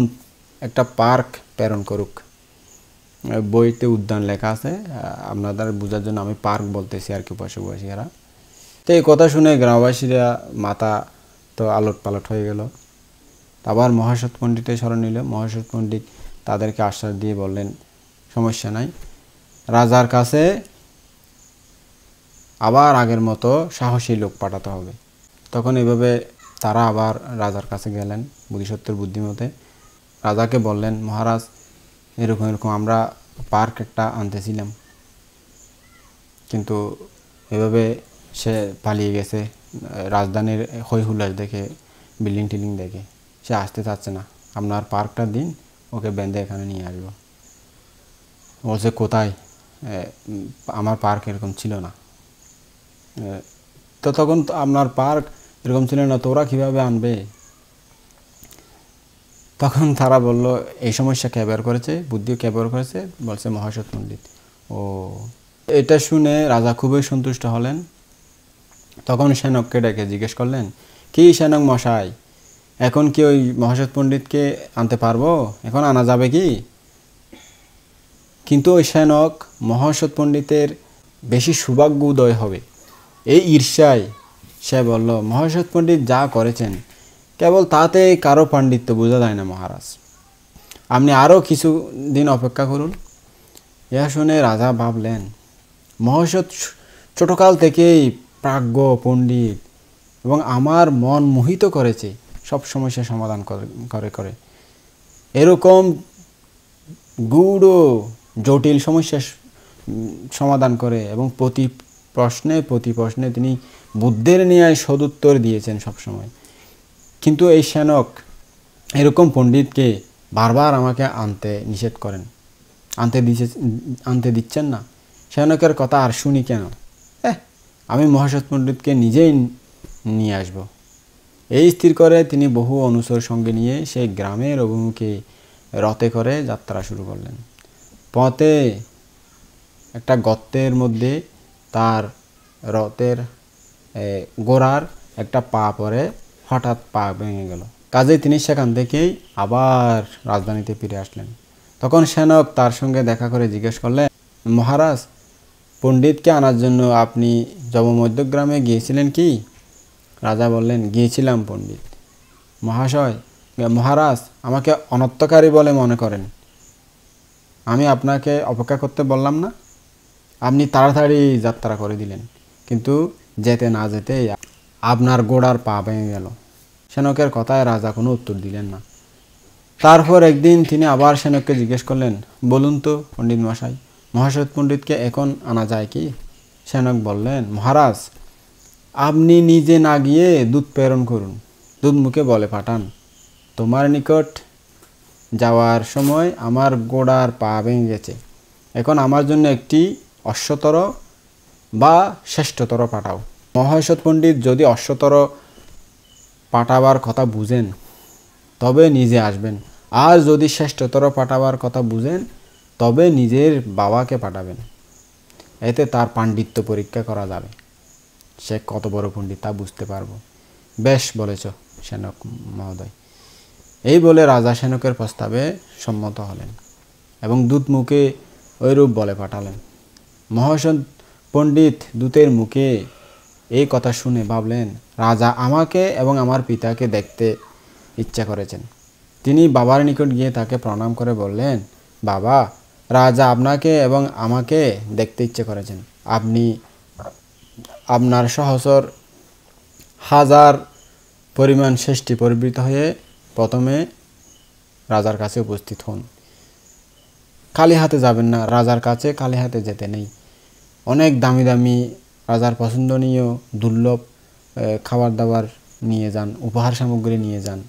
একটা পার্ক প্রেরণ করুক। বইতে উদ্যান লেখা আছে, আপনাদের বোঝার জন্য আমি পার্ক বলতেছি আর কি, পশুবাসীরা। তো এই কথা শুনে গ্রামবাসীরা মাথা তো আলট পালট হয়ে গেল। আবার মহাসৎ পণ্ডিতের স্মরণ নিল। মহাসৎ পণ্ডিত তাদেরকে আশ্বাস দিয়ে বললেন, সমস্যা নাই, রাজার কাছে আবার আগের মতো সাহসী লোক পাঠাতে হবে। তখন এইভাবে তারা আবার রাজার কাছে গেলেন বোধিসত্ত্বের বুদ্ধিমতে। রাজাকে বললেন, মহারাজ, এরকম এরকম আমরা পার্ক একটা আনতেছিলাম, কিন্তু এভাবে সে পালিয়ে গেছে, রাজধানীর হই হুল্লাস দেখে, বিল্ডিং টিল্ডিং দেখে সে আসতে চাচ্ছে না। আপনার পার্কটা দিন, ওকে বেঁধে এখানে নিয়ে আসবো। বলছে, কোথায়? আমার পার্ক এরকম ছিল না। তো তখন আপনার পার্ক এরকম ছিল না, তো ওরা কীভাবে আনবে? তখন তারা বলল, এই সমস্যা কে বের করেছে, বুদ্ধি কে বের করেছে? বলছে মহাসৎ পণ্ডিত। ও, এটা শুনে রাজা খুবই সন্তুষ্ট হলেন। তখন সেনককে ডেকে জিজ্ঞেস করলেন, কি সেনক মশাই, এখন কি ওই মহাসৎ পণ্ডিতকে আনতে পারবো? এখন আনা যাবে কি? কিন্তু ওই সেনক মহাসৎ পণ্ডিতের বেশি সৌভাগ্য উদয় হবে, এই ঈর্ষায় সে বলল, মহাসৎ পণ্ডিত যা করেছেন কেবল তাতে কারো পাণ্ডিত্য বোঝা যায় না মহারাজ, আপনি আরও কিছু দিন অপেক্ষা করুন। ইহা শুনে রাজা ভাবলেন, মহাসৎ ছোটকাল থেকেই প্রাজ্ঞ পণ্ডিত এবং আমার মন মোহিত করেছে সব সমস্যার সমাধান করে করে। এরকম গূঢ় জটিল সমস্যার সমাধান করে এবং প্রতি প্রশ্নে তিনি বুদ্ধের ন্যায় সদুত্তর দিয়েছেন সবসময়। কিন্তু এই সেনক এরকম পণ্ডিতকে বারবার আমাকে আনতে নিষেধ করেন, আনতে দিচ্ছেন না। সেনকের কথা আর শুনি কেন? আমি মহাসৎ পণ্ডিতকে নিজেই নিয়ে আসব। এই স্থির করে তিনি বহু অনুচর সঙ্গে নিয়ে সেই গ্রামের অভিমুখে রথে করে যাত্রা শুরু করলেন। পথে একটা গর্তের মধ্যে তার রথের গোড়ার একটা পা পরে হঠাৎ পা ভেঙে গেল। কাজেই তিনি সেখান থেকেই আবার রাজধানীতে ফিরে আসলেন। তখন সেনক তার সঙ্গে দেখা করে জিজ্ঞেস করলেন, মহারাজ, পণ্ডিতকে আনার জন্য আপনি জবমধ্যগ্রামে গিয়েছিলেন কি? রাজা বললেন, গিয়েছিলাম পণ্ডিত মহারাজ, আমাকে অনর্থকারী বলে মনে করেন? আমি আপনাকে অপেক্ষা করতে বললাম না, আপনি তাড়াতাড়ি যাত্রা করে দিলেন, কিন্তু যেতে না যেতেই আপনার গোড়ার পা ভেঙে গেল। সেনকের কথায় রাজা কোনো উত্তর দিলেন না। তারপর একদিন তিনি আবার সেনককে জিজ্ঞেস করলেন, বলুন তো পণ্ডিত মশাই, মহাসৎ পণ্ডিতকে এখন আনা যায় কি? সেনক বললেন, মহারাজ, আপনি নিজে না গিয়ে দূত প্রেরণ করুন, দূত মুখে বলে পাঠান, তোমার নিকট যাওয়ার সময় আমার গোড়ার পা ভেঙে গেছে, এখন আমার জন্য একটি অশ্বতর বা শ্রেষ্ঠতর পাঠাও। মহাসৎ পণ্ডিত যদি অশ্বতর পাঠাবার কথা বুঝেন তবে নিজে আসবেন, আর যদি শ্রেষ্ঠতর পাঠাবার কথা বুঝেন তবে নিজের বাবাকে পাঠাবেন, এতে তার পাণ্ডিত্য পরীক্ষা করা যাবে, সে কত বড় পণ্ডিত তা বুঝতে পারবো। বেশ বলেছ সেনক মহোদয়। এই বলে রাজা সেনকের প্রস্তাবে সম্মত হলেন এবং দূত মুখে ওইরূপ বলে পাঠালেন। মহাসৎ পণ্ডিত দূতের মুখে এই কথা শুনে ভাবলেন, রাজা আমাকে এবং আমার পিতাকে দেখতে ইচ্ছা করেছেন। তিনি বাবার নিকট গিয়ে তাকে প্রণাম করে বললেন, বাবা, রাজা আপনাকে এবং আমাকে দেখতে ইচ্ছে করেছেন। আপনি আপনার সহচর হাজার পরিমাণ শ্রেষ্ঠী পরিবৃত হয়ে প্রথমে রাজার কাছে উপস্থিত হন। খালি হাতে যাবেন না, রাজার কাছে খালি হাতে যেতে নেই। অনেক দামি দামি রাজার পছন্দনীয় দুর্লভ খাবার দাবার নিয়ে যান, উপহার সামগ্রী নিয়ে যান।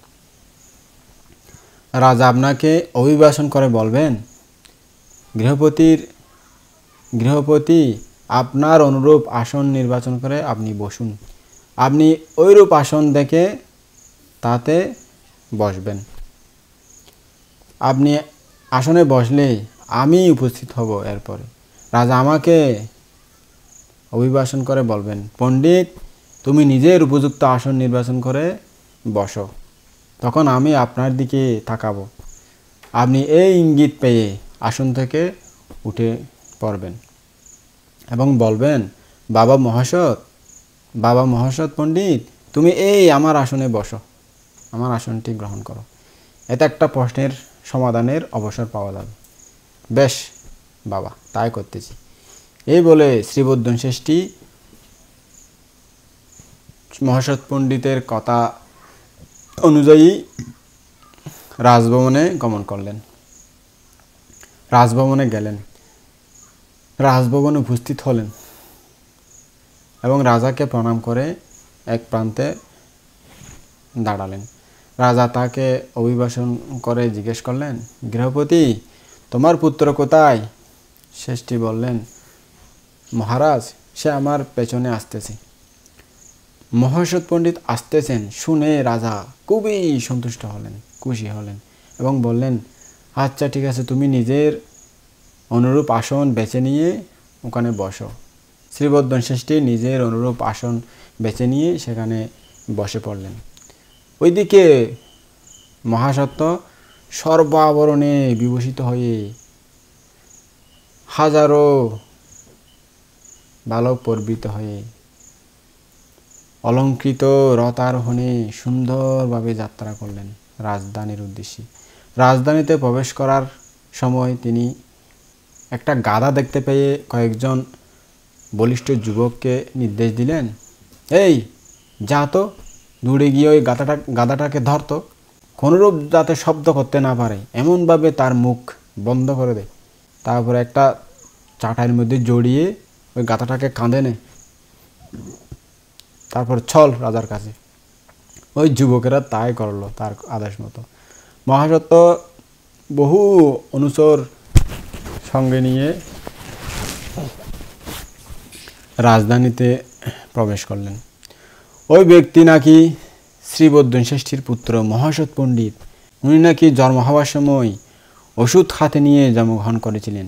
রাজা আপনাকে অভিবাসন করে বলবেন, গৃহপতি আপনার অনুরূপ আসন নির্বাচন করে আপনি বসুন। আপনি ওইরূপ আসন দেখে তাতে বসবেন। আপনি আসনে বসলেই আমি উপস্থিত হব। এরপরে রাজা আমাকে অভিবাসন করে বলবেন, পণ্ডিত তুমি নিজের উপযুক্ত আসন নির্বাচন করে বসো। তখন আমি আপনার দিকে তাকাবো। আপনি এই ইঙ্গিত পেয়ে আসন থেকে উঠে পড়বেন এবং বলবেন, বাবা মহাসৎ পণ্ডিত তুমি এই আমার আসনে বসো, আমার আসনটি গ্রহণ করো। এতে একটা প্রশ্নের সমাধানের অবসর পাওয়া যাবে। বেশ বাবা, তাই করতেছি। এই বলে শ্রীবর্ধন শেষ্ঠী মহাসৎ পণ্ডিতের কথা অনুযায়ী রাজভবনে গমন করলেন। রাজভবনে গেলেন, রাজভবনে উপস্থিত হলেন এবং রাজাকে প্রণাম করে এক প্রান্তে দাঁড়ালেন। রাজা তাকে অভিবাসন করে জিজ্ঞেস করলেন, গৃহপতি তোমার পুত্র কোথায়? শেষ্ঠী বললেন, মহারাজ সে আমার পেছনে আসতেছে। মহাসৎ পণ্ডিত আসতেছেন শুনে রাজা খুবই সন্তুষ্ট হলেন, খুশি হলেন এবং বললেন, আচ্ছা ঠিক আছে, তুমি নিজের অনুরূপ আসন বেছে নিয়ে ওখানে বসো। শ্রীবর্ধন শেষ্ঠী নিজের অনুরূপ আসন বেছে নিয়ে সেখানে বসে পড়লেন। ওইদিকে মহাসত্ব সর্বাবরণে বিভূষিত হয়ে হাজারো বালক পর্বিত হয়ে অলঙ্কৃত রথারোহণে সুন্দরভাবে যাত্রা করলেন রাজধানীর উদ্দেশ্যে। রাজধানীতে প্রবেশ করার সময় তিনি একটা গাধা দেখতে পেয়ে কয়েকজন বলিষ্ঠ যুবককে নির্দেশ দিলেন, এই যা তো, দূরে গিয়ে ওই গাধাটাকে ধরতো, কোনোরূপ যাতে শব্দ করতে না পারে এমনভাবে তার মুখ বন্ধ করে দেয়। তারপরে একটা চাটাইয়ের মধ্যে জড়িয়ে ওই গাধাটাকে কাঁধে নে, তারপর চল রাজার কাছে। ওই যুবকেরা তাই করলো তার আদেশ মতো। মহাসত্ব বহু অনুচর সঙ্গে নিয়ে রাজধানীতে প্রবেশ করলেন। ওই ব্যক্তি নাকি শ্রীবর্ধন শেষ্ঠীর পুত্র মহাসৎ পণ্ডিত। উনি নাকি জন্ম হওয়ার সময় ওষুধ হাতে নিয়ে জন্মগ্রহণ করেছিলেন।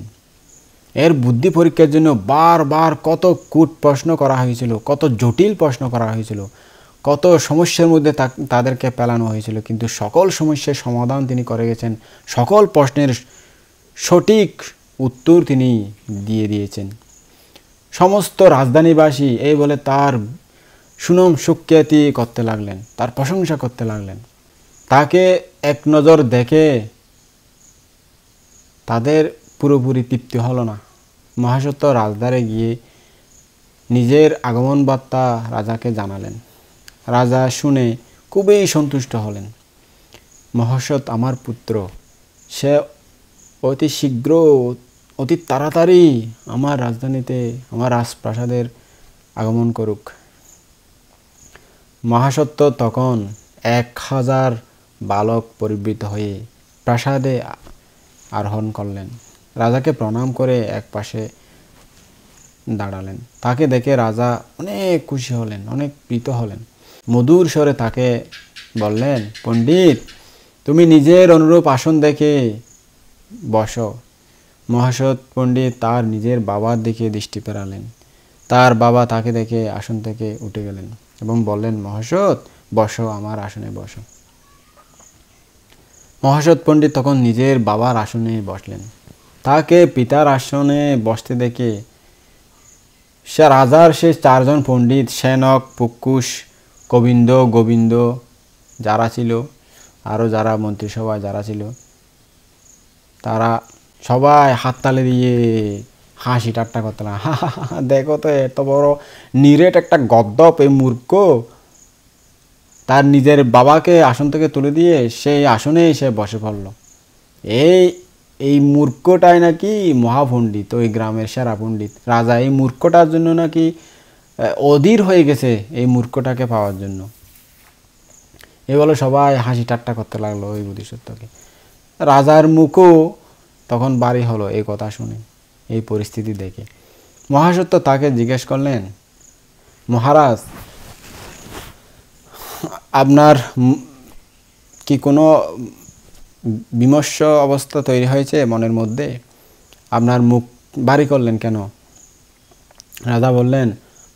এর বুদ্ধি পরীক্ষার জন্য বারবার কত কূট প্রশ্ন করা হয়েছিল, কত জটিল প্রশ্ন করা হয়েছিল, কত সমস্যার মধ্যে তাদেরকে পেলানো হয়েছিল, কিন্তু সকল সমস্যার সমাধান তিনি করে গেছেন। সকল প্রশ্নের সঠিক উত্তর তিনি দিয়ে দিয়েছেন। সমস্ত রাজধানীবাসী এই বলে তার সুনাম সুখ্যাতি করতে লাগলেন, তার প্রশংসা করতে লাগলেন। তাকে এক নজর দেখে তাদের পুরোপুরি তৃপ্তি হলো না। মহাসত্ব রাজদ্বারে গিয়ে নিজের আগমন বার্তা রাজাকে জানালেন। রাজা শুনে খুবই সন্তুষ্ট হলেন। মহাসৎ আমার পুত্র, সে অতি শীঘ্র অতি তাড়াতাড়ি আমার রাজধানীতে আমার রাজপ্রাসাদের আগমন করুক। মহাসত্ব তখন 1000 বালক পরিবৃত হয়ে প্রাসাদে আরোহণ করলেন। রাজাকে প্রণাম করে এক পাশে দাঁড়ালেন। তাকে দেখে রাজা অনেক খুশি হলেন, অনেক প্রীত হলেন। মধুর স্বরে তাকে বললেন, পণ্ডিত তুমি নিজের অনুরূপ আসন দেখে বসো। মহাসৎ পণ্ডিত তার নিজের বাবার দিকে দৃষ্টি ফেরালেন। তার বাবা তাকে দেখে আসন থেকে উঠে গেলেন এবং বললেন, মহাসৎ বসো, আমার আসনে বসো। মহাসৎ পণ্ডিত তখন নিজের বাবার আসনে বসলেন। তাকে পিতার আসনে বসতে দেখে সে রাজার সে 4 জন পণ্ডিত, সেনক, পুক্কুশ, গোবিন্দ যারা ছিল, আরও যারা মন্ত্রিসভায় যারা ছিল, তারা সবাই হাততালি দিয়ে হাসি ঠাট্টা করতে লাগলো। দেখো তো, এত বড় নিরেট একটা গদ্দপ, এই মূর্খ তার নিজের বাবাকে আসন থেকে তুলে দিয়ে সেই আসনে সে বসে পড়ল। এই এই মূর্খটাই নাকি মহাপণ্ডিত, ওই গ্রামের সেরা পণ্ডিত। রাজা এই মূর্খটার জন্য নাকি অধীর হয়ে গেছে, এই মূর্খটাকে পাওয়ার জন্য। এই বলে সবাই হাসি ঠাট্টা করতে লাগলো ওই বোধিসত্ত্বকে। রাজার মুখও তখন বাড়ি হলো এই কথা শুনে, এই পরিস্থিতি দেখে। মহাসত্য তাকে জিজ্ঞেস করলেন, মহারাজ, আপনার কি কোনো বিমর্ষ অবস্থা তৈরি হয়েছে মনের মধ্যে? আপনার মুখ ভারী করলেন কেন? রাজা বললেন,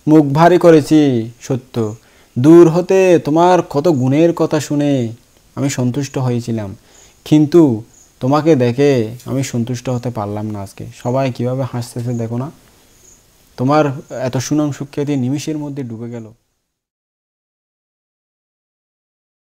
মুখ ভারী করেছি সত্য, দূর হতে তোমার কত গুণের কথা শুনে আমি সন্তুষ্ট হয়েছিলাম, কিন্তু তোমাকে দেখে আমি সন্তুষ্ট হতে পারলাম না। আজকে সবাই কিভাবে হাসতেছে দেখো না, তোমার এত সুনাম সুখ্যাতি নিমিষের মধ্যে ডুবে গেল।